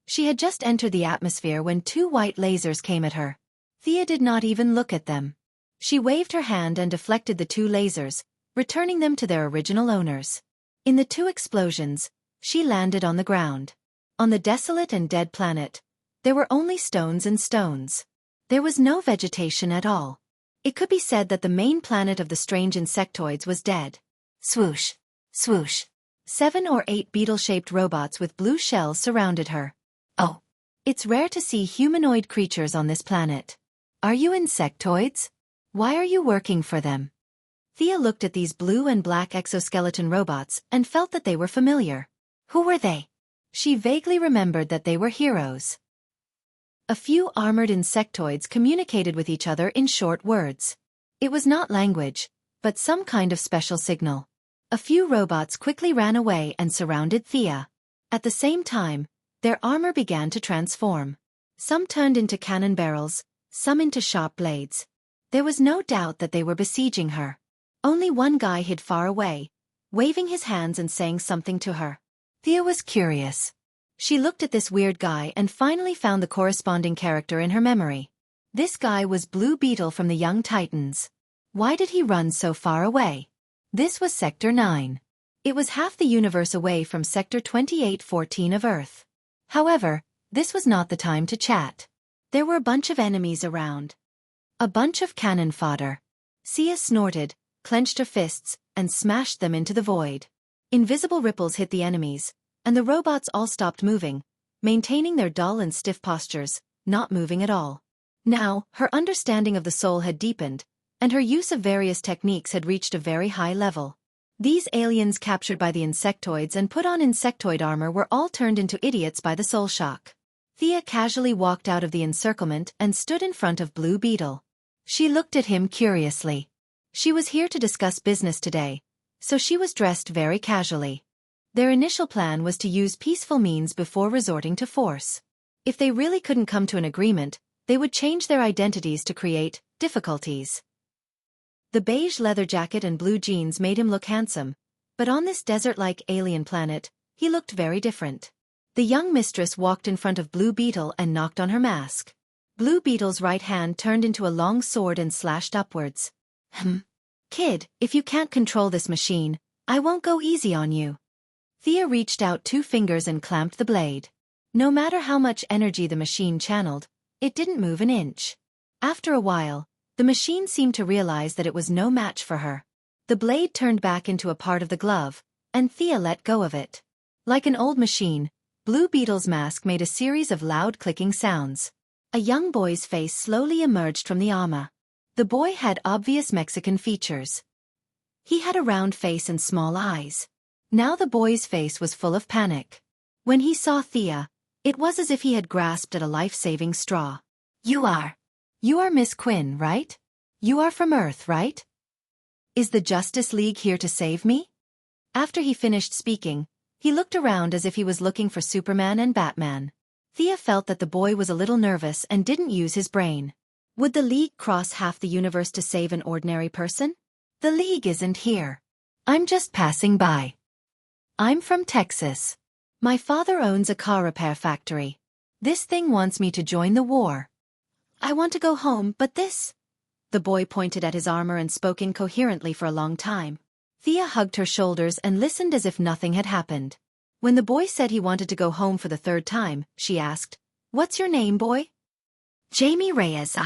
She had just entered the atmosphere when 2 white lasers came at her. Thea did not even look at them. She waved her hand and deflected the 2 lasers, returning them to their original owners. In the 2 explosions, she landed on the ground. On the desolate and dead planet, there were only stones and stones. There was no vegetation at all. It could be said that the main planet of the strange insectoids was dead. Swoosh! Swoosh! 7 or 8 beetle-shaped robots with blue shells surrounded her. Oh! It's rare to see humanoid creatures on this planet. Are you insectoids? Why are you working for them? Thea looked at these blue and black exoskeleton robots and felt that they were familiar. Who were they? She vaguely remembered that they were heroes. A few armored insectoids communicated with each other in short words. It was not language, but some kind of special signal. A few robots quickly ran away and surrounded Thea. At the same time, their armor began to transform. Some turned into cannon barrels, some into sharp blades. There was no doubt that they were besieging her. Only one guy hid far away, waving his hands and saying something to her. Thea was curious. She looked at this weird guy and finally found the corresponding character in her memory. This guy was Blue Beetle from the Young Titans. Why did he run so far away? This was Sector 9. It was half the universe away from Sector 2814 of Earth. However, this was not the time to chat. There were a bunch of enemies around. A bunch of cannon fodder. Thea snorted, clenched her fists, and smashed them into the void. Invisible ripples hit the enemies, and the robots all stopped moving, maintaining their dull and stiff postures, not moving at all. Now, her understanding of the soul had deepened, and her use of various techniques had reached a very high level. These aliens captured by the insectoids and put on insectoid armor were all turned into idiots by the soul shock. Thea casually walked out of the encirclement and stood in front of Blue Beetle. She looked at him curiously. She was here to discuss business today, so she was dressed very casually. Their initial plan was to use peaceful means before resorting to force. If they really couldn't come to an agreement, they would change their identities to create difficulties. The beige leather jacket and blue jeans made him look handsome, but on this desert-like alien planet, he looked very different. The young mistress walked in front of Blue Beetle and knocked on her mask. Blue Beetle's right hand turned into a long sword and slashed upwards. Kid, if you can't control this machine, I won't go easy on you. Thea reached out 2 fingers and clamped the blade. No matter how much energy the machine channeled, it didn't move an inch. After a while, the machine seemed to realize that it was no match for her. The blade turned back into a part of the glove, and Thea let go of it. Like an old machine, Blue Beetle's mask made a series of loud clicking sounds. A young boy's face slowly emerged from the armor. The boy had obvious Mexican features. He had a round face and small eyes. Now the boy's face was full of panic. When he saw Thea, it was as if he had grasped at a life-saving straw. You are Miss Quinn, right? You are from Earth, right? Is the Justice League here to save me? After he finished speaking, he looked around as if he was looking for Superman and Batman. Thea felt that the boy was a little nervous and didn't use his brain. Would the League cross half the universe to save an ordinary person? The League isn't here. I'm just passing by. I'm from Texas. My father owns a car repair factory. This thing wants me to join the war. I want to go home, but this... The boy pointed at his armor and spoke incoherently for a long time. Thea hugged her shoulders and listened as if nothing had happened. When the boy said he wanted to go home for the 3rd time, she asked, "What's your name, boy?" "Jamie Reyes,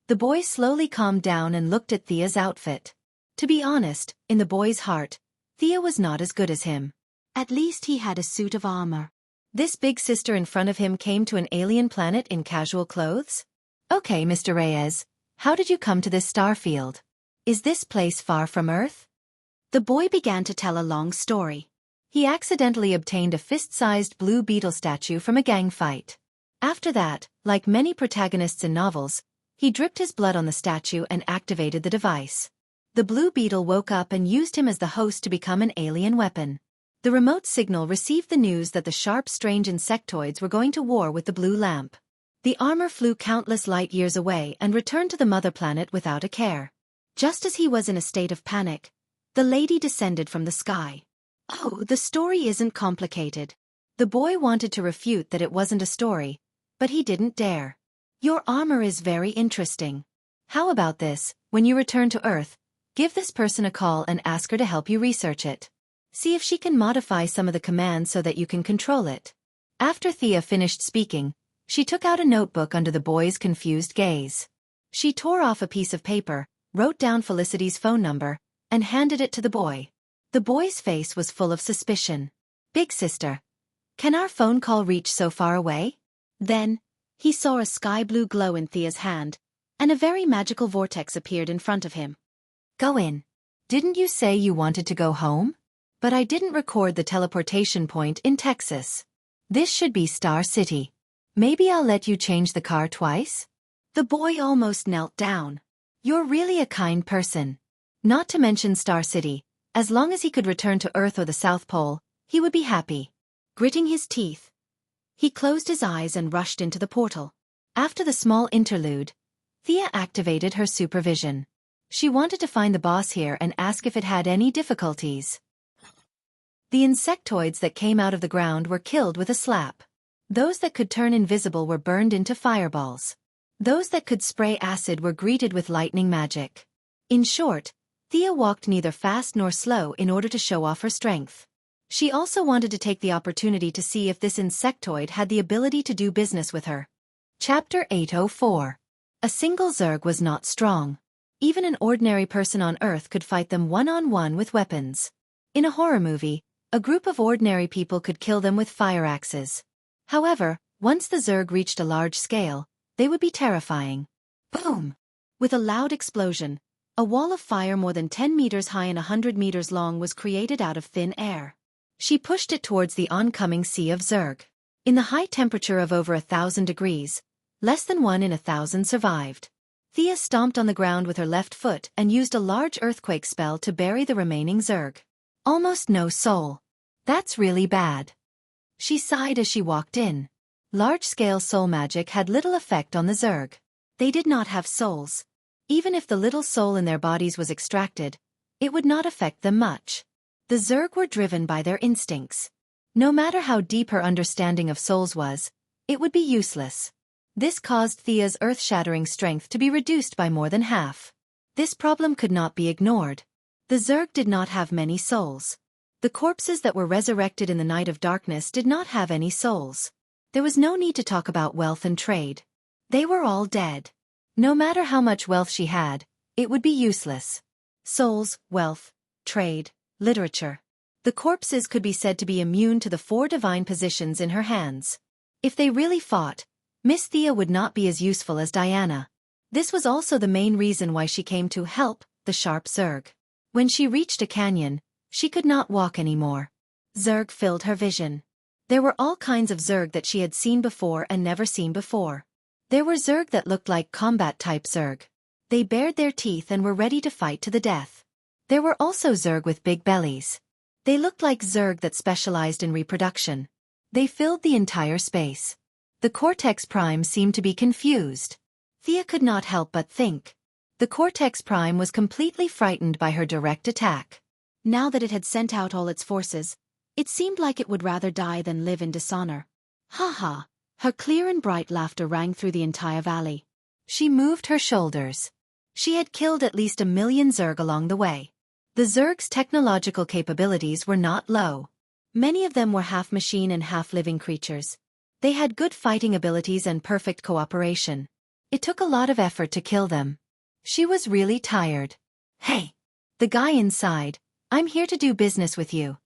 The boy slowly calmed down and looked at Thea's outfit. To be honest, in the boy's heart, Thea was not as good as him. At least he had a suit of armor. This big sister in front of him came to an alien planet in casual clothes? Okay, Mr. Reyes, how did you come to this star field? Is this place far from Earth? The boy began to tell a long story. He accidentally obtained a fist-sized Blue Beetle statue from a gang fight. After that, like many protagonists in novels, he dripped his blood on the statue and activated the device. The Blue Beetle woke up and used him as the host to become an alien weapon. The remote signal received the news that the sharp, strange insectoids were going to war with the blue lamp. The armor flew countless light years away and returned to the mother planet without a care. Just as he was in a state of panic, the lady descended from the sky. Oh, the story isn't complicated. The boy wanted to refute that it wasn't a story, but he didn't dare. Your armor is very interesting. How about this, when you return to Earth, give this person a call and ask her to help you research it. See if she can modify some of the commands so that you can control it. After Thea finished speaking, she took out a notebook under the boy's confused gaze. She tore off a piece of paper, wrote down Felicity's phone number, and handed it to the boy. The boy's face was full of suspicion. Big sister, can our phone call reach so far away? Then, he saw a sky-blue glow in Thea's hand, and a very magical vortex appeared in front of him. Go in. Didn't you say you wanted to go home? But I didn't record the teleportation point in Texas. This should be Star City. Maybe I'll let you change the car twice? The boy almost knelt down. You're really a kind person. Not to mention Star City. As long as he could return to Earth or the South Pole, he would be happy. Gritting his teeth, he closed his eyes and rushed into the portal. After the small interlude, Thea activated her supervision. She wanted to find the boss here and ask if it had any difficulties. The insectoids that came out of the ground were killed with a slap. Those that could turn invisible were burned into fireballs. Those that could spray acid were greeted with lightning magic. In short, Thea walked neither fast nor slow in order to show off her strength. She also wanted to take the opportunity to see if this insectoid had the ability to do business with her. Chapter 804. A single Zerg was not strong. Even an ordinary person on Earth could fight them one-on-one with weapons. In a horror movie, a group of ordinary people could kill them with fire axes. However, once the Zerg reached a large scale, they would be terrifying. Boom! With a loud explosion, a wall of fire more than 10 meters high and 100 meters long was created out of thin air. She pushed it towards the oncoming sea of Zerg. In the high temperature of over 1,000 degrees, less than 1 in 1,000 survived. Thea stomped on the ground with her left foot and used a large earthquake spell to bury the remaining Zerg. Almost no soul. That's really bad. She sighed as she walked in. Large-scale soul magic had little effect on the Zerg. They did not have souls. Even if the little soul in their bodies was extracted, it would not affect them much. The Zerg were driven by their instincts. No matter how deep her understanding of souls was, it would be useless. This caused Thea's earth-shattering strength to be reduced by more than half. This problem could not be ignored. The Zerg did not have many souls. The corpses that were resurrected in the night of darkness did not have any souls. There was no need to talk about wealth and trade. They were all dead. No matter how much wealth she had, it would be useless. Souls, wealth, trade, literature. The corpses could be said to be immune to the 4 divine positions in her hands. If they really fought, Miss Thea would not be as useful as Diana. This was also the main reason why she came to help the sharp Zerg. When she reached a canyon, she could not walk anymore. Zerg filled her vision. There were all kinds of Zerg that she had seen before and never seen before. There were Zerg that looked like combat-type Zerg. They bared their teeth and were ready to fight to the death. There were also Zerg with big bellies. They looked like Zerg that specialized in reproduction. They filled the entire space. The Cortex Prime seemed to be confused. Thea could not help but think. The Cortex Prime was completely frightened by her direct attack. Now that it had sent out all its forces, it seemed like it would rather die than live in dishonor. Ha ha! Her clear and bright laughter rang through the entire valley. She moved her shoulders. She had killed at least 1 million Zerg along the way. The Zerg's technological capabilities were not low. Many of them were half machine and half living creatures. They had good fighting abilities and perfect cooperation. It took a lot of effort to kill them. She was really tired. Hey! The guy inside, I'm here to do business with you.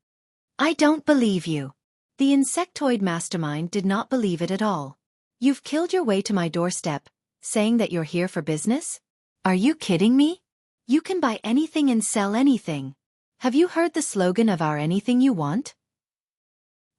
I don't believe you. The insectoid mastermind did not believe it at all. You've killed your way to my doorstep, saying that you're here for business? Are you kidding me? You can buy anything and sell anything. Have you heard the slogan of our anything you want?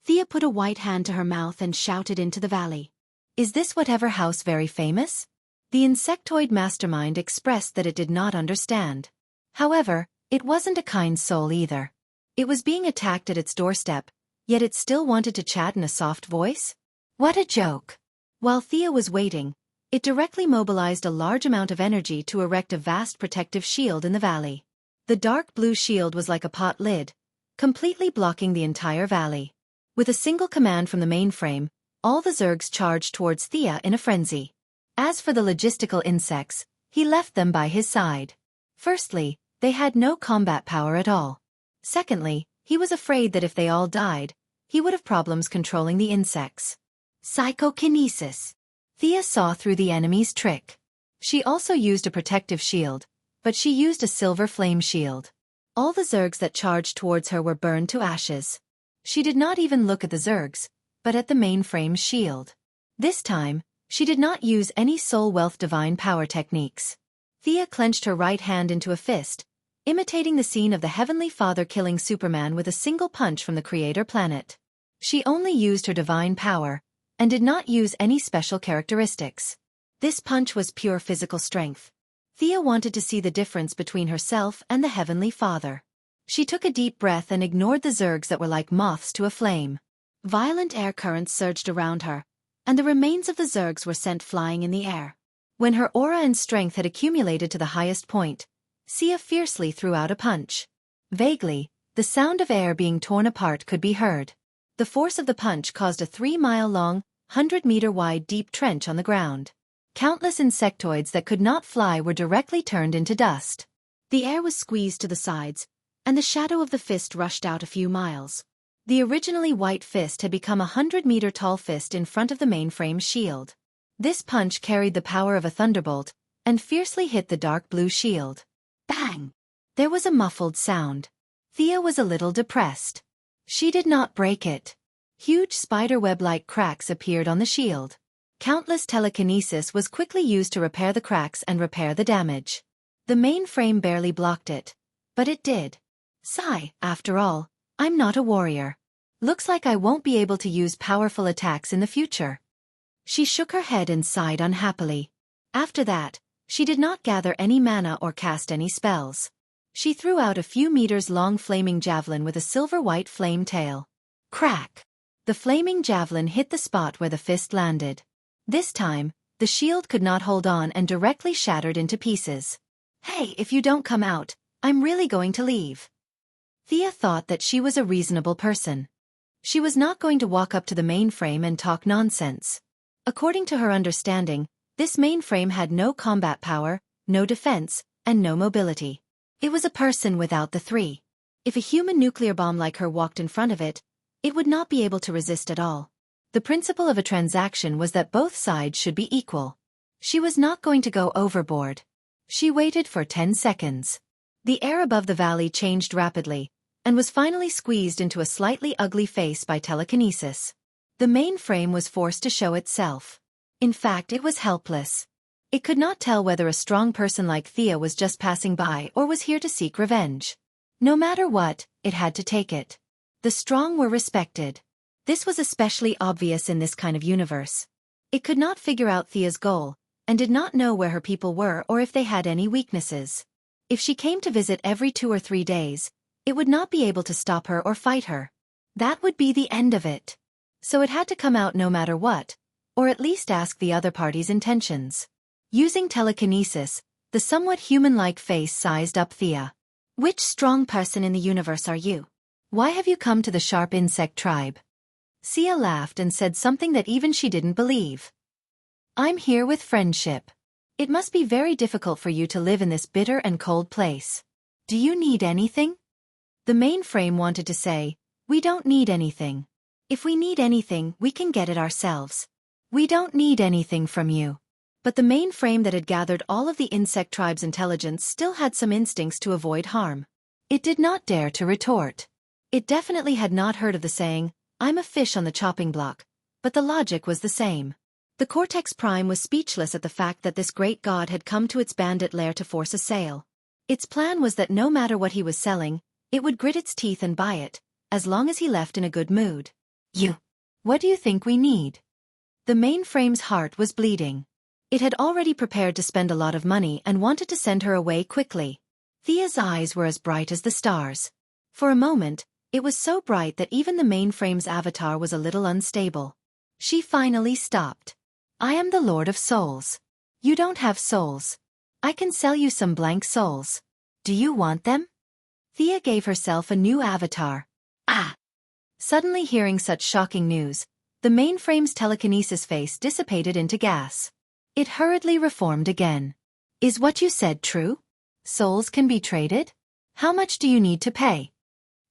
Thea put a white hand to her mouth and shouted into the valley. Is this whatever house very famous? The insectoid mastermind expressed that it did not understand. However, it wasn't a kind soul either. It was being attacked at its doorstep, yet it still wanted to chat in a soft voice? What a joke! While Thea was waiting, it directly mobilized a large amount of energy to erect a vast protective shield in the valley. The dark blue shield was like a pot lid, completely blocking the entire valley. With a single command from the mainframe, all the Zergs charged towards Thea in a frenzy. As for the logistical insects, he left them by his side. Firstly, they had no combat power at all. Secondly, he was afraid that if they all died, he would have problems controlling the insects. Psychokinesis. Thea saw through the enemy's trick. She also used a protective shield, but she used a silver flame shield. All the Zergs that charged towards her were burned to ashes. She did not even look at the Zergs, but at the mainframe's shield. This time, she did not use any soul wealth divine power techniques. Thea clenched her right hand into a fist, imitating the scene of the Heavenly Father killing Superman with a single punch from the Creator planet. She only used her divine power, and did not use any special characteristics. This punch was pure physical strength. Thea wanted to see the difference between herself and the Heavenly Father. She took a deep breath and ignored the Zergs that were like moths to a flame. Violent air currents surged around her, and the remains of the Zergs were sent flying in the air. When her aura and strength had accumulated to the highest point, Thea fiercely threw out a punch. Vaguely, the sound of air being torn apart could be heard. The force of the punch caused a 3-mile-long, 100-meter-wide deep trench on the ground. Countless insectoids that could not fly were directly turned into dust. The air was squeezed to the sides, and the shadow of the fist rushed out a few miles. The originally white fist had become a 100-meter-tall fist in front of the mainframe's shield. This punch carried the power of a thunderbolt, and fiercely hit the dark blue shield. Bang! There was a muffled sound. Thea was a little depressed. She did not break it. Huge spiderweb-like cracks appeared on the shield. Countless telekinesis was quickly used to repair the cracks and repair the damage. The mainframe barely blocked it, but it did. Sigh, after all, I'm not a warrior. Looks like I won't be able to use powerful attacks in the future. She shook her head and sighed unhappily. After that, she did not gather any mana or cast any spells. She threw out a few meters-long flaming javelin with a silver-white flame tail. Crack! The flaming javelin hit the spot where the fist landed. This time, the shield could not hold on and directly shattered into pieces. Hey, if you don't come out, I'm really going to leave. Thea thought that she was a reasonable person. She was not going to walk up to the mainframe and talk nonsense. According to her understanding, this mainframe had no combat power, no defense, and no mobility. It was a person without the three. If a human nuclear bomb like her walked in front of it, it would not be able to resist at all. The principle of a transaction was that both sides should be equal. She was not going to go overboard. She waited for 10 seconds. The air above the valley changed rapidly, and was finally squeezed into a slightly ugly face by telekinesis. The mainframe was forced to show itself. In fact, it was helpless. It could not tell whether a strong person like Thea was just passing by or was here to seek revenge. No matter what, it had to take it. The strong were respected. This was especially obvious in this kind of universe. It could not figure out Thea's goal, and did not know where her people were or if they had any weaknesses. If she came to visit every 2 or 3 days, it would not be able to stop her or fight her. That would be the end of it. So it had to come out no matter what, or at least ask the other party's intentions. Using telekinesis, the somewhat human-like face sized up Thea. Which strong person in the universe are you? Why have you come to the sharp insect tribe? Thea laughed and said something that even she didn't believe. I'm here with friendship. It must be very difficult for you to live in this bitter and cold place. Do you need anything? The mainframe wanted to say, we don't need anything. If we need anything, we can get it ourselves. We don't need anything from you. But the mainframe that had gathered all of the insect tribe's intelligence still had some instincts to avoid harm. It did not dare to retort. It definitely had not heard of the saying, I'm a fish on the chopping block, but the logic was the same. The Cortex Prime was speechless at the fact that this great god had come to its bandit lair to force a sale. Its plan was that no matter what he was selling, it would grit its teeth and buy it, as long as he left in a good mood. What do you think we need? The mainframe's heart was bleeding. It had already prepared to spend a lot of money and wanted to send her away quickly. Thea's eyes were as bright as the stars. For a moment, it was so bright that even the mainframe's avatar was a little unstable. She finally stopped. I am the Lord of Souls. You don't have souls. I can sell you some blank souls. Do you want them? Thea gave herself a new avatar. Ah! Suddenly hearing such shocking news, the mainframe's telekinesis face dissipated into gas. It hurriedly reformed again. Is what you said true? Souls can be traded? How much do you need to pay?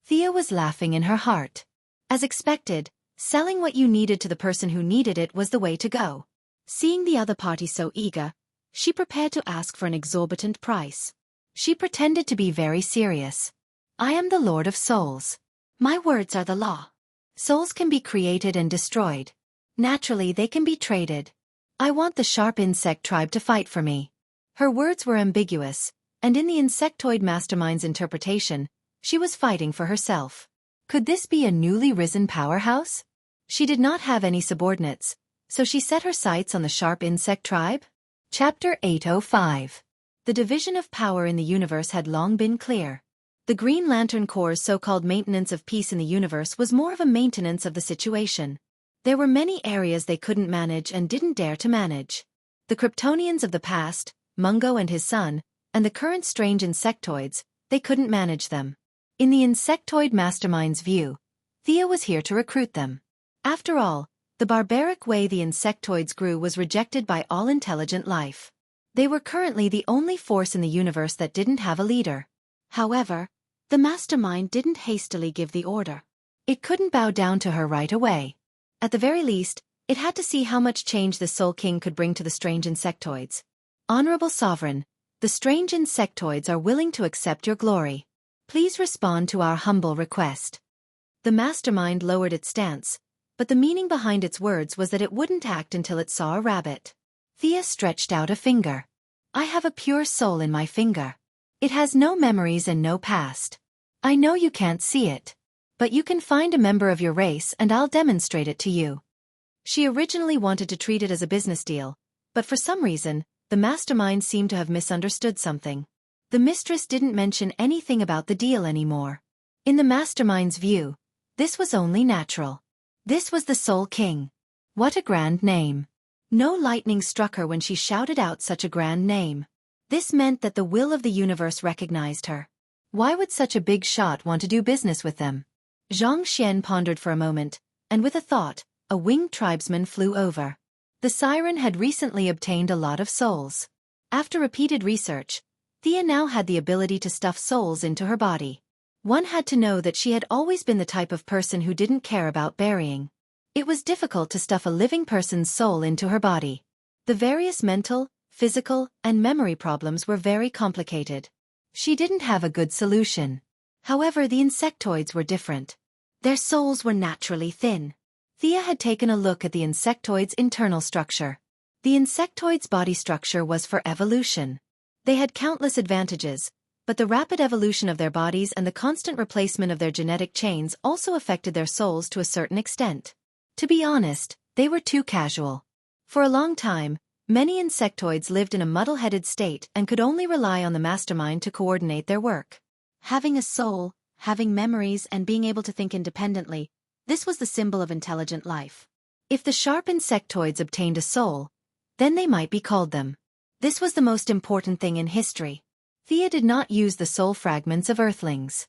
Thea was laughing in her heart. As expected, selling what you needed to the person who needed it was the way to go. Seeing the other party so eager, she prepared to ask for an exorbitant price. She pretended to be very serious. I am the Lord of Souls. My words are the law. Souls can be created and destroyed. Naturally, they can be traded. I want the sharp insect tribe to fight for me. Her words were ambiguous, and in the insectoid mastermind's interpretation, she was fighting for herself. Could this be a newly risen powerhouse? She did not have any subordinates, so she set her sights on the sharp insect tribe. Chapter 805. The division of power in the universe had long been clear. The Green Lantern Corps' so-called maintenance of peace in the universe was more of a maintenance of the situation. There were many areas they couldn't manage and didn't dare to manage. The Kryptonians of the past, Mungo and his son, and the current strange insectoids, they couldn't manage them. In the insectoid mastermind's view, Thea was here to recruit them. After all, the barbaric way the insectoids grew was rejected by all intelligent life. They were currently the only force in the universe that didn't have a leader. However, the mastermind didn't hastily give the order. It couldn't bow down to her right away. At the very least, it had to see how much change the Soul King could bring to the strange insectoids. Honorable Sovereign, the strange insectoids are willing to accept your glory. Please respond to our humble request. The mastermind lowered its stance, but the meaning behind its words was that it wouldn't act until it saw a rabbit. Thea stretched out a finger. I have a pure soul in my finger. It has no memories and no past. I know you can't see it. But you can find a member of your race and I'll demonstrate it to you. She originally wanted to treat it as a business deal, but for some reason, the mastermind seemed to have misunderstood something. The mistress didn't mention anything about the deal anymore. In the mastermind's view, This was only natural. This was the Soul King. What a grand name. No lightning struck her when she shouted out such a grand name. This meant that the will of the universe recognized her. Why would such a big shot want to do business with them? Zhang Xian pondered for a moment, and with a thought, a winged tribesman flew over. The siren had recently obtained a lot of souls. After repeated research, Thea now had the ability to stuff souls into her body. One had to know that she had always been the type of person who didn't care about burying. It was difficult to stuff a living person's soul into her body. The various mental, physical, and memory problems were very complicated. She didn't have a good solution. However, the insectoids were different. Their souls were naturally thin. Thea had taken a look at the insectoid's internal structure. The insectoid's body structure was for evolution. They had countless advantages, but the rapid evolution of their bodies and the constant replacement of their genetic chains also affected their souls to a certain extent. To be honest, they were too casual. For a long time, many insectoids lived in a muddle-headed state and could only rely on the mastermind to coordinate their work. Having a soul, having memories, and being able to think independently, this was the symbol of intelligent life. If the sharp insectoids obtained a soul, then they might be called them. This was the most important thing in history. Thea did not use the soul fragments of Earthlings.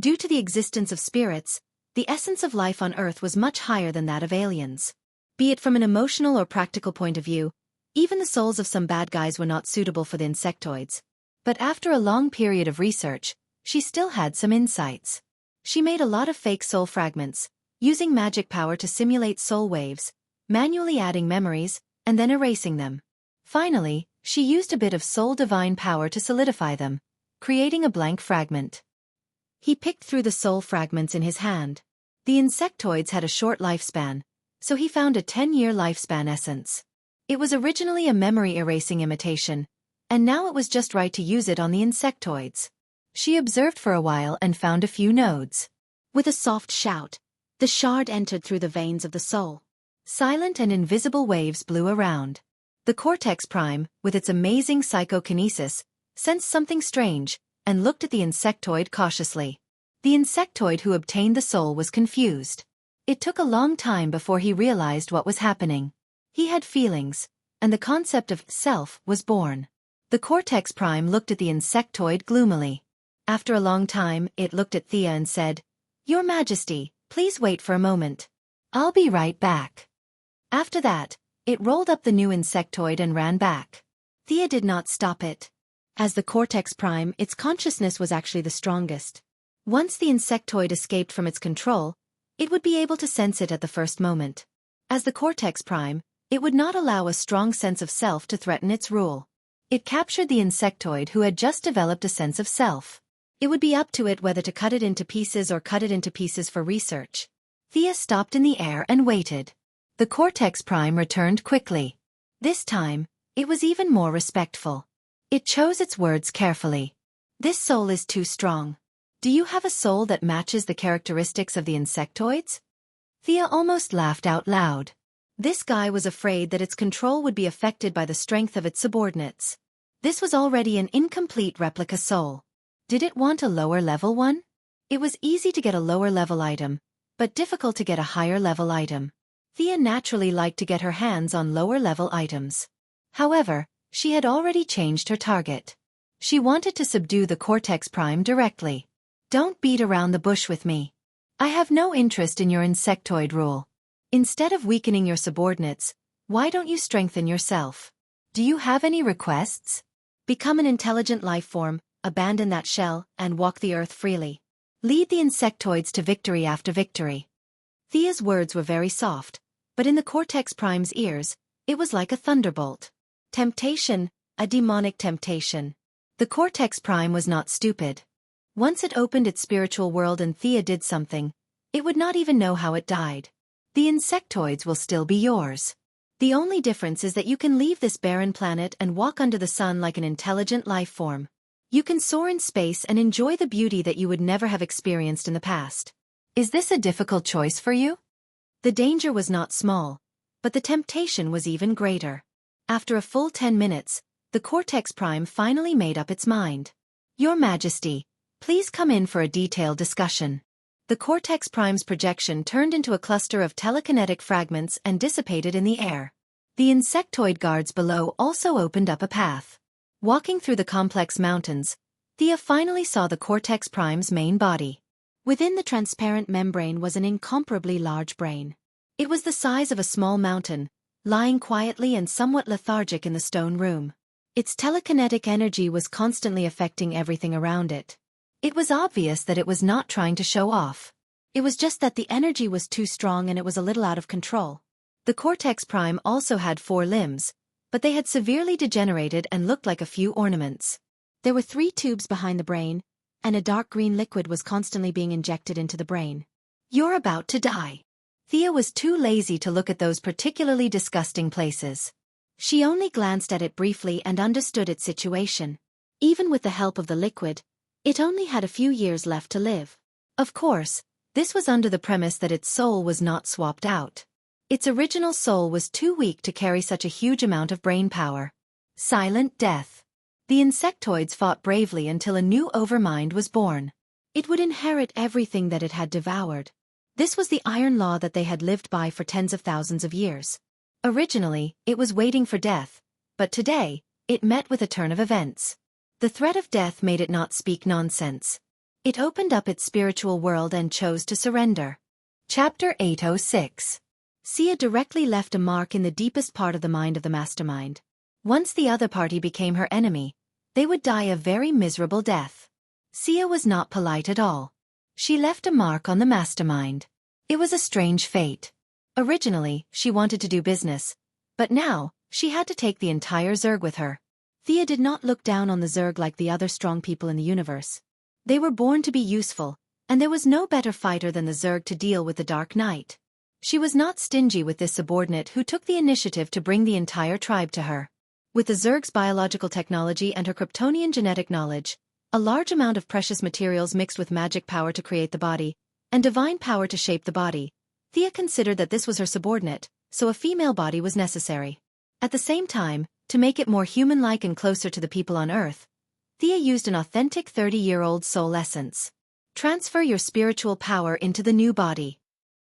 Due to the existence of spirits, the essence of life on Earth was much higher than that of aliens. Be it from an emotional or practical point of view, even the souls of some bad guys were not suitable for the insectoids. But after a long period of research, she still had some insights. She made a lot of fake soul fragments, using magic power to simulate soul waves, manually adding memories, and then erasing them. Finally, she used a bit of soul divine power to solidify them, creating a blank fragment. He picked through the soul fragments in his hand. The insectoids had a short lifespan, so he found a 10-year lifespan essence. It was originally a memory erasing imitation, and now it was just right to use it on the insectoids. She observed for a while and found a few nodes. With a soft shout, the shard entered through the veins of the soul. Silent and invisible waves blew around. The cortex prime, with its amazing psychokinesis, sensed something strange, and looked at the insectoid cautiously. The insectoid who obtained the soul was confused. It took a long time before he realized what was happening. He had feelings, and the concept of self was born. The cortex prime looked at the insectoid gloomily. After a long time, it looked at Thea and said, "Your Majesty, please wait for a moment. I'll be right back." After that, it rolled up the new insectoid and ran back. Thea did not stop it. As the cortex prime, its consciousness was actually the strongest. Once the insectoid escaped from its control, it would be able to sense it at the first moment. As the cortex prime, it would not allow a strong sense of self to threaten its rule. It captured the insectoid who had just developed a sense of self. It would be up to it whether to cut it into pieces or cut it into pieces for research. Thea stopped in the air and waited. The cortex prime returned quickly. This time, it was even more respectful. It chose its words carefully. "This soul is too strong. Do you have a soul that matches the characteristics of the insectoids?" Thea almost laughed out loud. This guy was afraid that its control would be affected by the strength of its subordinates. This was already an incomplete replica soul. Did it want a lower-level one? It was easy to get a lower-level item, but difficult to get a higher-level item. Thea naturally liked to get her hands on lower-level items. However, she had already changed her target. She wanted to subdue the cortex prime directly. "Don't beat around the bush with me. I have no interest in your insectoid rule. Instead of weakening your subordinates, why don't you strengthen yourself? Do you have any requests? Become an intelligent life form, abandon that shell, and walk the earth freely. Lead the insectoids to victory after victory." Thea's words were very soft, but in the cortex prime's ears, it was like a thunderbolt. Temptation, a demonic temptation. The cortex prime was not stupid. Once it opened its spiritual world and Thea did something, it would not even know how it died. The insectoids will still be yours. The only difference is that you can leave this barren planet and walk under the sun like an intelligent life form. You can soar in space and enjoy the beauty that you would never have experienced in the past. Is this a difficult choice for you? The danger was not small, but the temptation was even greater. After a full 10 minutes, the cortex prime finally made up its mind. "Your Majesty, please come in for a detailed discussion." The Cortex Prime's projection turned into a cluster of telekinetic fragments and dissipated in the air. The insectoid guards below also opened up a path. Walking through the complex mountains, Thea finally saw the Cortex Prime's main body. Within the transparent membrane was an incomparably large brain. It was the size of a small mountain, lying quietly and somewhat lethargic in the stone room. Its telekinetic energy was constantly affecting everything around it. It was obvious that it was not trying to show off. It was just that the energy was too strong and it was a little out of control. The Cortex Prime also had 4 limbs, but they had severely degenerated and looked like a few ornaments. There were 3 tubes behind the brain, and a dark green liquid was constantly being injected into the brain. "You're about to die." Thea was too lazy to look at those particularly disgusting places. She only glanced at it briefly and understood its situation. Even with the help of the liquid, it only had a few years left to live. Of course, this was under the premise that its soul was not swapped out. Its original soul was too weak to carry such a huge amount of brain power. Silent death. The insectoids fought bravely until a new overmind was born. It would inherit everything that it had devoured. This was the iron law that they had lived by for tens of thousands of years. Originally, it was waiting for death, but today, it met with a turn of events. The threat of death made it not speak nonsense. It opened up its spiritual world and chose to surrender. Chapter 806. Sia directly left a mark in the deepest part of the mind of the mastermind. Once the other party became her enemy, they would die a very miserable death. Sia was not polite at all. She left a mark on the mastermind. It was a strange fate. Originally, she wanted to do business, but now, she had to take the entire Zerg with her. Thea did not look down on the Zerg like the other strong people in the universe. They were born to be useful, and there was no better fighter than the Zerg to deal with the Dark Knight. She was not stingy with this subordinate who took the initiative to bring the entire tribe to her. With the Zerg's biological technology and her Kryptonian genetic knowledge, a large amount of precious materials mixed with magic power to create the body, and divine power to shape the body, Thea considered that this was her subordinate, so a female body was necessary. At the same time, to make it more human-like and closer to the people on Earth, Thea used an authentic 30-year-old soul essence. Transfer your spiritual power into the new body.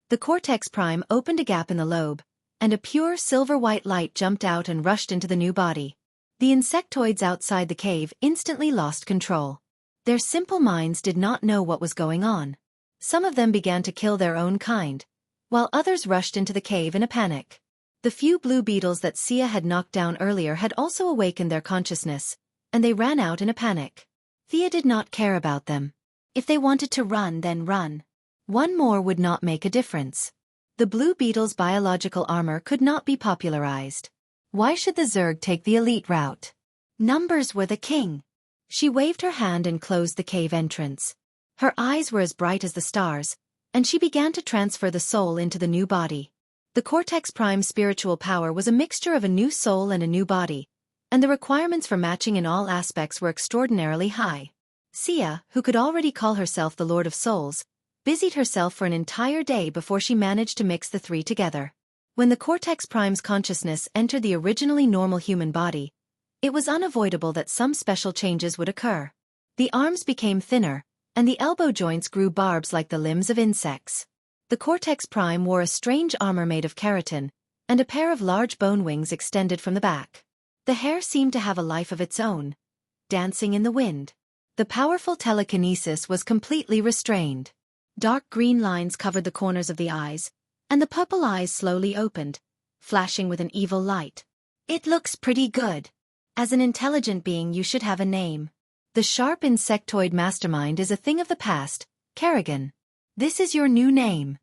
The Cortex Prime opened a gap in the lobe, and a pure silver-white light jumped out and rushed into the new body. The insectoids outside the cave instantly lost control. Their simple minds did not know what was going on. Some of them began to kill their own kind, while others rushed into the cave in a panic. The few blue beetles that Sia had knocked down earlier had also awakened their consciousness, and they ran out in a panic. Thea did not care about them. If they wanted to run, then run. One more would not make a difference. The blue beetle's biological armor could not be popularized. Why should the Zerg take the elite route? Numbers were the king. She waved her hand and closed the cave entrance. Her eyes were as bright as the stars, and she began to transfer the soul into the new body. The Cortex Prime's spiritual power was a mixture of a new soul and a new body, and the requirements for matching in all aspects were extraordinarily high. Sia, who could already call herself the Lord of Souls, busied herself for an entire day before she managed to mix the 3 together. When the Cortex Prime's consciousness entered the originally normal human body, it was unavoidable that some special changes would occur. The arms became thinner, and the elbow joints grew barbs like the limbs of insects. The Cortex Prime wore a strange armor made of keratin, and a pair of large bone wings extended from the back. The hair seemed to have a life of its own, dancing in the wind. The powerful telekinesis was completely restrained. Dark green lines covered the corners of the eyes, and the purple eyes slowly opened, flashing with an evil light. "It looks pretty good. As an intelligent being you should have a name. The sharp insectoid mastermind is a thing of the past, Kerrigan. This is your new name."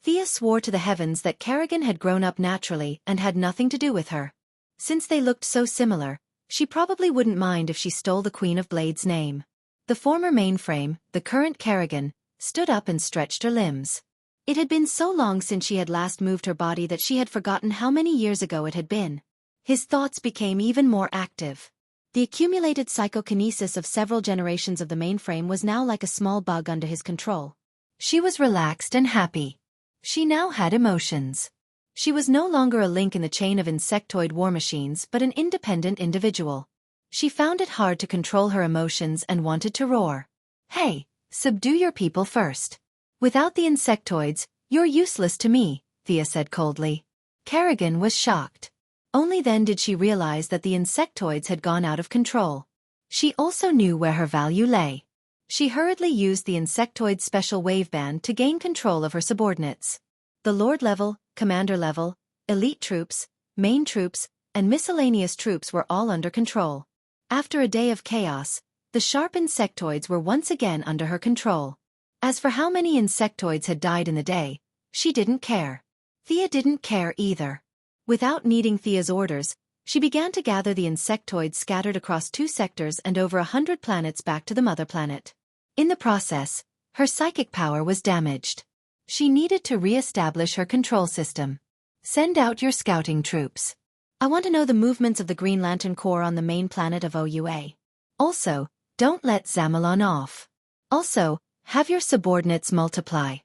Thea swore to the heavens that Kerrigan had grown up naturally and had nothing to do with her. Since they looked so similar, she probably wouldn't mind if she stole the Queen of Blades' name. The former mainframe, the current Kerrigan, stood up and stretched her limbs. It had been so long since she had last moved her body that she had forgotten how many years ago it had been. His thoughts became even more active. The accumulated psychokinesis of several generations of the mainframe was now like a small bug under his control. She was relaxed and happy. She now had emotions. She was no longer a link in the chain of insectoid war machines but an independent individual. She found it hard to control her emotions and wanted to roar. "Hey, subdue your people first." Without the insectoids, you're useless to me, Thea said coldly. Kerrigan was shocked. Only then did she realize that the insectoids had gone out of control. She also knew where her value lay. She hurriedly used the insectoid special waveband to gain control of her subordinates. The Lord level, Commander level, elite troops, main troops, and miscellaneous troops were all under control. After a day of chaos, the sharp insectoids were once again under her control. As for how many insectoids had died in the day, she didn't care. Thea didn't care either. Without needing Thea's orders, she began to gather the insectoids scattered across 2 sectors and over 100 planets back to the mother planet. In the process, her psychic power was damaged. She needed to re-establish her control system. Send out your scouting troops. I want to know the movements of the Green Lantern Corps on the main planet of OUA. Also, don't let Zamalon off. Also, have your subordinates multiply.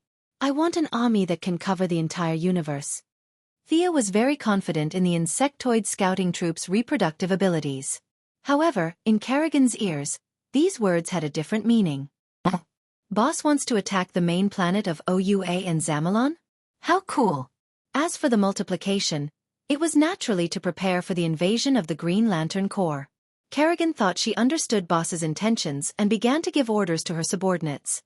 I want an army that can cover the entire universe. Thea was very confident in the insectoid scouting troops' reproductive abilities. However, in Kerrigan's ears, these words had a different meaning. Boss wants to attack the main planet of OUA and Zamalon? How cool! As for the multiplication, it was naturally to prepare for the invasion of the Green Lantern Corps. Kerrigan thought she understood Boss's intentions and began to give orders to her subordinates.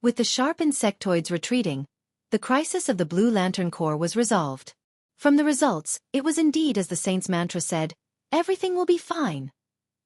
With the sharp insectoids retreating, the crisis of the Blue Lantern Corps was resolved. From the results, it was indeed as the Saint's mantra said, everything will be fine.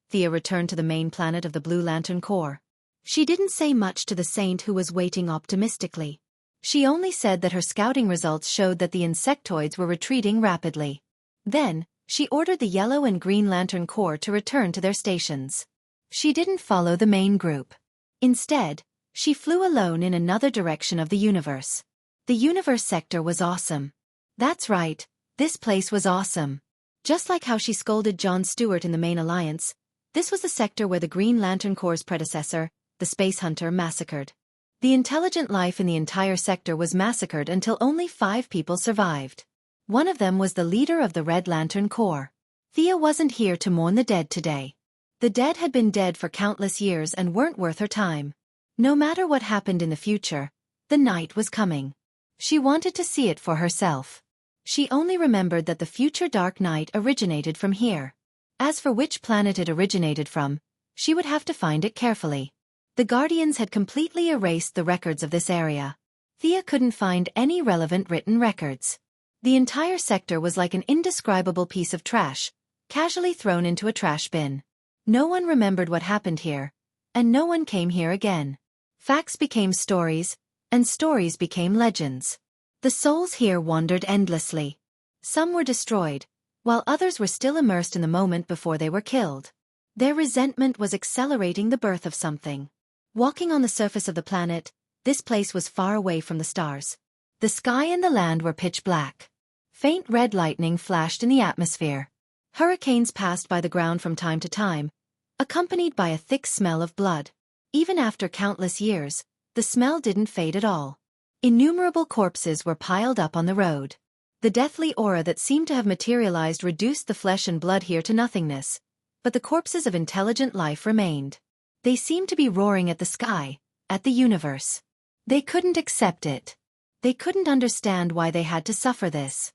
Thea returned to the main planet of the Blue Lantern Corps. She didn't say much to the Saint, who was waiting optimistically. She only said that her scouting results showed that the insectoids were retreating rapidly. Then, she ordered the Yellow and Green Lantern Corps to return to their stations. She didn't follow the main group. Instead, she flew alone in another direction of the universe. The universe sector was awesome. That's right, this place was awesome. Just like how she scolded Jon Stewart in the main alliance, this was the sector where the Green Lantern Corps' predecessor, the Space Hunter, massacred. The intelligent life in the entire sector was massacred until only 5 people survived. One of them was the leader of the Red Lantern Corps. Thea wasn't here to mourn the dead today. The dead had been dead for countless years and weren't worth her time. No matter what happened in the future, the night was coming. She wanted to see it for herself. She only remembered that the future dark night originated from here. As for which planet it originated from, she would have to find it carefully. The Guardians had completely erased the records of this area. Thea couldn't find any relevant written records. The entire sector was like an indescribable piece of trash, casually thrown into a trash bin. No one remembered what happened here, and no one came here again. Facts became stories, and stories became legends. The souls here wandered endlessly. Some were destroyed, while others were still immersed in the moment before they were killed. Their resentment was accelerating the birth of something. Walking on the surface of the planet, this place was far away from the stars. The sky and the land were pitch black. Faint red lightning flashed in the atmosphere. Hurricanes passed by the ground from time to time, accompanied by a thick smell of blood. Even after countless years, the smell didn't fade at all. Innumerable corpses were piled up on the road. The deathly aura that seemed to have materialized reduced the flesh and blood here to nothingness, but the corpses of intelligent life remained. They seemed to be roaring at the sky, at the universe. They couldn't accept it. They couldn't understand why they had to suffer this.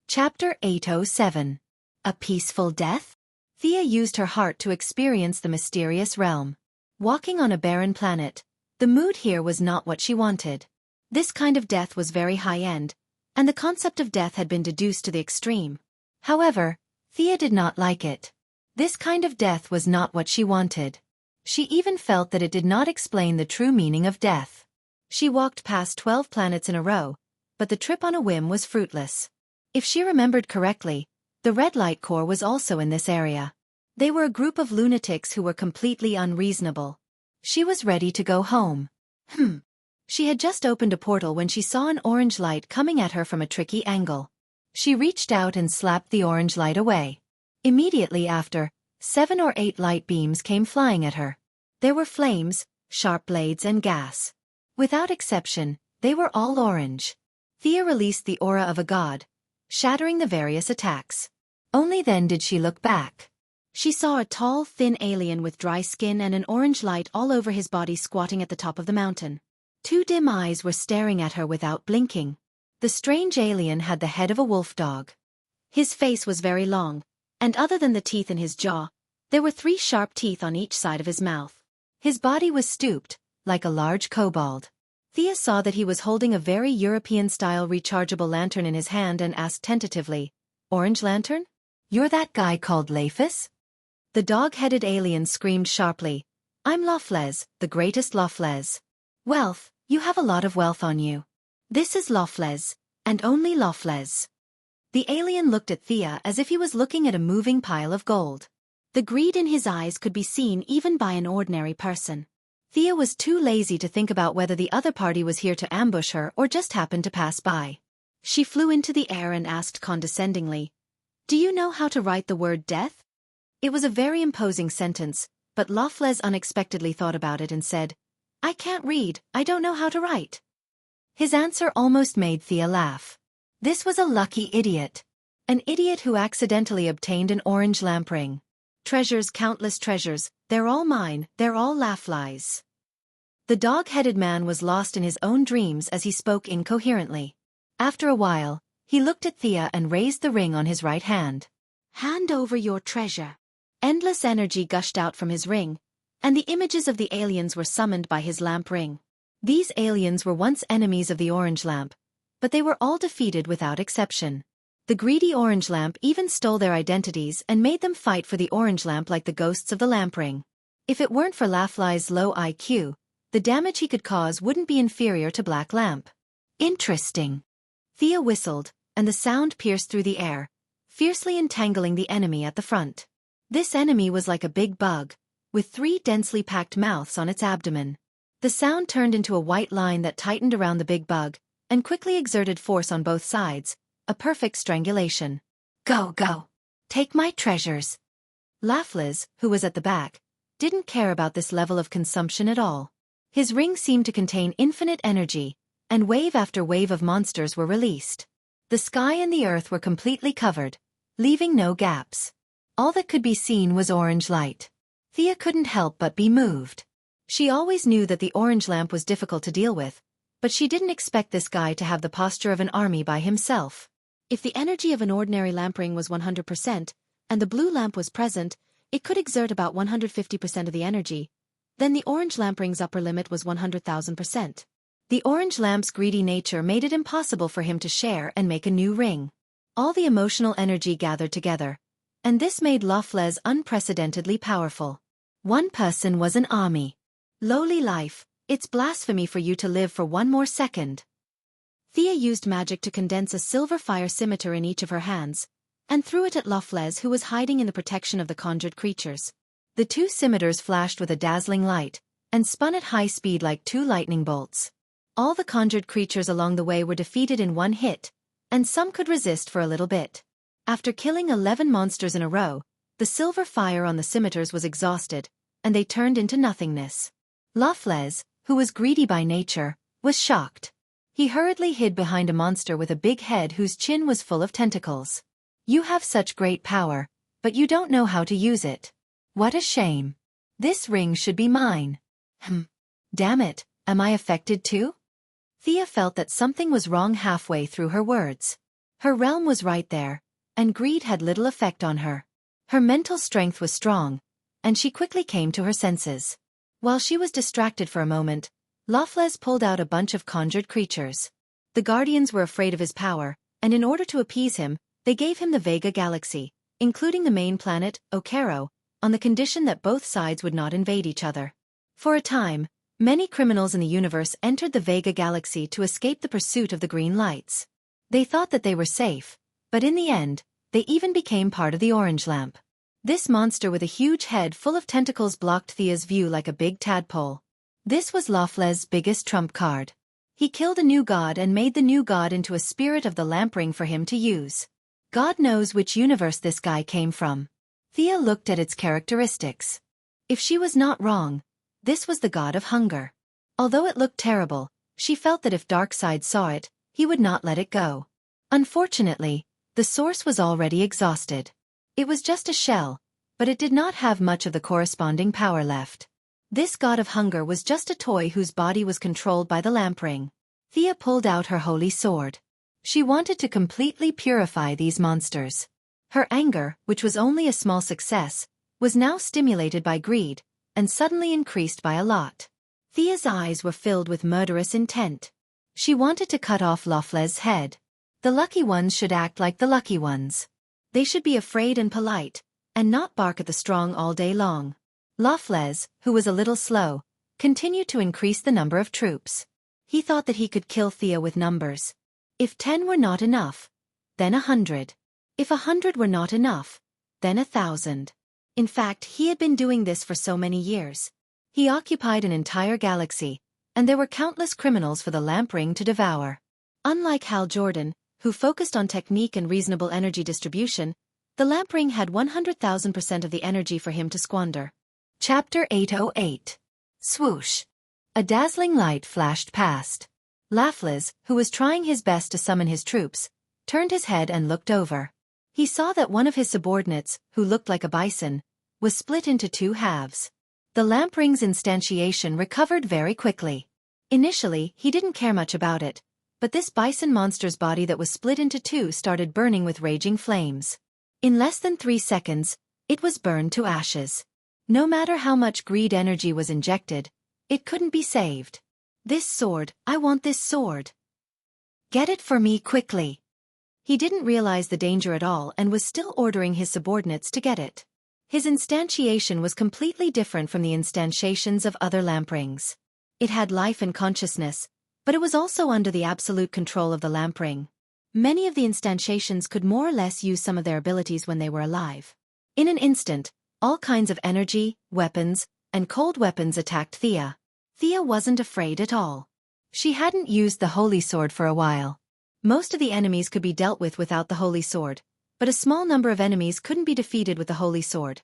Chapter 807. A Peaceful Death? Thea used her heart to experience the mysterious realm. Walking on a barren planet, the mood here was not what she wanted. This kind of death was very high-end, and the concept of death had been deduced to the extreme. However, Thea did not like it. This kind of death was not what she wanted. She even felt that it did not explain the true meaning of death. She walked past 12 planets in a row, but the trip on a whim was fruitless. If she remembered correctly, the Red Light Corps was also in this area. They were a group of lunatics who were completely unreasonable. She was ready to go home. She had just opened a portal when she saw an orange light coming at her from a tricky angle. She reached out and slapped the orange light away. Immediately after, 7 or 8 light beams came flying at her. There were flames, sharp blades and gas. Without exception, they were all orange. Thea released the aura of a god, shattering the various attacks. Only then did she look back. She saw a tall, thin alien with dry skin and an orange light all over his body squatting at the top of the mountain. Two dim eyes were staring at her without blinking. The strange alien had the head of a wolf dog. His face was very long, and other than the teeth in his jaw, there were 3 sharp teeth on each side of his mouth. His body was stooped, like a large kobold. Thea saw that he was holding a very European-style rechargeable lantern in his hand and asked tentatively, "Orange lantern? You're that guy called Laphis?" The dog-headed alien screamed sharply, "I'm Lofles, the greatest Lofles. Wealth, you have a lot of wealth on you. This is Lofles, and only Lofles." The alien looked at Thea as if he was looking at a moving pile of gold. The greed in his eyes could be seen even by an ordinary person. Thea was too lazy to think about whether the other party was here to ambush her or just happened to pass by. She flew into the air and asked condescendingly, "Do you know how to write the word death?" It was a very imposing sentence, but Lofles unexpectedly thought about it and said, "I can't read, I don't know how to write." His answer almost made Thea laugh. This was a lucky idiot. An idiot who accidentally obtained an orange lamp ring. Treasures, countless treasures, they're all mine, they're all Laflies. The dog-headed man was lost in his own dreams as he spoke incoherently. After a while, he looked at Thea and raised the ring on his right hand. "Hand over your treasure." Endless energy gushed out from his ring, and the images of the aliens were summoned by his lamp ring. These aliens were once enemies of the orange lamp, but they were all defeated without exception. The greedy orange lamp even stole their identities and made them fight for the orange lamp like the ghosts of the lamp ring. If it weren't for Lafli's low IQ, the damage he could cause wouldn't be inferior to Black Lamp. Interesting. Thea whistled, and the sound pierced through the air, fiercely entangling the enemy at the front. This enemy was like a big bug, with 3 densely packed mouths on its abdomen. The sound turned into a white line that tightened around the big bug, and quickly exerted force on both sides, a perfect strangulation. "Go, go! Take my treasures!" Lafles, who was at the back, didn't care about this level of consumption at all. His ring seemed to contain infinite energy, and wave after wave of monsters were released. The sky and the earth were completely covered, leaving no gaps. All that could be seen was orange light. Thea couldn't help but be moved. She always knew that the orange lamp was difficult to deal with, but she didn't expect this guy to have the posture of an army by himself. If the energy of an ordinary lamp ring was 100%, and the blue lamp was present, it could exert about 150% of the energy. Then the orange lamp ring's upper limit was 100,000%. The orange lamp's greedy nature made it impossible for him to share and make a new ring. All the emotional energy gathered together, and this made Lofles unprecedentedly powerful. One person was an army. Lowly life, it's blasphemy for you to live for one more second. Thea used magic to condense a silver fire scimitar in each of her hands, and threw it at Lofles, who was hiding in the protection of the conjured creatures. The 2 scimitars flashed with a dazzling light, and spun at high speed like 2 lightning bolts. All the conjured creatures along the way were defeated in one hit, and some could resist for a little bit. After killing 11 monsters in a row, the silver fire on the scimitars was exhausted, and they turned into nothingness. Lofles, who was greedy by nature, was shocked. He hurriedly hid behind a monster with a big head whose chin was full of tentacles. "You have such great power, but you don't know how to use it. What a shame. This ring should be mine." Damn it, am I affected too? Thea felt that something was wrong halfway through her words. Her realm was right there, and greed had little effect on her. Her mental strength was strong, and she quickly came to her senses. While she was distracted for a moment, Lofles pulled out a bunch of conjured creatures. The Guardians were afraid of his power, and in order to appease him, they gave him the Vega Galaxy, including the main planet, Okero, on the condition that both sides would not invade each other. For a time, many criminals in the universe entered the Vega Galaxy to escape the pursuit of the green lights. They thought that they were safe, but in the end, they even became part of the orange lamp. This monster with a huge head full of tentacles blocked Thea's view like a big tadpole. This was Lofles' biggest trump card. He killed a new god and made the new god into a spirit of the lamp ring for him to use. God knows which universe this guy came from. Thea looked at its characteristics. If she was not wrong, this was the god of hunger. Although it looked terrible, she felt that if Darkseid saw it, he would not let it go. Unfortunately, the source was already exhausted. It was just a shell, but it did not have much of the corresponding power left. This god of hunger was just a toy whose body was controlled by the lamp ring. Thea pulled out her holy sword. She wanted to completely purify these monsters. Her anger, which was only a small success, was now stimulated by greed, and suddenly increased by a lot. Thea's eyes were filled with murderous intent. She wanted to cut off LoveLore's head. The lucky ones should act like the lucky ones. They should be afraid and polite, and not bark at the strong all day long. LoveLore, who was a little slow, continued to increase the number of troops. He thought that he could kill Thea with numbers. If 10 were not enough, then 100. If 100 were not enough, then 1,000. In fact, he had been doing this for so many years. He occupied an entire galaxy, and there were countless criminals for the lamp ring to devour. Unlike Hal Jordan, who focused on technique and reasonable energy distribution, the lamp ring had 100,000% of the energy for him to squander. Chapter 808. Swoosh. A dazzling light flashed past. LoveLore, who was trying his best to summon his troops, turned his head and looked over. He saw that one of his subordinates, who looked like a bison, was split into 2 halves. The lamp ring's instantiation recovered very quickly. Initially, he didn't care much about it, but this bison monster's body that was split into 2 started burning with raging flames. In less than 3 seconds, it was burned to ashes. No matter how much greed energy was injected, it couldn't be saved. This sword, I want this sword. Get it for me quickly. He didn't realize the danger at all and was still ordering his subordinates to get it. His instantiation was completely different from the instantiations of other lamp rings. It had life and consciousness, but it was also under the absolute control of the lamp ring. Many of the instantiations could more or less use some of their abilities when they were alive. In an instant, all kinds of energy, weapons, and cold weapons attacked Thea. Thea wasn't afraid at all. She hadn't used the holy sword for a while. Most of the enemies could be dealt with without the holy sword, but a small number of enemies couldn't be defeated with the holy sword.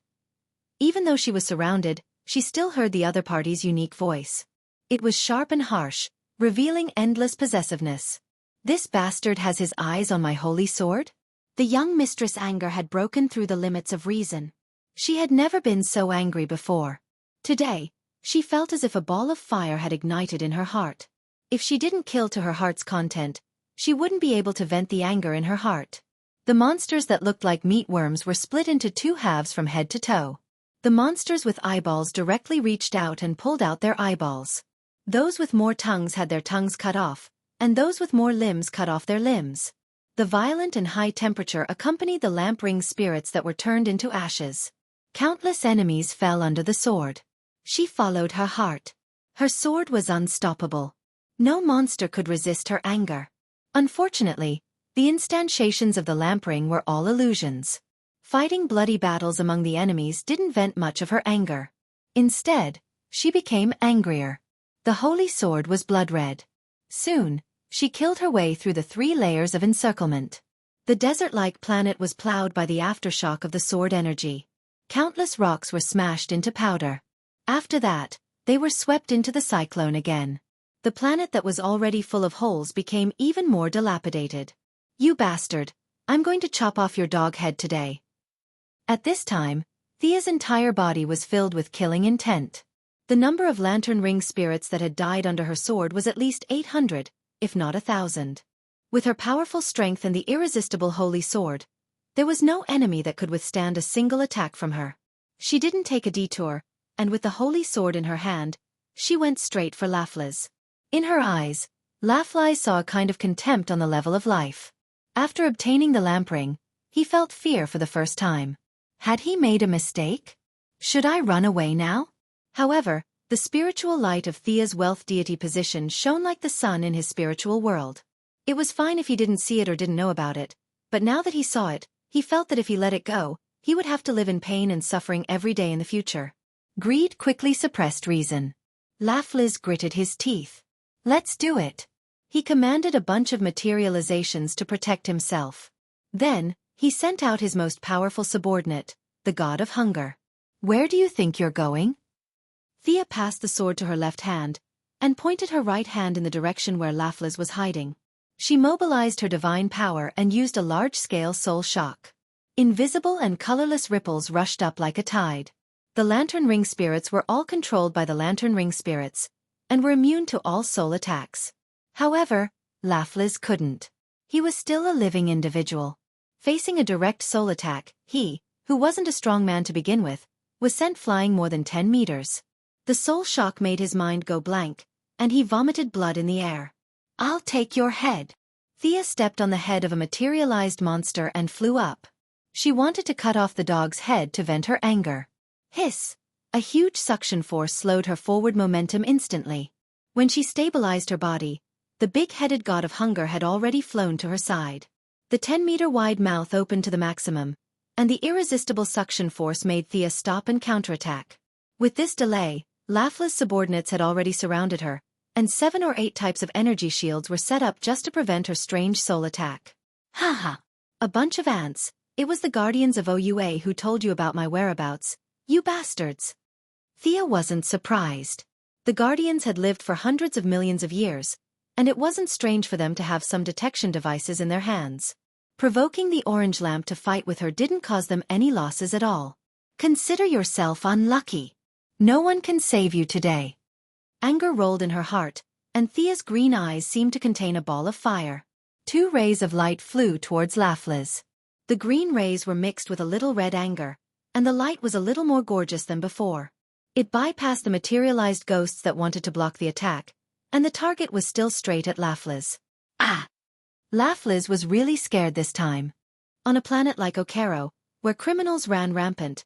Even though she was surrounded, she still heard the other party's unique voice. It was sharp and harsh, revealing endless possessiveness. This bastard has his eyes on my holy sword? The young mistress' anger had broken through the limits of reason. She had never been so angry before. Today, she felt as if a ball of fire had ignited in her heart. If she didn't kill to her heart's content, she wouldn't be able to vent the anger in her heart. The monsters that looked like meatworms were split into 2 halves from head to toe. The monsters with eyeballs directly reached out and pulled out their eyeballs. Those with more tongues had their tongues cut off, and those with more limbs cut off their limbs. The violent and high temperature accompanied the lamp ring's spirits that were turned into ashes. Countless enemies fell under the sword. She followed her heart. Her sword was unstoppable. No monster could resist her anger. Unfortunately, the instantiations of the lamp ring were all illusions. Fighting bloody battles among the enemies didn't vent much of her anger. Instead, she became angrier. The holy sword was blood red. Soon, she killed her way through the 3 layers of encirclement. The desert-like planet was plowed by the aftershock of the sword energy. Countless rocks were smashed into powder. After that, they were swept into the cyclone again. The planet that was already full of holes became even more dilapidated. You bastard, I'm going to chop off your dog head today. At this time, Thea's entire body was filled with killing intent. The number of lantern ring spirits that had died under her sword was at least 800, if not 1,000. With her powerful strength and the irresistible holy sword, there was no enemy that could withstand a single attack from her. She didn't take a detour, and with the holy sword in her hand, she went straight for LoveLore. In her eyes, LoveLore saw a kind of contempt on the level of life. After obtaining the lamp ring, he felt fear for the first time. Had he made a mistake? Should I run away now? However, the spiritual light of Thea's wealth deity position shone like the sun in his spiritual world. It was fine if he didn't see it or didn't know about it, but now that he saw it, he felt that if he let it go, he would have to live in pain and suffering every day in the future. Greed quickly suppressed reason. LoveLore gritted his teeth. Let's do it. He commanded a bunch of materializations to protect himself. Then, he sent out his most powerful subordinate, the god of hunger. Where do you think you're going? Thea passed the sword to her left hand, and pointed her right hand in the direction where LoveLore was hiding. She mobilized her divine power and used a large-scale soul shock. Invisible and colorless ripples rushed up like a tide. The Lantern Ring spirits were all controlled by the Lantern Ring spirits, and were immune to all soul attacks. However, Laughless couldn't. He was still a living individual. Facing a direct soul attack, he, who wasn't a strong man to begin with, was sent flying more than 10 meters. The soul shock made his mind go blank, and he vomited blood in the air. "I'll take your head." Thea stepped on the head of a materialized monster and flew up. She wanted to cut off the dog's head to vent her anger. Hiss! A huge suction force slowed her forward momentum instantly. When she stabilized her body, the big-headed god of hunger had already flown to her side. The 10-meter-wide mouth opened to the maximum, and the irresistible suction force made Thea stop and counterattack. With this delay, Laughless' subordinates had already surrounded her, and 7 or 8 types of energy shields were set up just to prevent her strange soul attack. "Haha! A bunch of ants. It was the Guardians of OUA who told you about my whereabouts, you bastards." Thea wasn't surprised. The Guardians had lived for hundreds of millions of years, and it wasn't strange for them to have some detection devices in their hands. Provoking the orange lamp to fight with her didn't cause them any losses at all. "Consider yourself unlucky. No one can save you today." Anger rolled in her heart, and Thea's green eyes seemed to contain a ball of fire. 2 rays of light flew towards Laughless. The green rays were mixed with a little red anger, and the light was a little more gorgeous than before. It bypassed the materialized ghosts that wanted to block the attack, and the target was still straight at Laughless. Ah! Laughless was really scared this time. On a planet like Okero, where criminals ran rampant,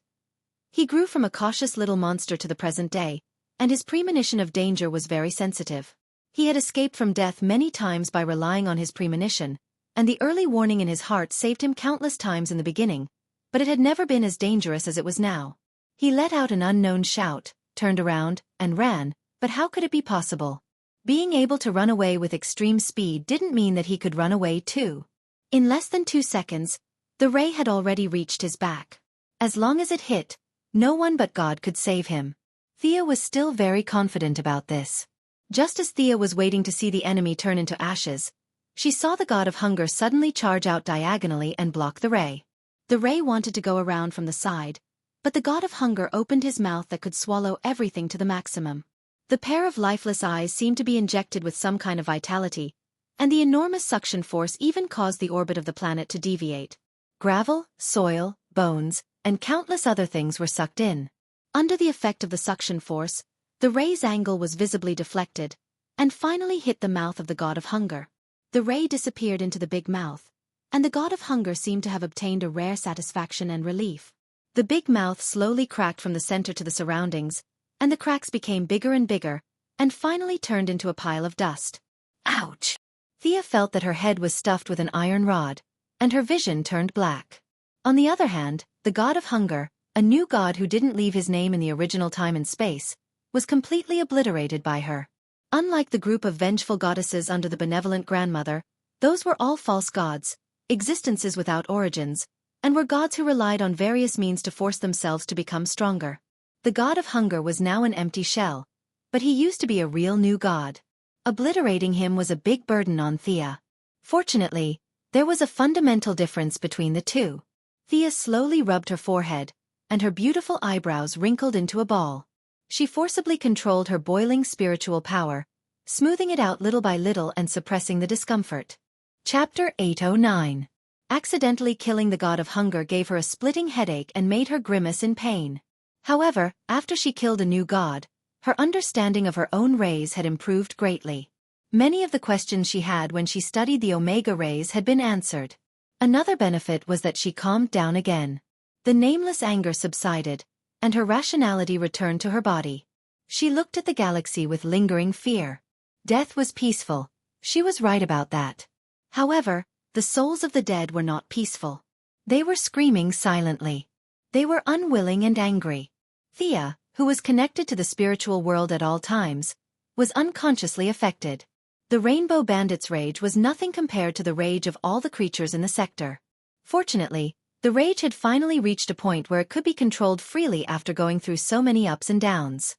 he grew from a cautious little monster to the present day, and his premonition of danger was very sensitive. He had escaped from death many times by relying on his premonition, and the early warning in his heart saved him countless times in the beginning, but it had never been as dangerous as it was now. He let out an unknown shout, turned around, and ran, but how could it be possible? Being able to run away with extreme speed didn't mean that he could run away too. In less than 2 seconds, the ray had already reached his back. As long as it hit, no one but God could save him. Thea was still very confident about this. Just as Thea was waiting to see the enemy turn into ashes, she saw the god of hunger suddenly charge out diagonally and block the ray. The ray wanted to go around from the side, but the god of hunger opened his mouth that could swallow everything to the maximum. The pair of lifeless eyes seemed to be injected with some kind of vitality, and the enormous suction force even caused the orbit of the planet to deviate. Gravel, soil, bones, and countless other things were sucked in. Under the effect of the suction force, the ray's angle was visibly deflected, and finally hit the mouth of the god of hunger. The ray disappeared into the big mouth, and the god of hunger seemed to have obtained a rare satisfaction and relief. The big mouth slowly cracked from the center to the surroundings, and the cracks became bigger and bigger, and finally turned into a pile of dust. Ouch! Thea felt that her head was stuffed with an iron rod, and her vision turned black. On the other hand, the god of hunger, a new god who didn't leave his name in the original time and space, was completely obliterated by her. Unlike the group of vengeful goddesses under the benevolent grandmother, those were all false gods, existences without origins, and were gods who relied on various means to force themselves to become stronger. The god of hunger was now an empty shell, but he used to be a real new god. Obliterating him was a big burden on Thea. Fortunately, there was a fundamental difference between the two. Thea slowly rubbed her forehead, and her beautiful eyebrows wrinkled into a ball. She forcibly controlled her boiling spiritual power, smoothing it out little by little and suppressing the discomfort. Chapter 809. Accidentally killing the god of hunger gave her a splitting headache and made her grimace in pain. However, after she killed a new god, her understanding of her own rays had improved greatly. Many of the questions she had when she studied the Omega rays had been answered. Another benefit was that she calmed down again. The nameless anger subsided, and her rationality returned to her body. She looked at the galaxy with lingering fear. Death was peaceful. She was right about that. However, the souls of the dead were not peaceful. They were screaming silently. They were unwilling and angry. Thea, who was connected to the spiritual world at all times, was unconsciously affected. The Rainbow Bandit's rage was nothing compared to the rage of all the creatures in the sector. Fortunately, the rage had finally reached a point where it could be controlled freely after going through so many ups and downs.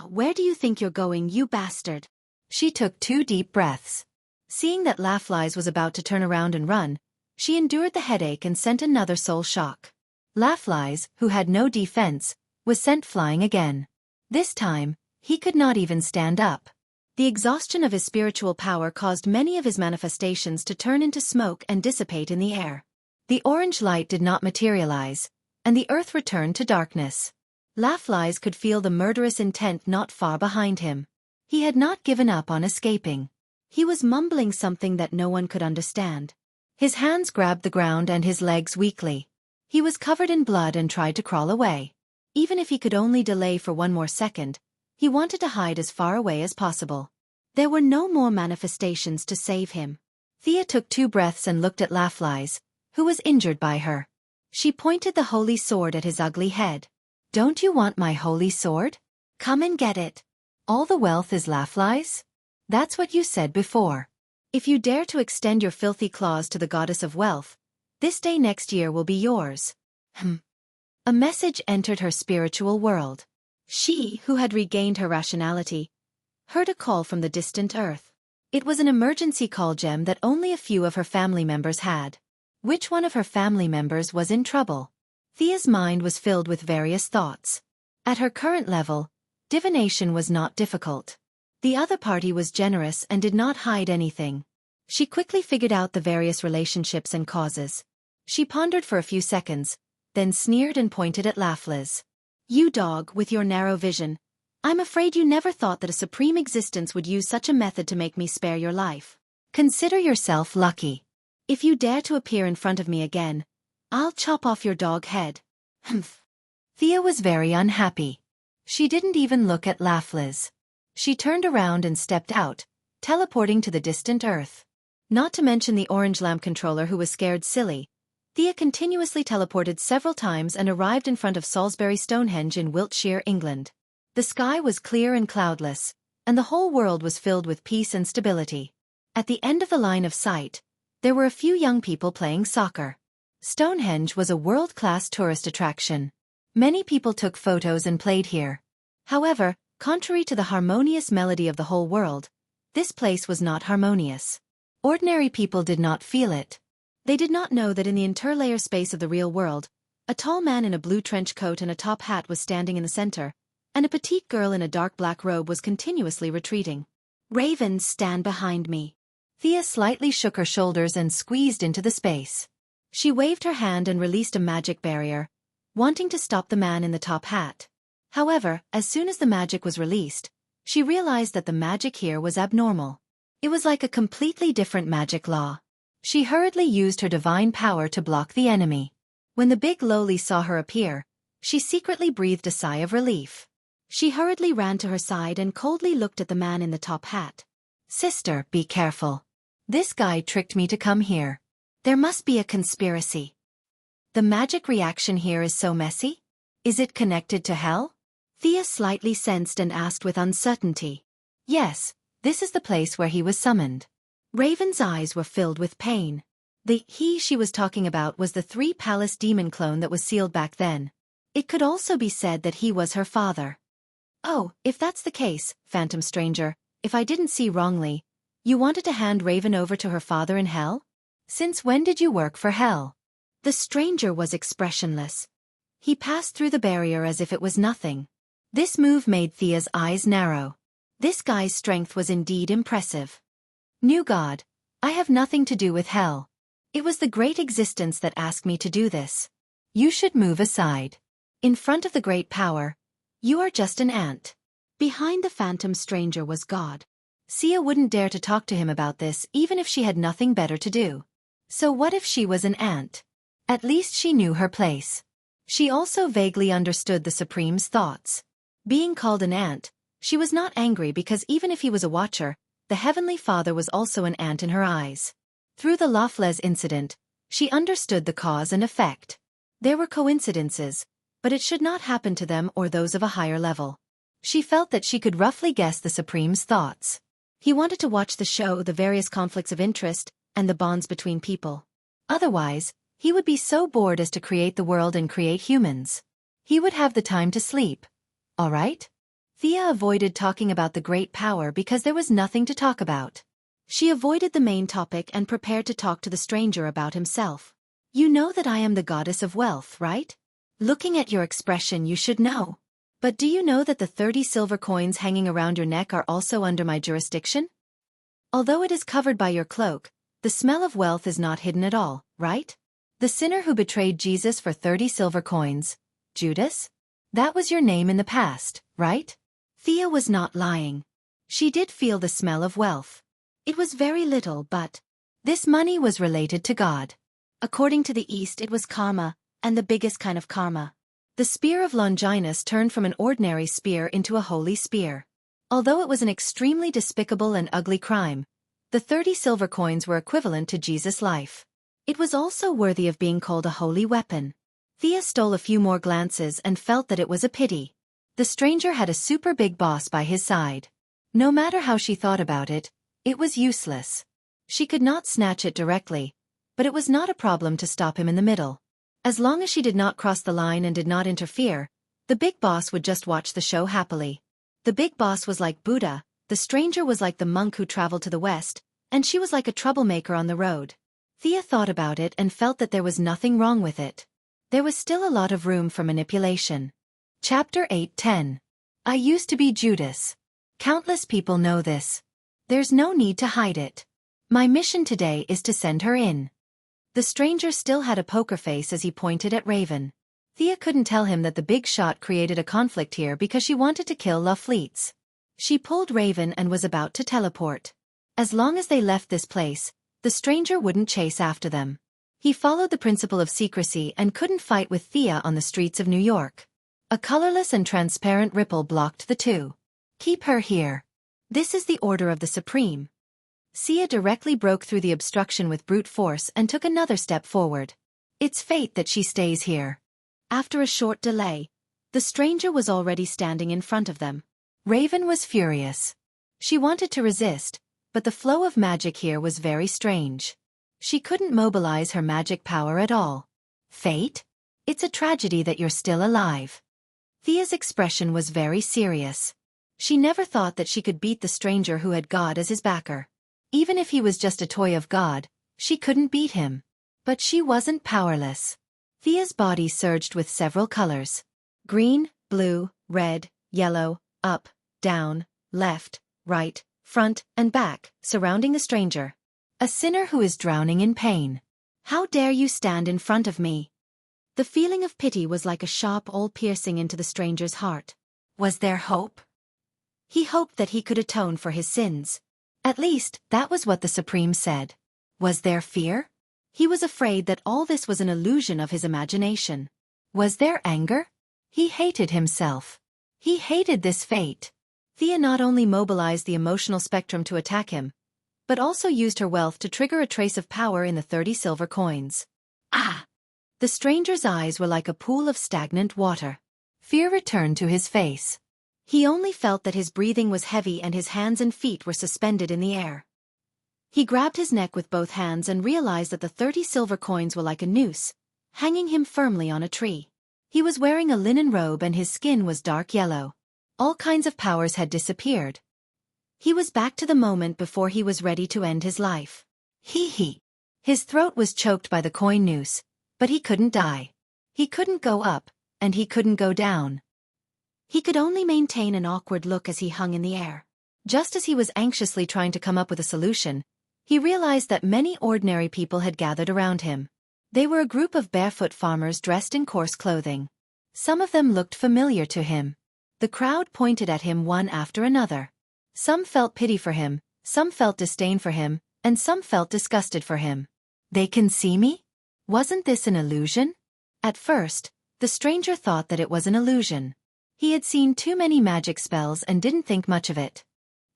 Where do you think you're going, you bastard? She took 2 deep breaths. Seeing that Laughless was about to turn around and run, she endured the headache and sent another soul shock. Laughless, who had no defense, was sent flying again. This time, he could not even stand up. The exhaustion of his spiritual power caused many of his manifestations to turn into smoke and dissipate in the air. The orange light did not materialize, and the earth returned to darkness. LoveLore could feel the murderous intent not far behind him. He had not given up on escaping. He was mumbling something that no one could understand. His hands grabbed the ground and his legs weakly. He was covered in blood and tried to crawl away. Even if he could only delay for one more second, he wanted to hide as far away as possible. There were no more manifestations to save him. Thea took 2 breaths and looked at LoveLore, who was injured by her. She pointed the holy sword at his ugly head. "Don't you want my holy sword? Come and get it. All the wealth is LoveLore's? That's what you said before. If you dare to extend your filthy claws to the goddess of wealth, this day next year will be yours." A message entered her spiritual world. She, who had regained her rationality, heard a call from the distant earth. It was an emergency call gem that only a few of her family members had. Which one of her family members was in trouble? Thea's mind was filled with various thoughts. At her current level, divination was not difficult. The other party was generous and did not hide anything. She quickly figured out the various relationships and causes. She pondered for a few seconds, then sneered and pointed at LoveLore. "You dog with your narrow vision. I'm afraid you never thought that a supreme existence would use such a method to make me spare your life. Consider yourself lucky. If you dare to appear in front of me again, I'll chop off your dog head." Thea was very unhappy. She didn't even look at LoveLore. She turned around and stepped out, teleporting to the distant earth. Not to mention the orange lamp controller who was scared silly, Thea continuously teleported several times and arrived in front of Salisbury Stonehenge in Wiltshire, England. The sky was clear and cloudless, and the whole world was filled with peace and stability. At the end of the line of sight, there were a few young people playing soccer. Stonehenge was a world-class tourist attraction. Many people took photos and played here. However, contrary to the harmonious melody of the whole world, this place was not harmonious. Ordinary people did not feel it. They did not know that in the interlayer space of the real world, a tall man in a blue trench coat and a top hat was standing in the center, and a petite girl in a dark black robe was continuously retreating. "Ravens, stand behind me." Thea slightly shook her shoulders and squeezed into the space. She waved her hand and released a magic barrier, wanting to stop the man in the top hat. However, as soon as the magic was released, she realized that the magic here was abnormal. It was like a completely different magic law. She hurriedly used her divine power to block the enemy. When the big lowly saw her appear, she secretly breathed a sigh of relief. She hurriedly ran to her side and coldly looked at the man in the top hat. "Sister, be careful. This guy tricked me to come here. There must be a conspiracy. The magic reaction here is so messy. Is it connected to hell?" Thea slightly sensed and asked with uncertainty. "Yes, this is the place where he was summoned." Raven's eyes were filled with pain. The he she was talking about was the 3-palace demon clone that was sealed back then. It could also be said that he was her father. "Oh, if that's the case, Phantom Stranger, if I didn't see wrongly, you wanted to hand Raven over to her father in hell? Since when did you work for hell?" The stranger was expressionless. He passed through the barrier as if it was nothing. This move made Thea's eyes narrow. This guy's strength was indeed impressive. "New God, I have nothing to do with hell. It was the great existence that asked me to do this. You should move aside. In front of the great power, you are just an ant." Behind the phantom stranger was God. Thea wouldn't dare to talk to him about this even if she had nothing better to do. So what if she was an ant? At least she knew her place. She also vaguely understood the Supreme's thoughts. Being called an ant, she was not angry because even if he was a watcher, the Heavenly Father was also an ant in her eyes. Through the LoveLore incident, she understood the cause and effect. There were coincidences, but it should not happen to them or those of a higher level. She felt that she could roughly guess the Supreme's thoughts. He wanted to watch the show, the various conflicts of interest, and the bonds between people. Otherwise, he would be so bored as to create the world and create humans. He would have the time to sleep. All right? Thea avoided talking about the great power because there was nothing to talk about. She avoided the main topic and prepared to talk to the stranger about himself. "You know that I am the goddess of wealth, right? Looking at your expression, you should know. But do you know that the 30 silver coins hanging around your neck are also under my jurisdiction? Although it is covered by your cloak, the smell of wealth is not hidden at all, right? The sinner who betrayed Jesus for 30 silver coins, Judas? That was your name in the past, right? Thea was not lying. She did feel the smell of wealth. It was very little, but this money was related to God. According to the East, it was karma, and the biggest kind of karma. The spear of Longinus turned from an ordinary spear into a holy spear. Although it was an extremely despicable and ugly crime, the 30 silver coins were equivalent to Jesus' life. It was also worthy of being called a holy weapon. Thea stole a few more glances and felt that it was a pity. The stranger had a super big boss by his side. No matter how she thought about it, it was useless. She could not snatch it directly, but it was not a problem to stop him in the middle. As long as she did not cross the line and did not interfere, the big boss would just watch the show happily. The big boss was like Buddha, the stranger was like the monk who traveled to the west, and she was like a troublemaker on the road. Thea thought about it and felt that there was nothing wrong with it. There was still a lot of room for manipulation. Chapter 8:10. I used to be Judas. Countless people know this. There's no need to hide it. My mission today is to send her in. The stranger still had a poker face as he pointed at Raven. Thea couldn't tell him that the big shot created a conflict here because she wanted to kill LoveLore. She pulled Raven and was about to teleport. As long as they left this place, the stranger wouldn't chase after them. He followed the principle of secrecy and couldn't fight with Thea on the streets of New York. A colorless and transparent ripple blocked the two. Keep her here. This is the order of the Supreme. Sia directly broke through the obstruction with brute force and took another step forward. It's fate that she stays here. After a short delay, the stranger was already standing in front of them. Raven was furious. She wanted to resist, but the flow of magic here was very strange. She couldn't mobilize her magic power at all. Fate? It's a tragedy that you're still alive. Thea's expression was very serious. She never thought that she could beat the stranger who had God as his backer. Even if he was just a toy of God, she couldn't beat him. But she wasn't powerless. Thea's body surged with several colors. Green, blue, red, yellow, up, down, left, right, front, and back, surrounding the stranger. A sinner who is drowning in pain. How dare you stand in front of me? The feeling of pity was like a sharp awl piercing into the stranger's heart. Was there hope? He hoped that he could atone for his sins. At least, that was what the Supreme said. Was there fear? He was afraid that all this was an illusion of his imagination. Was there anger? He hated himself. He hated this fate. Thea not only mobilized the emotional spectrum to attack him, but also used her wealth to trigger a trace of power in the 30 silver coins. Ah! The stranger's eyes were like a pool of stagnant water. Fear returned to his face. He only felt that his breathing was heavy and his hands and feet were suspended in the air. He grabbed his neck with both hands and realized that the 30 silver coins were like a noose, hanging him firmly on a tree. He was wearing a linen robe and his skin was dark yellow. All kinds of powers had disappeared. He was back to the moment before he was ready to end his life. Hee. His throat was choked by the coin noose, but he couldn't die. He couldn't go up, and he couldn't go down. He could only maintain an awkward look as he hung in the air. Just as he was anxiously trying to come up with a solution, he realized that many ordinary people had gathered around him. They were a group of barefoot farmers dressed in coarse clothing. Some of them looked familiar to him. The crowd pointed at him one after another. Some felt pity for him, some felt disdain for him, and some felt disgusted for him. They can see me? Wasn't this an illusion? At first, the stranger thought that it was an illusion. He had seen too many magic spells and didn't think much of it.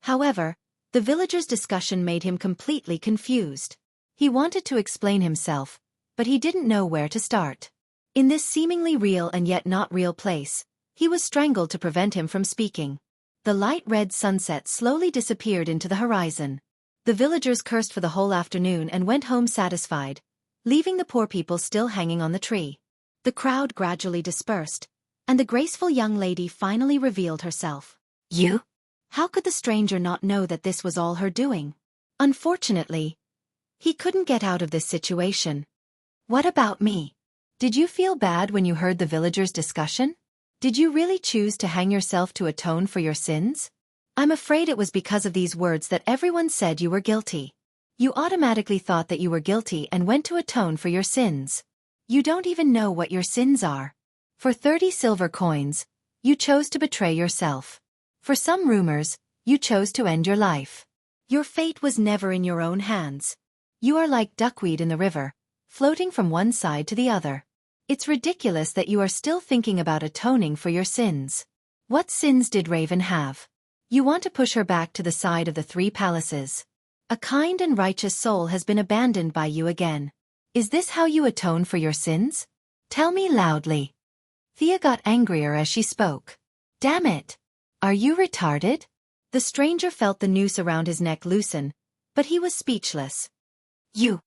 However, the villagers' discussion made him completely confused. He wanted to explain himself, but he didn't know where to start. In this seemingly real and yet not real place, he was strangled to prevent him from speaking. The light red sunset slowly disappeared into the horizon. The villagers cursed for the whole afternoon and went home satisfied, leaving the poor people still hanging on the tree. The crowd gradually dispersed, and the graceful young lady finally revealed herself. You? How could the stranger not know that this was all her doing? Unfortunately, he couldn't get out of this situation. What about me? Did you feel bad when you heard the villagers' discussion? Did you really choose to hang yourself to atone for your sins? I'm afraid it was because of these words that everyone said you were guilty. You automatically thought that you were guilty and went to atone for your sins. You don't even know what your sins are. For 30 silver coins, you chose to betray yourself. For some rumors, you chose to end your life. Your fate was never in your own hands. You are like duckweed in the river, floating from one side to the other. It's ridiculous that you are still thinking about atoning for your sins. What sins did Raven have? You want to push her back to the side of the 3 palaces. A kind and righteous soul has been abandoned by you again. Is this how you atone for your sins? Tell me loudly. Thea got angrier as she spoke. Damn it! Are you retarded? The stranger felt the noose around his neck loosen, but he was speechless. You!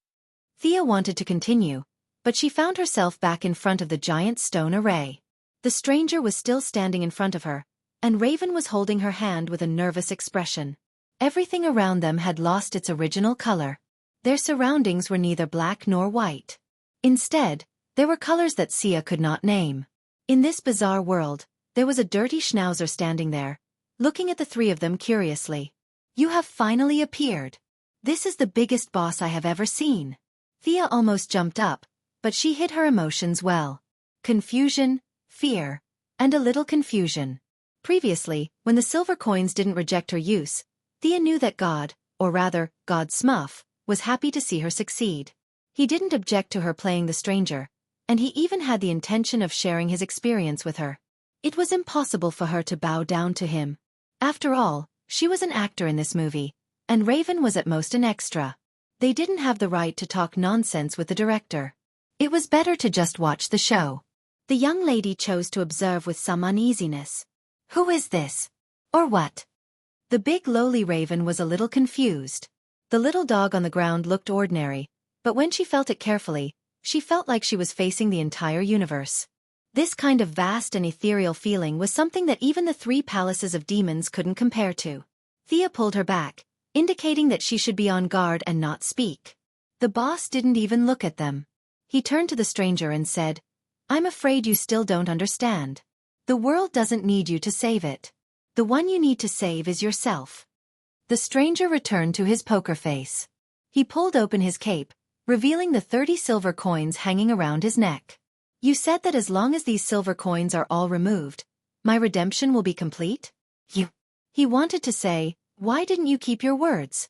Thea wanted to continue, but she found herself back in front of the giant stone array. The stranger was still standing in front of her, and Raven was holding her hand with a nervous expression. Everything around them had lost its original color. Their surroundings were neither black nor white. Instead, there were colors that Sia could not name. In this bizarre world, there was a dirty schnauzer standing there, looking at the 3 of them curiously. You have finally appeared. This is the biggest boss I have ever seen. Thea almost jumped up, but she hid her emotions well. Confusion, fear, and a little confusion. Previously, when the silver coins didn't reject her use, Thea knew that God, or rather, God Smuff, was happy to see her succeed. He didn't object to her playing the stranger, and he even had the intention of sharing his experience with her. It was impossible for her to bow down to him. After all, she was an actor in this movie, and Raven was at most an extra. They didn't have the right to talk nonsense with the director. It was better to just watch the show. The young lady chose to observe with some uneasiness. Who is this? Or what? The big lowly Raven was a little confused. The little dog on the ground looked ordinary, but when she felt it carefully, she felt like she was facing the entire universe. This kind of vast and ethereal feeling was something that even the 3 palaces of demons couldn't compare to. Thea pulled her back, indicating that she should be on guard and not speak. The boss didn't even look at them. He turned to the stranger and said, I'm afraid you still don't understand. The world doesn't need you to save it. The one you need to save is yourself. The stranger returned to his poker face. He pulled open his cape, revealing the 30 silver coins hanging around his neck. You said that as long as these silver coins are all removed, my redemption will be complete? He wanted to say, why didn't you keep your words?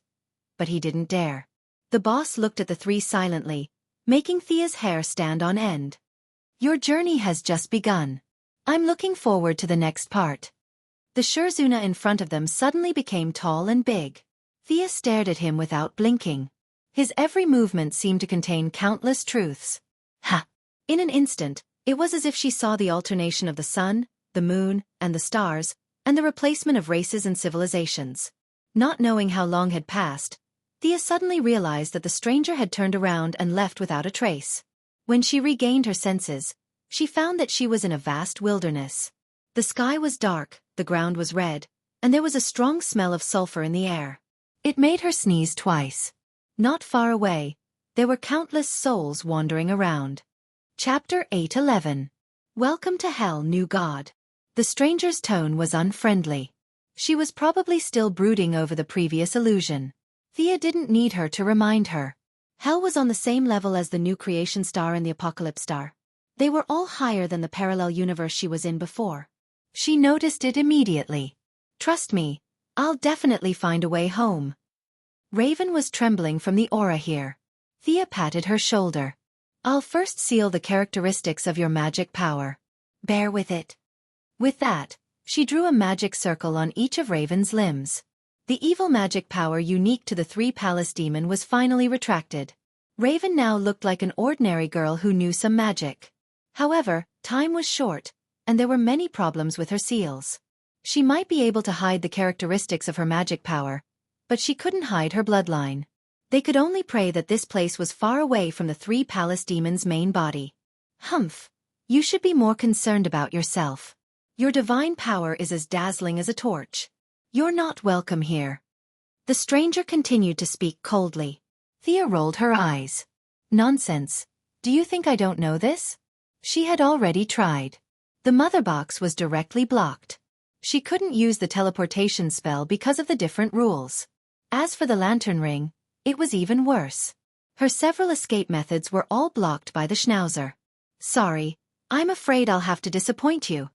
But he didn't dare. The boss looked at the 3 silently, making Thea's hair stand on end. Your journey has just begun. I'm looking forward to the next part. The Shurzuna in front of them suddenly became tall and big. Thea stared at him without blinking. His every movement seemed to contain countless truths. Ha! In an instant, it was as if she saw the alternation of the sun, the moon, and the stars, and the replacement of races and civilizations. Not knowing how long had passed, Thea suddenly realized that the stranger had turned around and left without a trace. When she regained her senses, she found that she was in a vast wilderness. The sky was dark, the ground was red, and there was a strong smell of sulfur in the air. It made her sneeze twice. Not far away, there were countless souls wandering around. Chapter 8:11. Welcome to Hell, New God. The stranger's tone was unfriendly. She was probably still brooding over the previous illusion. Thea didn't need her to remind her. Hell was on the same level as the new creation star and the apocalypse star. They were all higher than the parallel universe she was in before. She noticed it immediately. Trust me, I'll definitely find a way home. Raven was trembling from the aura here. Thea patted her shoulder. I'll first seal the characteristics of your magic power. Bear with it. With that, she drew a magic circle on each of Raven's limbs. The evil magic power unique to the 3 palace demon was finally retracted. Raven now looked like an ordinary girl who knew some magic. However, time was short, and there were many problems with her seals. She might be able to hide the characteristics of her magic power, but she couldn't hide her bloodline. They could only pray that this place was far away from the 3 palace demons' main body. Humph! You should be more concerned about yourself. Your divine power is as dazzling as a torch. You're not welcome here. The stranger continued to speak coldly. Thea rolled her eyes. Nonsense. Do you think I don't know this? She had already tried. The mother box was directly blocked. She couldn't use the teleportation spell because of the different rules. As for the lantern ring, it was even worse. Her several escape methods were all blocked by the schnauzer. Sorry, I'm afraid I'll have to disappoint you.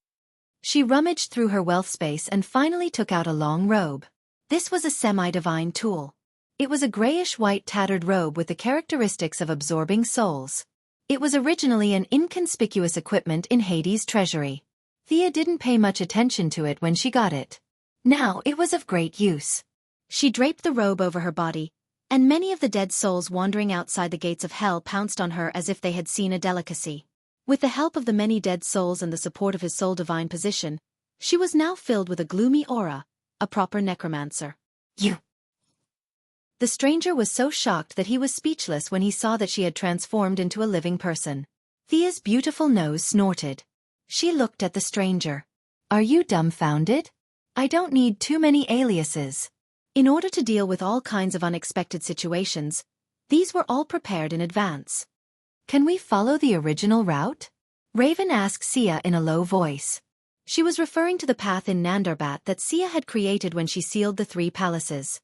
She rummaged through her wealth space and finally took out a long robe. This was a semi-divine tool. It was a grayish-white tattered robe with the characteristics of absorbing souls. It was originally an inconspicuous equipment in Hades' treasury. Thea didn't pay much attention to it when she got it. Now it was of great use. She draped the robe over her body, and many of the dead souls wandering outside the gates of hell pounced on her as if they had seen a delicacy. With the help of the many dead souls and the support of his soul divine position, she was now filled with a gloomy aura, a proper necromancer. You! The stranger was so shocked that he was speechless when he saw that she had transformed into a living person. Thea's beautiful nose snorted. She looked at the stranger. Are you dumbfounded? I don't need too many aliases. In order to deal with all kinds of unexpected situations, these were all prepared in advance. Can we follow the original route? Raven asked Sia in a low voice. She was referring to the path in Nandarbat that Sia had created when she sealed the 3 palaces.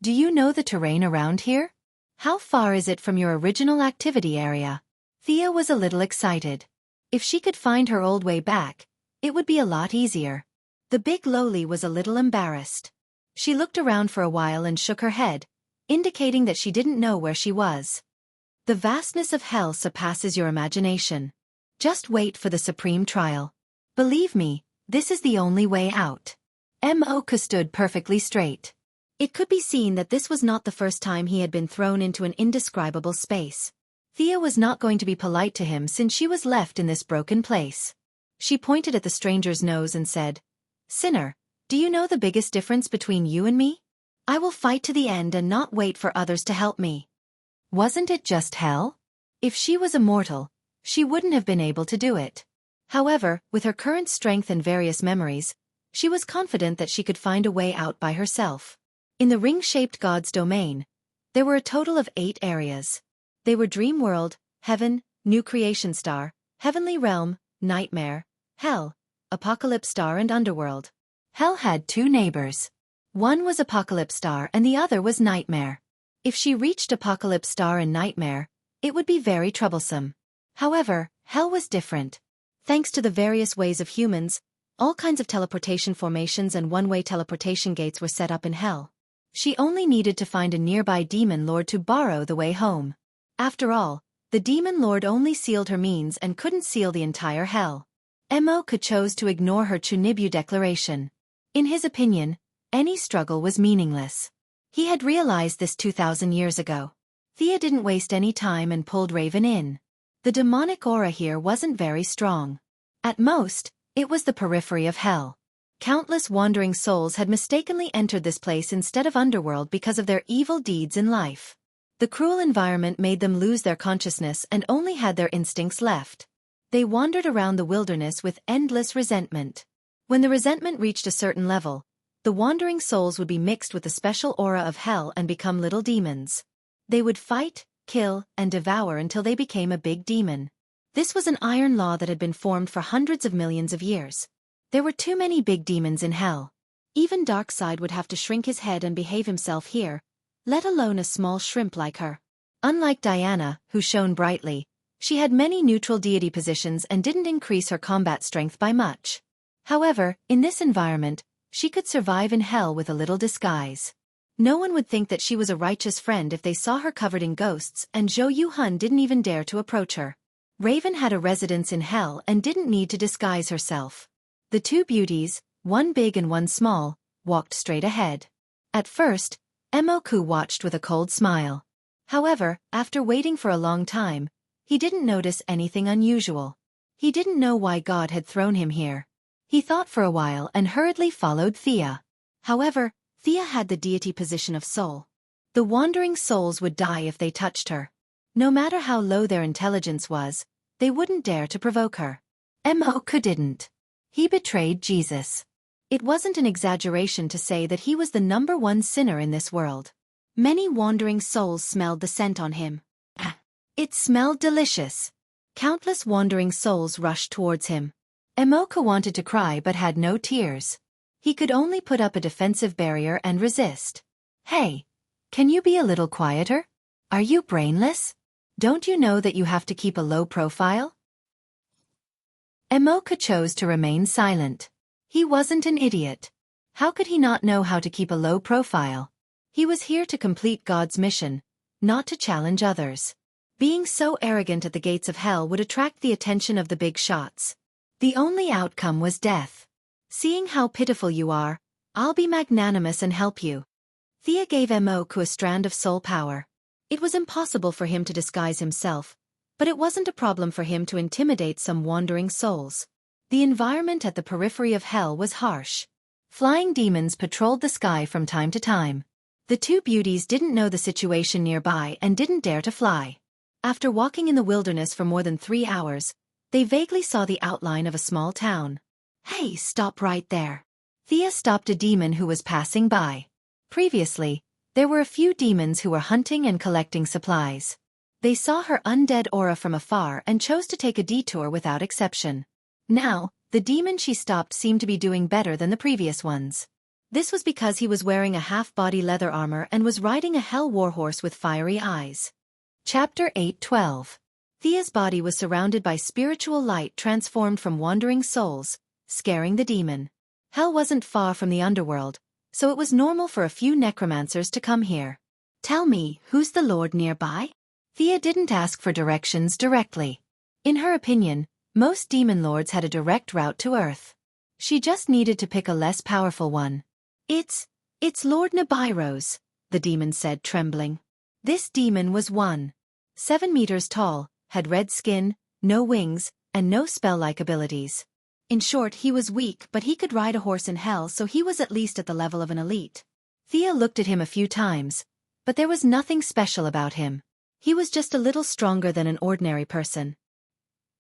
Do you know the terrain around here? How far is it from your original activity area? Thea was a little excited. If she could find her old way back, it would be a lot easier. The big lowly was a little embarrassed. She looked around for a while and shook her head, indicating that she didn't know where she was. The vastness of hell surpasses your imagination. Just wait for the supreme trial. Believe me, this is the only way out. Moka stood perfectly straight. It could be seen that this was not the first time he had been thrown into an indescribable space. Thea was not going to be polite to him since she was left in this broken place. She pointed at the stranger's nose and said, "Sinner, do you know the biggest difference between you and me? I will fight to the end and not wait for others to help me." Wasn't it just hell? If she was immortal, she wouldn't have been able to do it. However, with her current strength and various memories, she was confident that she could find a way out by herself. In the ring-shaped god's domain, there were a total of 8 areas. They were Dream World, Heaven, New Creation Star, Heavenly Realm, Nightmare, Hell, Apocalypse Star and Underworld. Hell had 2 neighbors. One was Apocalypse Star and the other was Nightmare. If she reached Apocalypse Star and Nightmare, it would be very troublesome. However, Hell was different. Thanks to the various ways of humans, all kinds of teleportation formations and one-way teleportation gates were set up in Hell. She only needed to find a nearby demon lord to borrow the way home. After all, the demon lord only sealed her means and couldn't seal the entire Hell. Moka chose to ignore her Chunibu declaration. In his opinion, any struggle was meaningless. He had realized this 2,000 years ago. Thea didn't waste any time and pulled Raven in. The demonic aura here wasn't very strong. At most, it was the periphery of Hell. Countless wandering souls had mistakenly entered this place instead of Underworld because of their evil deeds in life. The cruel environment made them lose their consciousness and only had their instincts left. They wandered around the wilderness with endless resentment. When the resentment reached a certain level, the wandering souls would be mixed with the special aura of Hell and become little demons. They would fight, kill, and devour until they became a big demon. This was an iron law that had been formed for hundreds of millions of years. There were too many big demons in Hell. Even Darkseid would have to shrink his head and behave himself here, let alone a small shrimp like her. Unlike Diana, who shone brightly, she had many neutral deity positions and didn't increase her combat strength by much. However, in this environment, she could survive in Hell with a little disguise. No one would think that she was a righteous friend if they saw her covered in ghosts, and Zhou Yuhun didn't even dare to approach her. Raven had a residence in Hell and didn't need to disguise herself. The 2 beauties, one big and one small, walked straight ahead. At first, Moku watched with a cold smile. However, after waiting for a long time, he didn't notice anything unusual. He didn't know why God had thrown him here. He thought for a while and hurriedly followed Thea. However, Thea had the deity position of soul. The wandering souls would die if they touched her. No matter how low their intelligence was, they wouldn't dare to provoke her. Moku didn't. He betrayed Jesus. It wasn't an exaggeration to say that he was the #1 sinner in this world. Many wandering souls smelled the scent on him. It smelled delicious. Countless wandering souls rushed towards him. Emoka wanted to cry but had no tears. He could only put up a defensive barrier and resist. Hey! Can you be a little quieter? Are you brainless? Don't you know that you have to keep a low profile? Emoka chose to remain silent. He wasn't an idiot. How could he not know how to keep a low profile? He was here to complete God's mission, not to challenge others. Being so arrogant at the gates of hell would attract the attention of the big shots. The only outcome was death. Seeing how pitiful you are, I'll be magnanimous and help you. Thea gave Emoku a strand of soul power. It was impossible for him to disguise himself, but it wasn't a problem for him to intimidate some wandering souls. The environment at the periphery of hell was harsh. Flying demons patrolled the sky from time to time. The two beauties didn't know the situation nearby and didn't dare to fly. After walking in the wilderness for more than 3 hours, they vaguely saw the outline of a small town. Hey, stop right there. Thea stopped a demon who was passing by. Previously, there were a few demons who were hunting and collecting supplies. They saw her undead aura from afar and chose to take a detour without exception. Now, the demon she stopped seemed to be doing better than the previous ones. This was because he was wearing a half-body leather armor and was riding a hell warhorse with fiery eyes. Chapter 8:12. Thea's body was surrounded by spiritual light transformed from wandering souls, scaring the demon. Hell wasn't far from the underworld, so it was normal for a few necromancers to come here. Tell me, who's the lord nearby? Thea didn't ask for directions directly. In her opinion, most demon lords had a direct route to Earth. She just needed to pick a less powerful one. It's Lord Nibiros, the demon said, trembling. This demon was 7 meters tall, had red skin, no wings, and no spell-like abilities. In short, he was weak, but he could ride a horse in hell, so he was at least at the level of an elite. Thea looked at him a few times, but there was nothing special about him. He was just a little stronger than an ordinary person.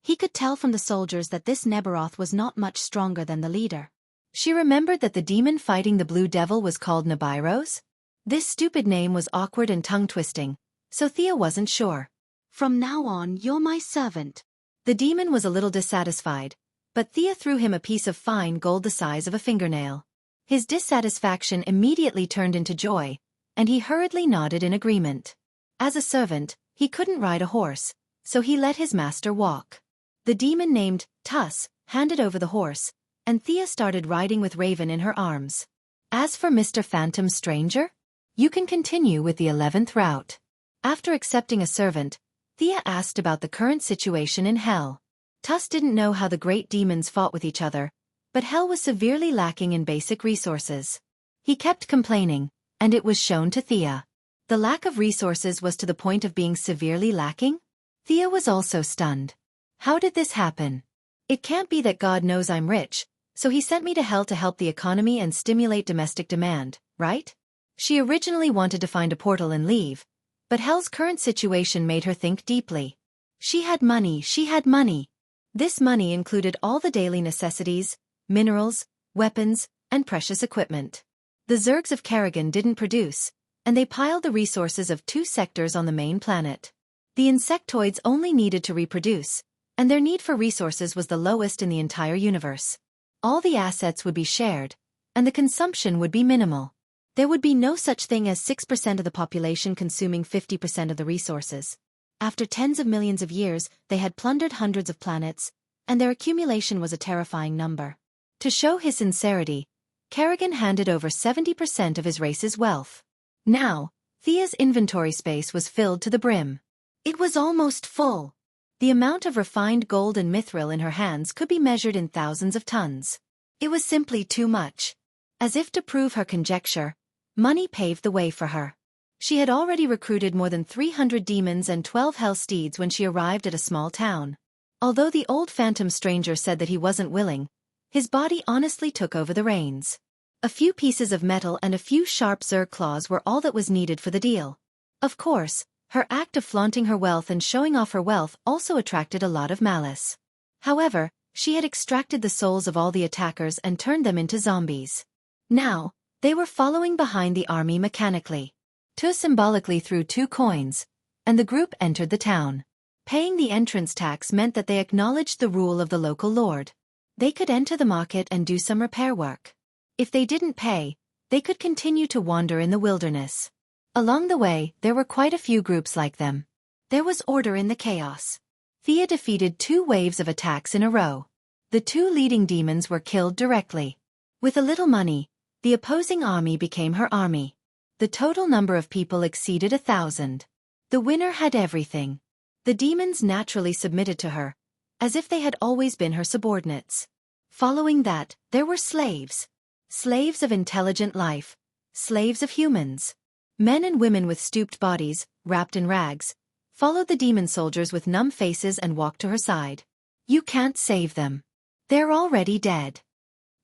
He could tell from the soldiers that this Nebaroth was not much stronger than the leader. She remembered that the demon fighting the Blue Devil was called Nibiros. This stupid name was awkward and tongue-twisting, so Thea wasn't sure. From now on, you're my servant. The demon was a little dissatisfied, but Thea threw him a piece of fine gold the size of a fingernail. His dissatisfaction immediately turned into joy, and he hurriedly nodded in agreement. As a servant, he couldn't ride a horse, so he let his master walk. The demon named Tuss handed over the horse, and Thea started riding with Raven in her arms. As for Mr. Phantom Stranger, you can continue with the 11th route. After accepting a servant, Thea asked about the current situation in Hell. Tuss didn't know how the great demons fought with each other, but Hell was severely lacking in basic resources. He kept complaining, and it was shown to Thea. The lack of resources was to the point of being severely lacking? Thea was also stunned. How did this happen? It can't be that God knows I'm rich, so he sent me to Hell to help the economy and stimulate domestic demand, right? She originally wanted to find a portal and leave, but Hell's current situation made her think deeply. She had money. This money included all the daily necessities, minerals, weapons, and precious equipment. The Zergs of Kerrigan didn't produce, and they piled the resources of 2 sectors on the main planet. The insectoids only needed to reproduce, and their need for resources was the lowest in the entire universe. All the assets would be shared, and the consumption would be minimal. There would be no such thing as 6% of the population consuming 50% of the resources. After tens of millions of years, they had plundered hundreds of planets, and their accumulation was a terrifying number. To show his sincerity, Kerrigan handed over 70% of his race's wealth. Now, Thea's inventory space was filled to the brim. It was almost full. The amount of refined gold and mithril in her hands could be measured in thousands of tons. It was simply too much. As if to prove her conjecture, money paved the way for her. She had already recruited more than 300 demons and 12 hell steeds when she arrived at a small town. Although the old phantom stranger said that he wasn't willing, his body honestly took over the reins. A few pieces of metal and a few sharp Zerg claws were all that was needed for the deal. Of course, her act of flaunting her wealth and showing off her wealth also attracted a lot of malice. However, she had extracted the souls of all the attackers and turned them into zombies. Now, they were following behind the army mechanically. Tu symbolically threw 2 coins, and the group entered the town. Paying the entrance tax meant that they acknowledged the rule of the local lord. They could enter the market and do some repair work. If they didn't pay, they could continue to wander in the wilderness. Along the way, there were quite a few groups like them. There was order in the chaos. Thea defeated 2 waves of attacks in a row. The 2 leading demons were killed directly. With a little money, the opposing army became her army. The total number of people exceeded 1,000. The winner had everything. The demons naturally submitted to her, as if they had always been her subordinates. Following that, there were slaves. Slaves of intelligent life. Slaves of humans. Men and women with stooped bodies, wrapped in rags, followed the demon soldiers with numb faces and walked to her side. You can't save them. They're already dead.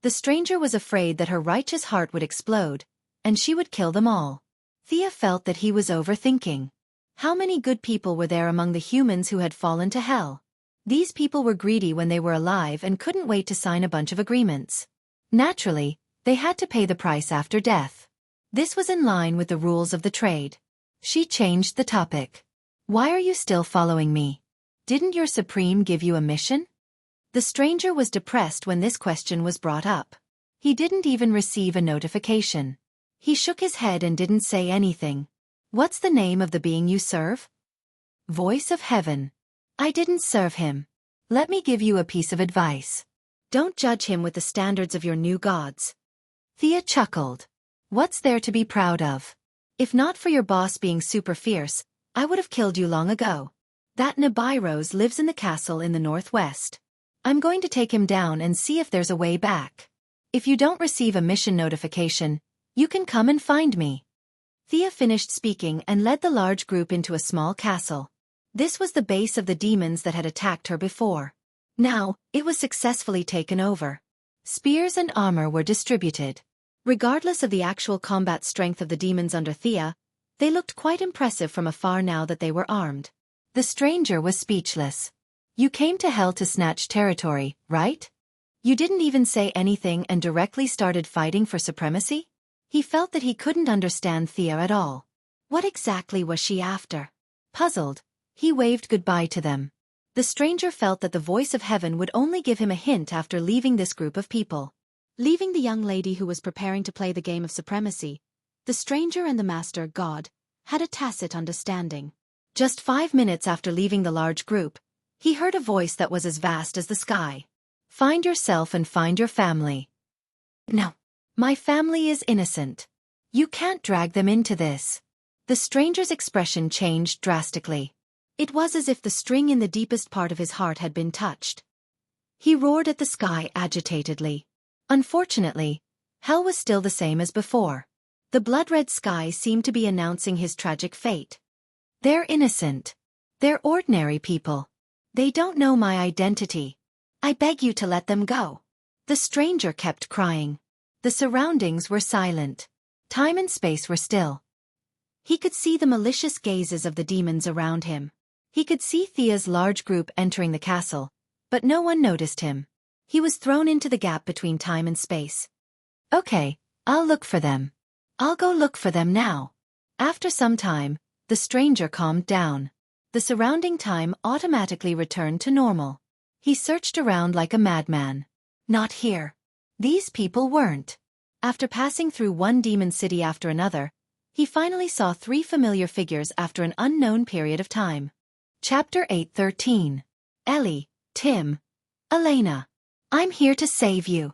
The stranger was afraid that her righteous heart would explode, and she would kill them all. Thea felt that he was overthinking. How many good people were there among the humans who had fallen to hell? These people were greedy when they were alive and couldn't wait to sign a bunch of agreements. Naturally, they had to pay the price after death. This was in line with the rules of the trade. She changed the topic. Why are you still following me? Didn't your Supreme give you a mission? The stranger was depressed when this question was brought up. He didn't even receive a notification. He shook his head and didn't say anything. What's the name of the being you serve? Voice of Heaven. I didn't serve him. Let me give you a piece of advice. Don't judge him with the standards of your new gods. Thea chuckled. What's there to be proud of? If not for your boss being super fierce, I would have killed you long ago. That Nibiros lives in the castle in the northwest. I'm going to take him down and see if there's a way back. If you don't receive a mission notification, you can come and find me. Thea finished speaking and led the large group into a small castle. This was the base of the demons that had attacked her before. Now, it was successfully taken over. Spears and armor were distributed. Regardless of the actual combat strength of the demons under Thea, they looked quite impressive from afar now that they were armed. The stranger was speechless. You came to hell to snatch territory, right? You didn't even say anything and directly started fighting for supremacy? He felt that he couldn't understand Thea at all. What exactly was she after? Puzzled, he waved goodbye to them. The stranger felt that the voice of heaven would only give him a hint after leaving this group of people. Leaving the young lady who was preparing to play the game of supremacy, the stranger and the master, God, had a tacit understanding. Just 5 minutes after leaving the large group, he heard a voice that was as vast as the sky. Find yourself and find your family. No. My family is innocent. You can't drag them into this. The stranger's expression changed drastically. It was as if the string in the deepest part of his heart had been touched. He roared at the sky agitatedly. Unfortunately, hell was still the same as before. The blood-red sky seemed to be announcing his tragic fate. They're innocent. They're ordinary people. They don't know my identity. I beg you to let them go. The stranger kept crying. The surroundings were silent. Time and space were still. He could see the malicious gazes of the demons around him. He could see Thea's large group entering the castle, but no one noticed him. He was thrown into the gap between time and space. Okay, I'll look for them. I'll go look for them now. After some time, the stranger calmed down. The surrounding time automatically returned to normal. He searched around like a madman. Not here. These people weren't. After passing through one demon city after another, he finally saw 3 familiar figures after an unknown period of time. Chapter 8:13. Ellie, Tim, Elena. I'm here to save you.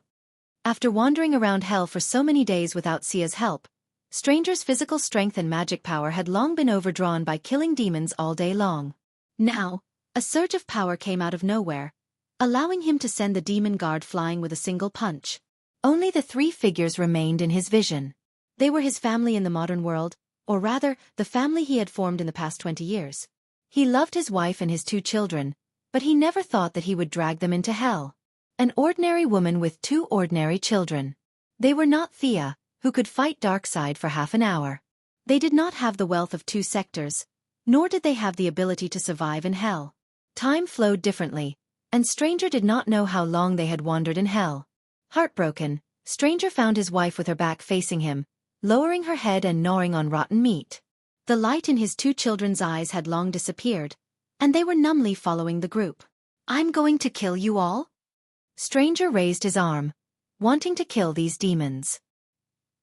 After wandering around hell for so many days without Sia's help, Stranger's physical strength and magic power had long been overdrawn by killing demons all day long. Now, a surge of power came out of nowhere, allowing him to send the demon guard flying with a single punch. Only the 3 figures remained in his vision. They were his family in the modern world, or rather, the family he had formed in the past 20 years. He loved his wife and his 2 children, but he never thought that he would drag them into hell. An ordinary woman with 2 ordinary children. They were not Thea, who could fight Darkseid for half an hour. They did not have the wealth of 2 sectors, nor did they have the ability to survive in hell. Time flowed differently, and Stranger did not know how long they had wandered in hell. Heartbroken, Stranger found his wife with her back facing him, lowering her head and gnawing on rotten meat. The light in his 2 children's eyes had long disappeared, and they were numbly following the group. I'm going to kill you all? Stranger raised his arm, wanting to kill these demons.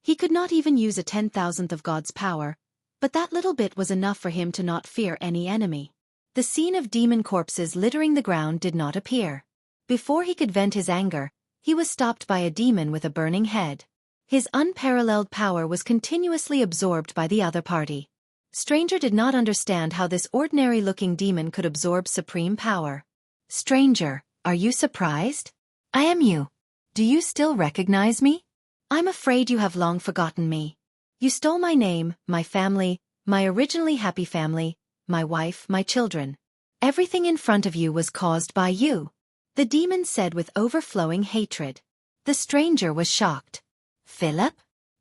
He could not even use a 10,000th of God's power, but that little bit was enough for him to not fear any enemy. The scene of demon corpses littering the ground did not appear. Before he could vent his anger, he was stopped by a demon with a burning head. His unparalleled power was continuously absorbed by the other party. Stranger did not understand how this ordinary-looking demon could absorb supreme power. Stranger, are you surprised? I am you. Do you still recognize me? I'm afraid you have long forgotten me. You stole my name, my family, my originally happy family, my wife, my children. Everything in front of you was caused by you. The demon said with overflowing hatred. The stranger was shocked. Philip?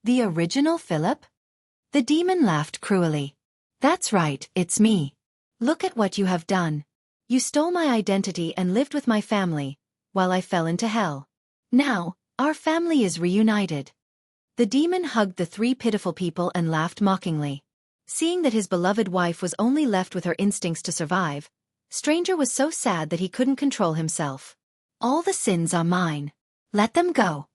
The original Philip? The demon laughed cruelly. That's right, it's me. Look at what you have done. You stole my identity and lived with my family, while I fell into hell. Now, our family is reunited. The demon hugged the three pitiful people and laughed mockingly. Seeing that his beloved wife was only left with her instincts to survive, Stranger was so sad that he couldn't control himself. All the sins are mine. Let them go.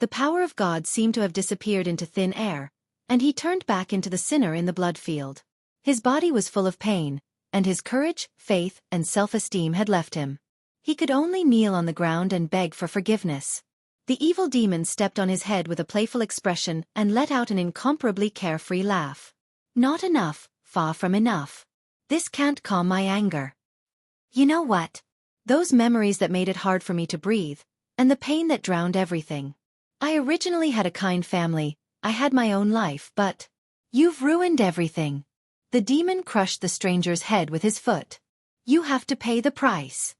The power of God seemed to have disappeared into thin air, and he turned back into the sinner in the blood field. His body was full of pain, and his courage, faith, and self-esteem had left him. He could only kneel on the ground and beg for forgiveness. The evil demon stepped on his head with a playful expression and let out an incomparably carefree laugh. Not enough, far from enough. This can't calm my anger. You know what? Those memories that made it hard for me to breathe, and the pain that drowned everything. I originally had a kind family, I had my own life, but you've ruined everything. The demon crushed the stranger's head with his foot. You have to pay the price.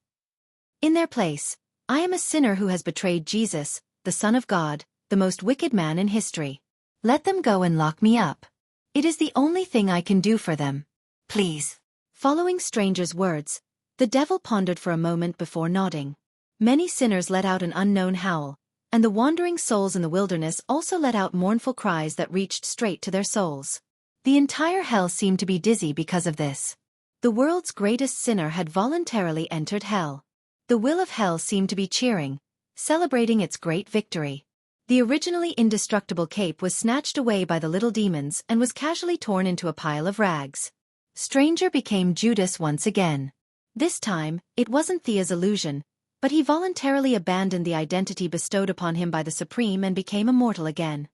In their place, I am a sinner who has betrayed Jesus, the Son of God, the most wicked man in history. Let them go and lock me up. It is the only thing I can do for them. Please. Following stranger's words, the devil pondered for a moment before nodding. Many sinners let out an unknown howl, and the wandering souls in the wilderness also let out mournful cries that reached straight to their souls. The entire hell seemed to be dizzy because of this. The world's greatest sinner had voluntarily entered hell. The will of hell seemed to be cheering, celebrating its great victory. The originally indestructible cape was snatched away by the little demons and was casually torn into a pile of rags. Stranger became Judas once again. This time, it wasn't Thea's illusion, but he voluntarily abandoned the identity bestowed upon him by the Supreme and became immortal again.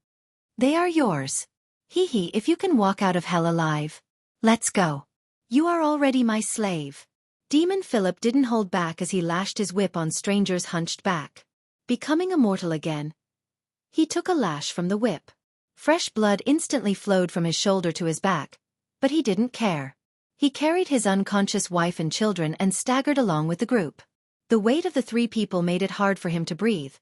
They are yours. Hee if you can walk out of hell alive. Let's go. You are already my slave. Demon Philip didn't hold back as he lashed his whip on Stranger's hunched back. Becoming immortal again, he took a lash from the whip. Fresh blood instantly flowed from his shoulder to his back, but he didn't care. He carried his unconscious wife and children and staggered along with the group. The weight of the three people made it hard for him to breathe,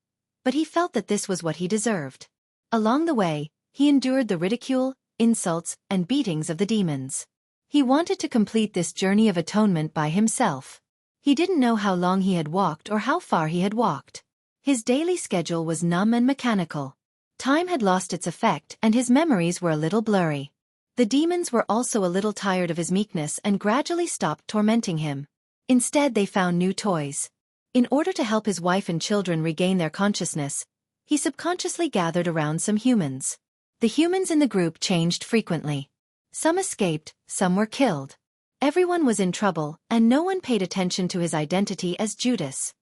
but he felt that this was what he deserved. Along the way, he endured the ridicule, insults, and beatings of the demons. He wanted to complete this journey of atonement by himself. He didn't know how long he had walked or how far he had walked. His daily schedule was numb and mechanical. Time had lost its effect and his memories were a little blurry. The demons were also a little tired of his meekness and gradually stopped tormenting him. Instead they found new toys. In order to help his wife and children regain their consciousness, he subconsciously gathered around some humans. The humans in the group changed frequently. Some escaped, some were killed. Everyone was in trouble, and no one paid attention to his identity as Judas.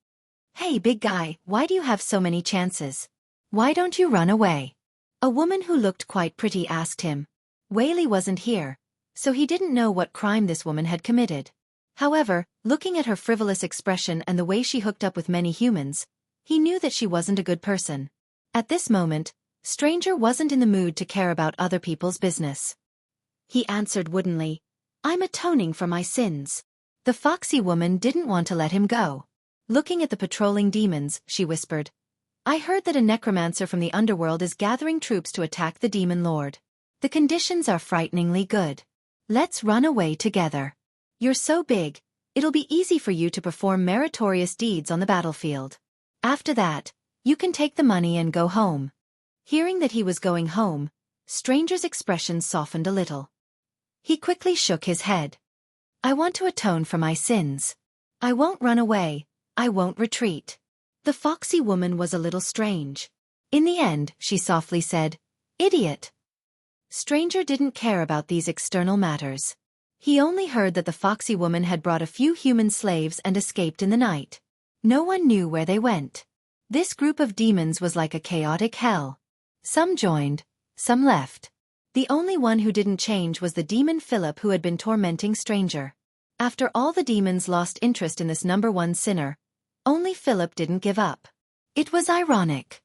Hey big guy, why do you have so many chances? Why don't you run away? A woman who looked quite pretty asked him. Whaley wasn't here, so he didn't know what crime this woman had committed. However, looking at her frivolous expression and the way she hooked up with many humans, he knew that she wasn't a good person. At this moment, Stranger wasn't in the mood to care about other people's business. He answered woodenly, I'm atoning for my sins. The foxy woman didn't want to let him go. Looking at the patrolling demons, she whispered, I heard that a necromancer from the underworld is gathering troops to attack the demon lord. The conditions are frighteningly good. Let's run away together. You're so big, it'll be easy for you to perform meritorious deeds on the battlefield. After that, you can take the money and go home. Hearing that he was going home, Stranger's expression softened a little. He quickly shook his head. I want to atone for my sins. I won't run away, I won't retreat. The foxy woman was a little strange. In the end, she softly said, "Idiot." Stranger didn't care about these external matters. He only heard that the foxy woman had brought a few human slaves and escaped in the night. No one knew where they went. This group of demons was like a chaotic hell. Some joined, some left. The only one who didn't change was the demon Philip, who had been tormenting Stranger. After all the demons lost interest in this number one sinner, only Philip didn't give up. It was ironic.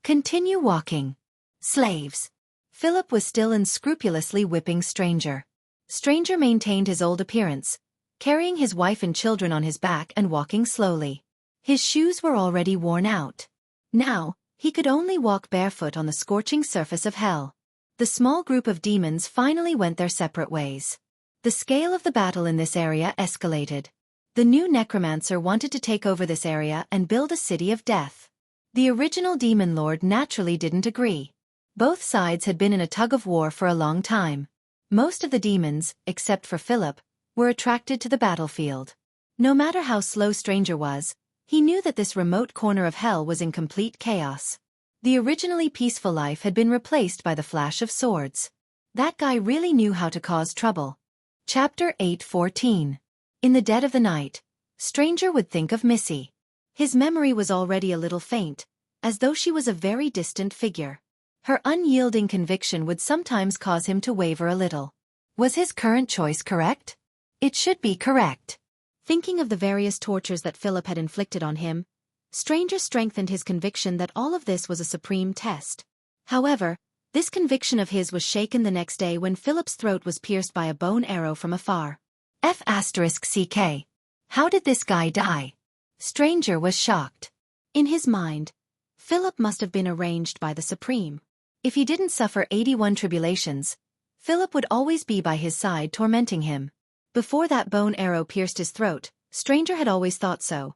Continue walking. Slaves. Philip was still unscrupulously whipping Stranger. Stranger maintained his old appearance, carrying his wife and children on his back and walking slowly. His shoes were already worn out. Now, he could only walk barefoot on the scorching surface of hell. The small group of demons finally went their separate ways. The scale of the battle in this area escalated. The new necromancer wanted to take over this area and build a city of death. The original demon lord naturally didn't agree. Both sides had been in a tug-of-war for a long time. Most of the demons, except for Philip, were attracted to the battlefield. No matter how slow Stranger was, he knew that this remote corner of hell was in complete chaos. The originally peaceful life had been replaced by the flash of swords. That guy really knew how to cause trouble. Chapter 8:14. In the dead of the night, Stranger would think of Missy. His memory was already a little faint, as though she was a very distant figure. Her unyielding conviction would sometimes cause him to waver a little. Was his current choice correct? It should be correct. Thinking of the various tortures that Philip had inflicted on him, Stranger strengthened his conviction that all of this was a supreme test. However, this conviction of his was shaken the next day when Philip's throat was pierced by a bone arrow from afar. F***CK. How did this guy die? Stranger was shocked. In his mind, Philip must have been arranged by the Supreme. If he didn't suffer 81 tribulations, Philip would always be by his side tormenting him. Before that bone arrow pierced his throat, Stranger had always thought so.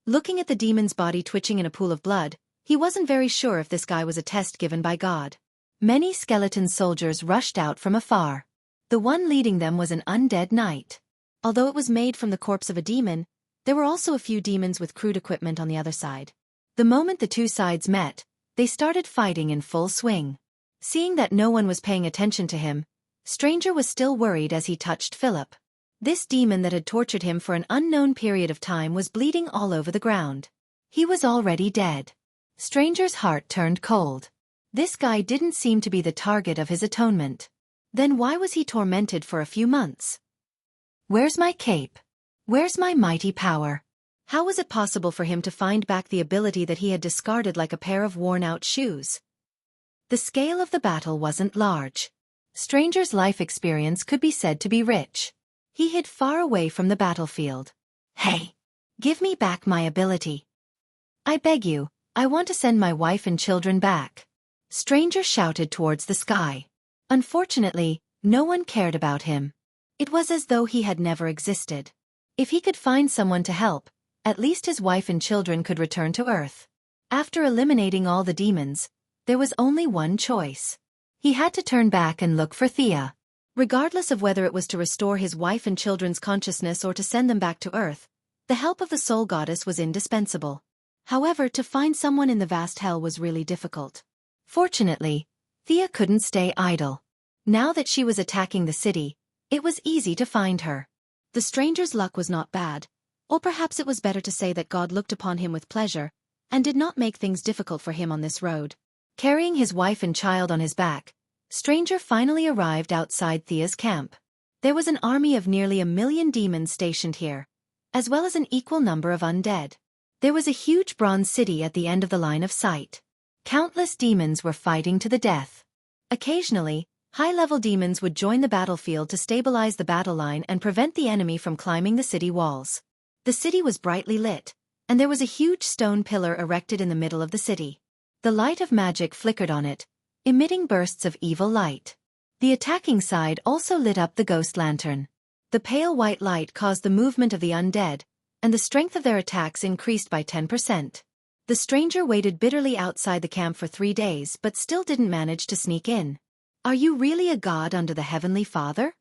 Looking at the demon's body twitching in a pool of blood, he wasn't very sure if this guy was a test given by God. Many skeleton soldiers rushed out from afar. The one leading them was an undead knight. Although it was made from the corpse of a demon, there were also a few demons with crude equipment on the other side. The moment the two sides met, they started fighting in full swing. Seeing that no one was paying attention to him, Stranger was still worried as he touched Philip. This demon that had tortured him for an unknown period of time was bleeding all over the ground. He was already dead. Stranger's heart turned cold. This guy didn't seem to be the target of his atonement. Then why was he tormented for a few months? Where's my cape? Where's my mighty power? How was it possible for him to find back the ability that he had discarded like a pair of worn-out shoes? The scale of the battle wasn't large. Stranger's life experience could be said to be rich. He hid far away from the battlefield. Hey! Give me back my ability. I beg you, I want to send my wife and children back. Stranger shouted towards the sky. Unfortunately, no one cared about him. It was as though he had never existed. If he could find someone to help, at least his wife and children could return to Earth. After eliminating all the demons, there was only one choice. He had to turn back and look for Thea. Regardless of whether it was to restore his wife and children's consciousness or to send them back to Earth, the help of the Soul Goddess was indispensable. However, to find someone in the vast hell was really difficult. Fortunately, Thea couldn't stay idle. Now that she was attacking the city, it was easy to find her. The stranger's luck was not bad, or perhaps it was better to say that God looked upon him with pleasure, and did not make things difficult for him on this road. Carrying his wife and child on his back, Stranger finally arrived outside Thea's camp. There was an army of nearly 1 million demons stationed here, as well as an equal number of undead. There was a huge bronze city at the end of the line of sight. Countless demons were fighting to the death. Occasionally, high-level demons would join the battlefield to stabilize the battle line and prevent the enemy from climbing the city walls. The city was brightly lit, and there was a huge stone pillar erected in the middle of the city. The light of magic flickered on it, emitting bursts of evil light. The attacking side also lit up the ghost lantern. The pale white light caused the movement of the undead, and the strength of their attacks increased by 10%. The stranger waited bitterly outside the camp for 3 days but still didn't manage to sneak in. Are you really a god under the Heavenly Father?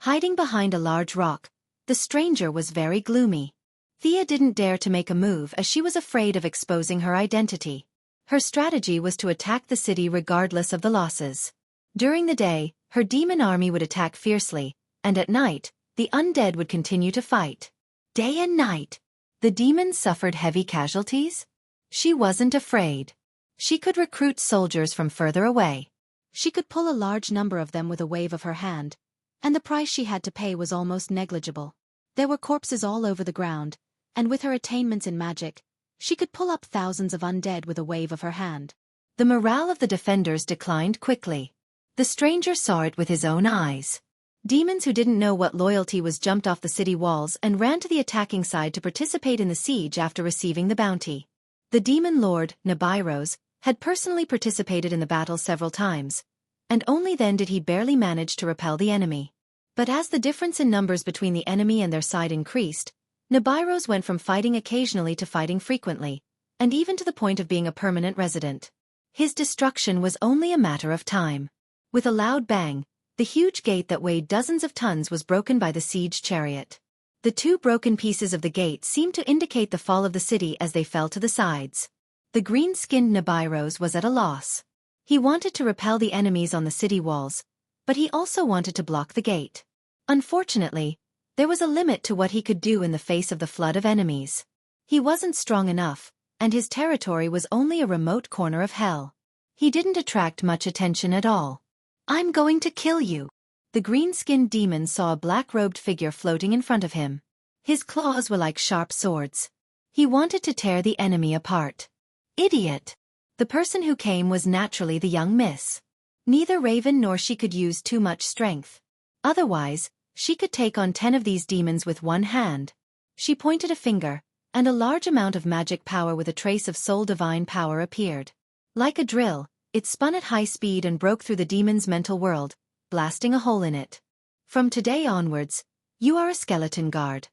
Hiding behind a large rock, the stranger was very gloomy. Thea didn't dare to make a move as she was afraid of exposing her identity. Her strategy was to attack the city regardless of the losses. During the day, her demon army would attack fiercely, and at night, the undead would continue to fight. Day and night. The demons suffered heavy casualties? She wasn't afraid. She could recruit soldiers from further away. She could pull a large number of them with a wave of her hand, and the price she had to pay was almost negligible. There were corpses all over the ground, and with her attainments in magic, she could pull up thousands of undead with a wave of her hand. The morale of the defenders declined quickly. The stranger saw it with his own eyes. Demons who didn't know what loyalty was jumped off the city walls and ran to the attacking side to participate in the siege after receiving the bounty. The demon lord, Nibiros, had personally participated in the battle several times, and only then did he barely manage to repel the enemy. But as the difference in numbers between the enemy and their side increased, Nibiros went from fighting occasionally to fighting frequently, and even to the point of being a permanent resident. His destruction was only a matter of time. With a loud bang, the huge gate that weighed dozens of tons was broken by the siege chariot. The two broken pieces of the gate seemed to indicate the fall of the city as they fell to the sides. The green-skinned Nibiros was at a loss. He wanted to repel the enemies on the city walls, but he also wanted to block the gate. Unfortunately, there was a limit to what he could do in the face of the flood of enemies. He wasn't strong enough, and his territory was only a remote corner of hell. He didn't attract much attention at all. "I'm going to kill you." The green-skinned demon saw a black-robed figure floating in front of him. His claws were like sharp swords. He wanted to tear the enemy apart. Idiot! The person who came was naturally the young miss. Neither Raven nor she could use too much strength. Otherwise, she could take on 10 of these demons with one hand. She pointed a finger, and a large amount of magic power with a trace of soul divine power appeared. Like a drill, it spun at high speed and broke through the demon's mental world, blasting a hole in it. "From today onwards, you are a skeleton guard."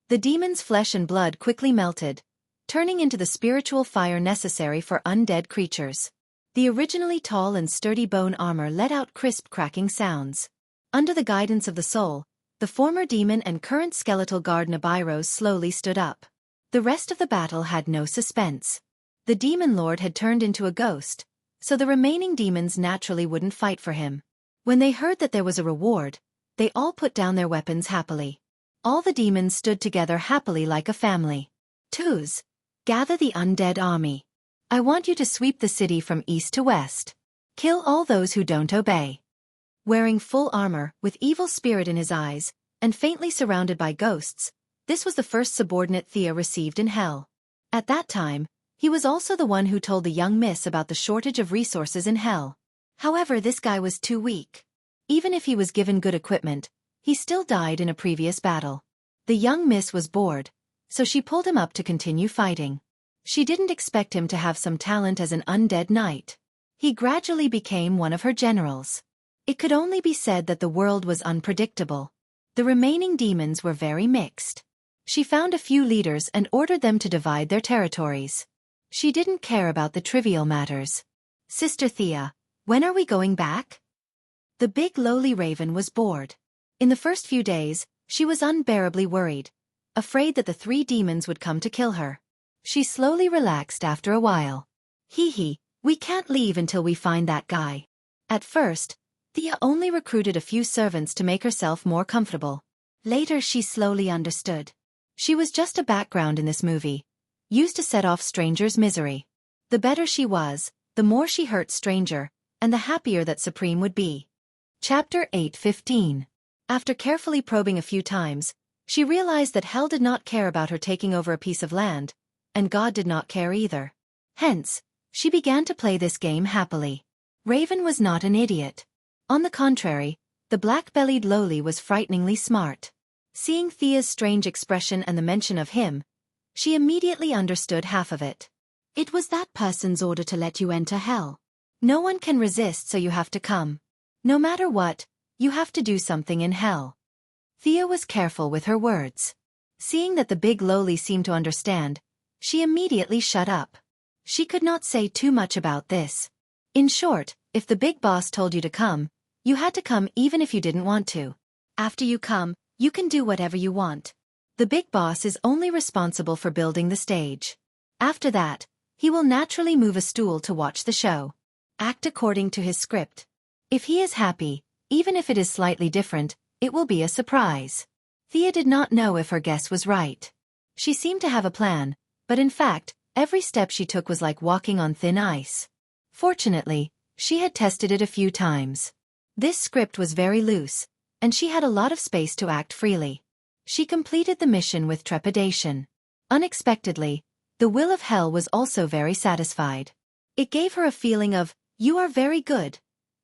The demon's flesh and blood quickly melted, turning into the spiritual fire necessary for undead creatures. The originally tall and sturdy bone armor let out crisp cracking sounds. Under the guidance of the soul, the former demon and current skeletal guard Nibiros slowly stood up. The rest of the battle had no suspense. The demon lord had turned into a ghost, so the remaining demons naturally wouldn't fight for him. When they heard that there was a reward, they all put down their weapons happily. All the demons stood together happily like a family. "Twos, gather the undead army. I want you to sweep the city from east to west. Kill all those who don't obey." Wearing full armor, with evil spirit in his eyes, and faintly surrounded by ghosts, this was the first subordinate Thea received in hell. At that time, he was also the one who told the young miss about the shortage of resources in hell. However, this guy was too weak. Even if he was given good equipment, he still died in a previous battle. The young miss was bored, so she pulled him up to continue fighting. She didn't expect him to have some talent as an undead knight. He gradually became one of her generals. It could only be said that the world was unpredictable. The remaining demons were very mixed. She found a few leaders and ordered them to divide their territories. She didn't care about the trivial matters. "Sister Thea, when are we going back?" The big lowly raven was bored. In the first few days, she was unbearably worried, afraid that the 3 demons would come to kill her. She slowly relaxed after a while. "Hee, we can't leave until we find that guy." At first, Thea only recruited a few servants to make herself more comfortable. Later she slowly understood. She was just a background in this movie, used to set off Stranger's misery. The better she was, the more she hurt Stranger, and the happier that Supreme would be. Chapter 8:15. After carefully probing a few times, she realized that hell did not care about her taking over a piece of land, and God did not care either. Hence, she began to play this game happily. Raven was not an idiot. On the contrary, the black-bellied lowly was frighteningly smart. Seeing Thea's strange expression and the mention of him, she immediately understood half of it. It was that person's order to let you enter hell. No one can resist, so you have to come. No matter what, you have to do something in hell. Thea was careful with her words. Seeing that the big lowly seemed to understand, she immediately shut up. She could not say too much about this. In short, if the big boss told you to come, you had to come even if you didn't want to. After you come, you can do whatever you want. The big boss is only responsible for building the stage. After that, he will naturally move a stool to watch the show. Act according to his script. If he is happy, even if it is slightly different, it will be a surprise. Thea did not know if her guess was right. She seemed to have a plan, but in fact, every step she took was like walking on thin ice. Fortunately, she had tested it a few times. This script was very loose, and she had a lot of space to act freely. She completed the mission with trepidation. Unexpectedly, the will of hell was also very satisfied. It gave her a feeling of, "You are very good."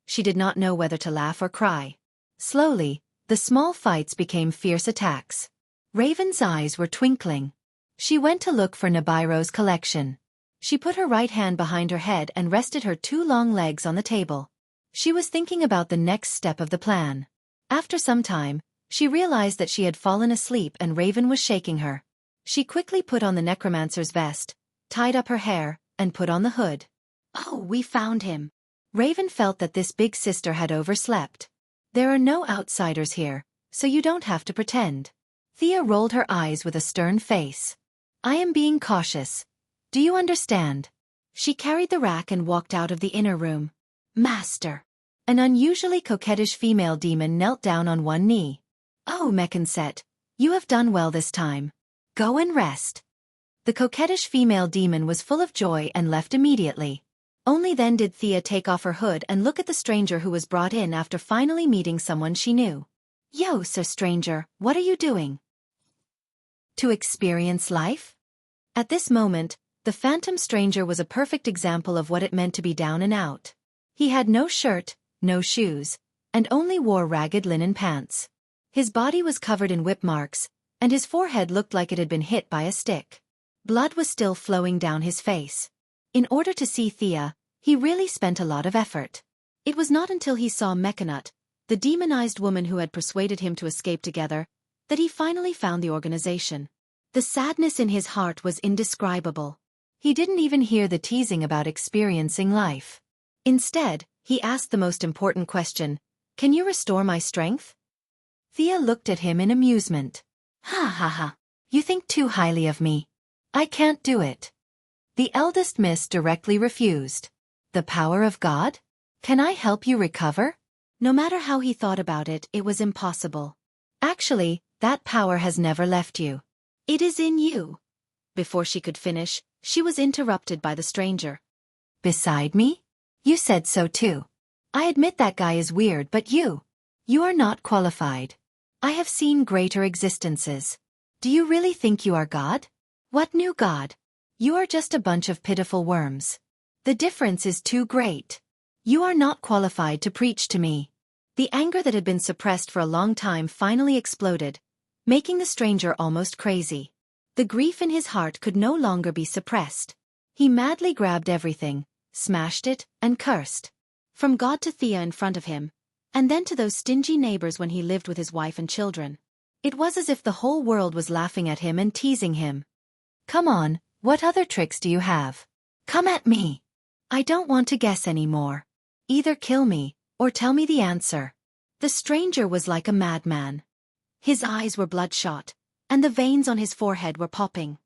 She did not know whether to laugh or cry. Slowly, the small fights became fierce attacks. Raven's eyes were twinkling. She went to look for Nibiru's collection. She put her right hand behind her head and rested her two long legs on the table. She was thinking about the next step of the plan. After some time, she realized that she had fallen asleep and Raven was shaking her. She quickly put on the necromancer's vest, tied up her hair, and put on the hood. "Oh, we found him." Raven felt that this big sister had overslept. "There are no outsiders here, so you don't have to pretend." Thea rolled her eyes with a stern face. "I am being cautious. Do you understand?" She carried the rack and walked out of the inner room. "Master." An unusually coquettish female demon knelt down on one knee. "Oh, Mekanset, you have done well this time. Go and rest." The coquettish female demon was full of joy and left immediately. Only then did Thea take off her hood and look at the stranger who was brought in after finally meeting someone she knew. "Yo, sir stranger, what are you doing? To experience life?" At this moment, the phantom stranger was a perfect example of what it meant to be down and out. He had no shirt, no shoes, and only wore ragged linen pants. His body was covered in whip marks, and his forehead looked like it had been hit by a stick. Blood was still flowing down his face. In order to see Thea, he really spent a lot of effort. It was not until he saw Mekanut, the demonized woman who had persuaded him to escape together, that he finally found the organization. The sadness in his heart was indescribable. He didn't even hear the teasing about experiencing life. Instead, he asked the most important question, "Can you restore my strength?" Thea looked at him in amusement. "Ha ha ha. You think too highly of me. I can't do it." The eldest miss directly refused. "The power of God? Can I help you recover?" No matter how he thought about it, it was impossible. "Actually, that power has never left you. It is in you." Before she could finish, she was interrupted by the stranger. "Beside me? You said so too. I admit that guy is weird, but you are not qualified. I have seen greater existences. Do you really think you are God? What new God? You are just a bunch of pitiful worms. The difference is too great. You are not qualified to preach to me." The anger that had been suppressed for a long time finally exploded, making the stranger almost crazy. The grief in his heart could no longer be suppressed. He madly grabbed everything, smashed it, and cursed. From God to Thea in front of him, and then to those stingy neighbors when he lived with his wife and children. It was as if the whole world was laughing at him and teasing him. "Come on, what other tricks do you have? Come at me. I don't want to guess anymore. Either kill me, or tell me the answer." The stranger was like a madman. His eyes were bloodshot, and the veins on his forehead were popping.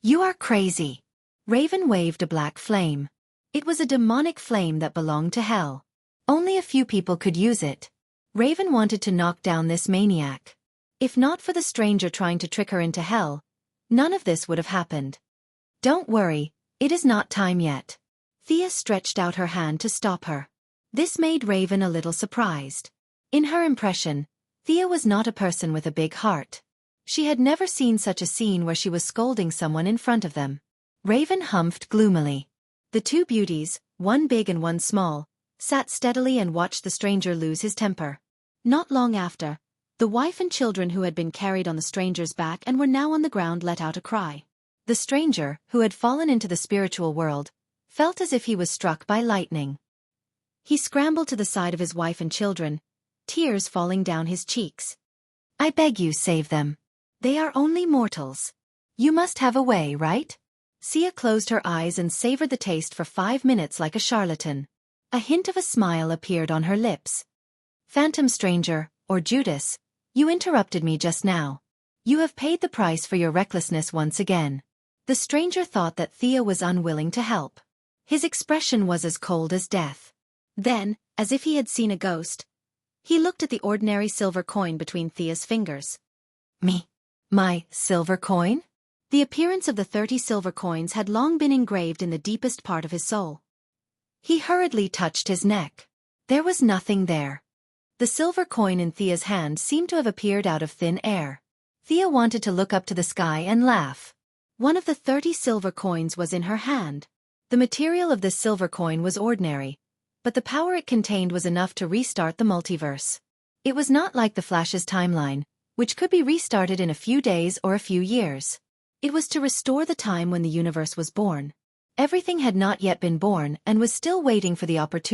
"You are crazy." Raven waved a black flame. It was a demonic flame that belonged to hell. Only a few people could use it. Raven wanted to knock down this maniac. If not for the stranger trying to trick her into hell, none of this would have happened. "Don't worry, it is not time yet." Thea stretched out her hand to stop her. This made Raven a little surprised. In her impression, Thea was not a person with a big heart. She had never seen such a scene where she was scolding someone in front of them. Raven humphed gloomily. The two beauties, one big and one small, sat steadily and watched the stranger lose his temper. Not long after, the wife and children who had been carried on the stranger's back and were now on the ground let out a cry. The stranger, who had fallen into the spiritual world, felt as if he was struck by lightning. He scrambled to the side of his wife and children, tears falling down his cheeks. "I beg you, save them. They are only mortals. You must have a way, right?" Sia closed her eyes and savored the taste for 5 minutes like a charlatan. A hint of a smile appeared on her lips. "Phantom stranger, or Judas, You interrupted me just now. You have paid the price for your recklessness once again. The stranger thought that Thea was unwilling to help. His expression was as cold as death. Then, as if he had seen a ghost, he looked at the ordinary silver coin between Thea's fingers. Me? My silver coin? The appearance of the 30 silver coins had long been engraved in the deepest part of his soul. He hurriedly touched his neck. There was nothing there. The silver coin in Thea's hand seemed to have appeared out of thin air. Thea wanted to look up to the sky and laugh. One of the 30 silver coins was in her hand. The material of this silver coin was ordinary, but the power it contained was enough to restart the multiverse. It was not like the Flash's timeline, which could be restarted in a few days or a few years. It was to restore the time when the universe was born. Everything had not yet been born and was still waiting for the opportunity.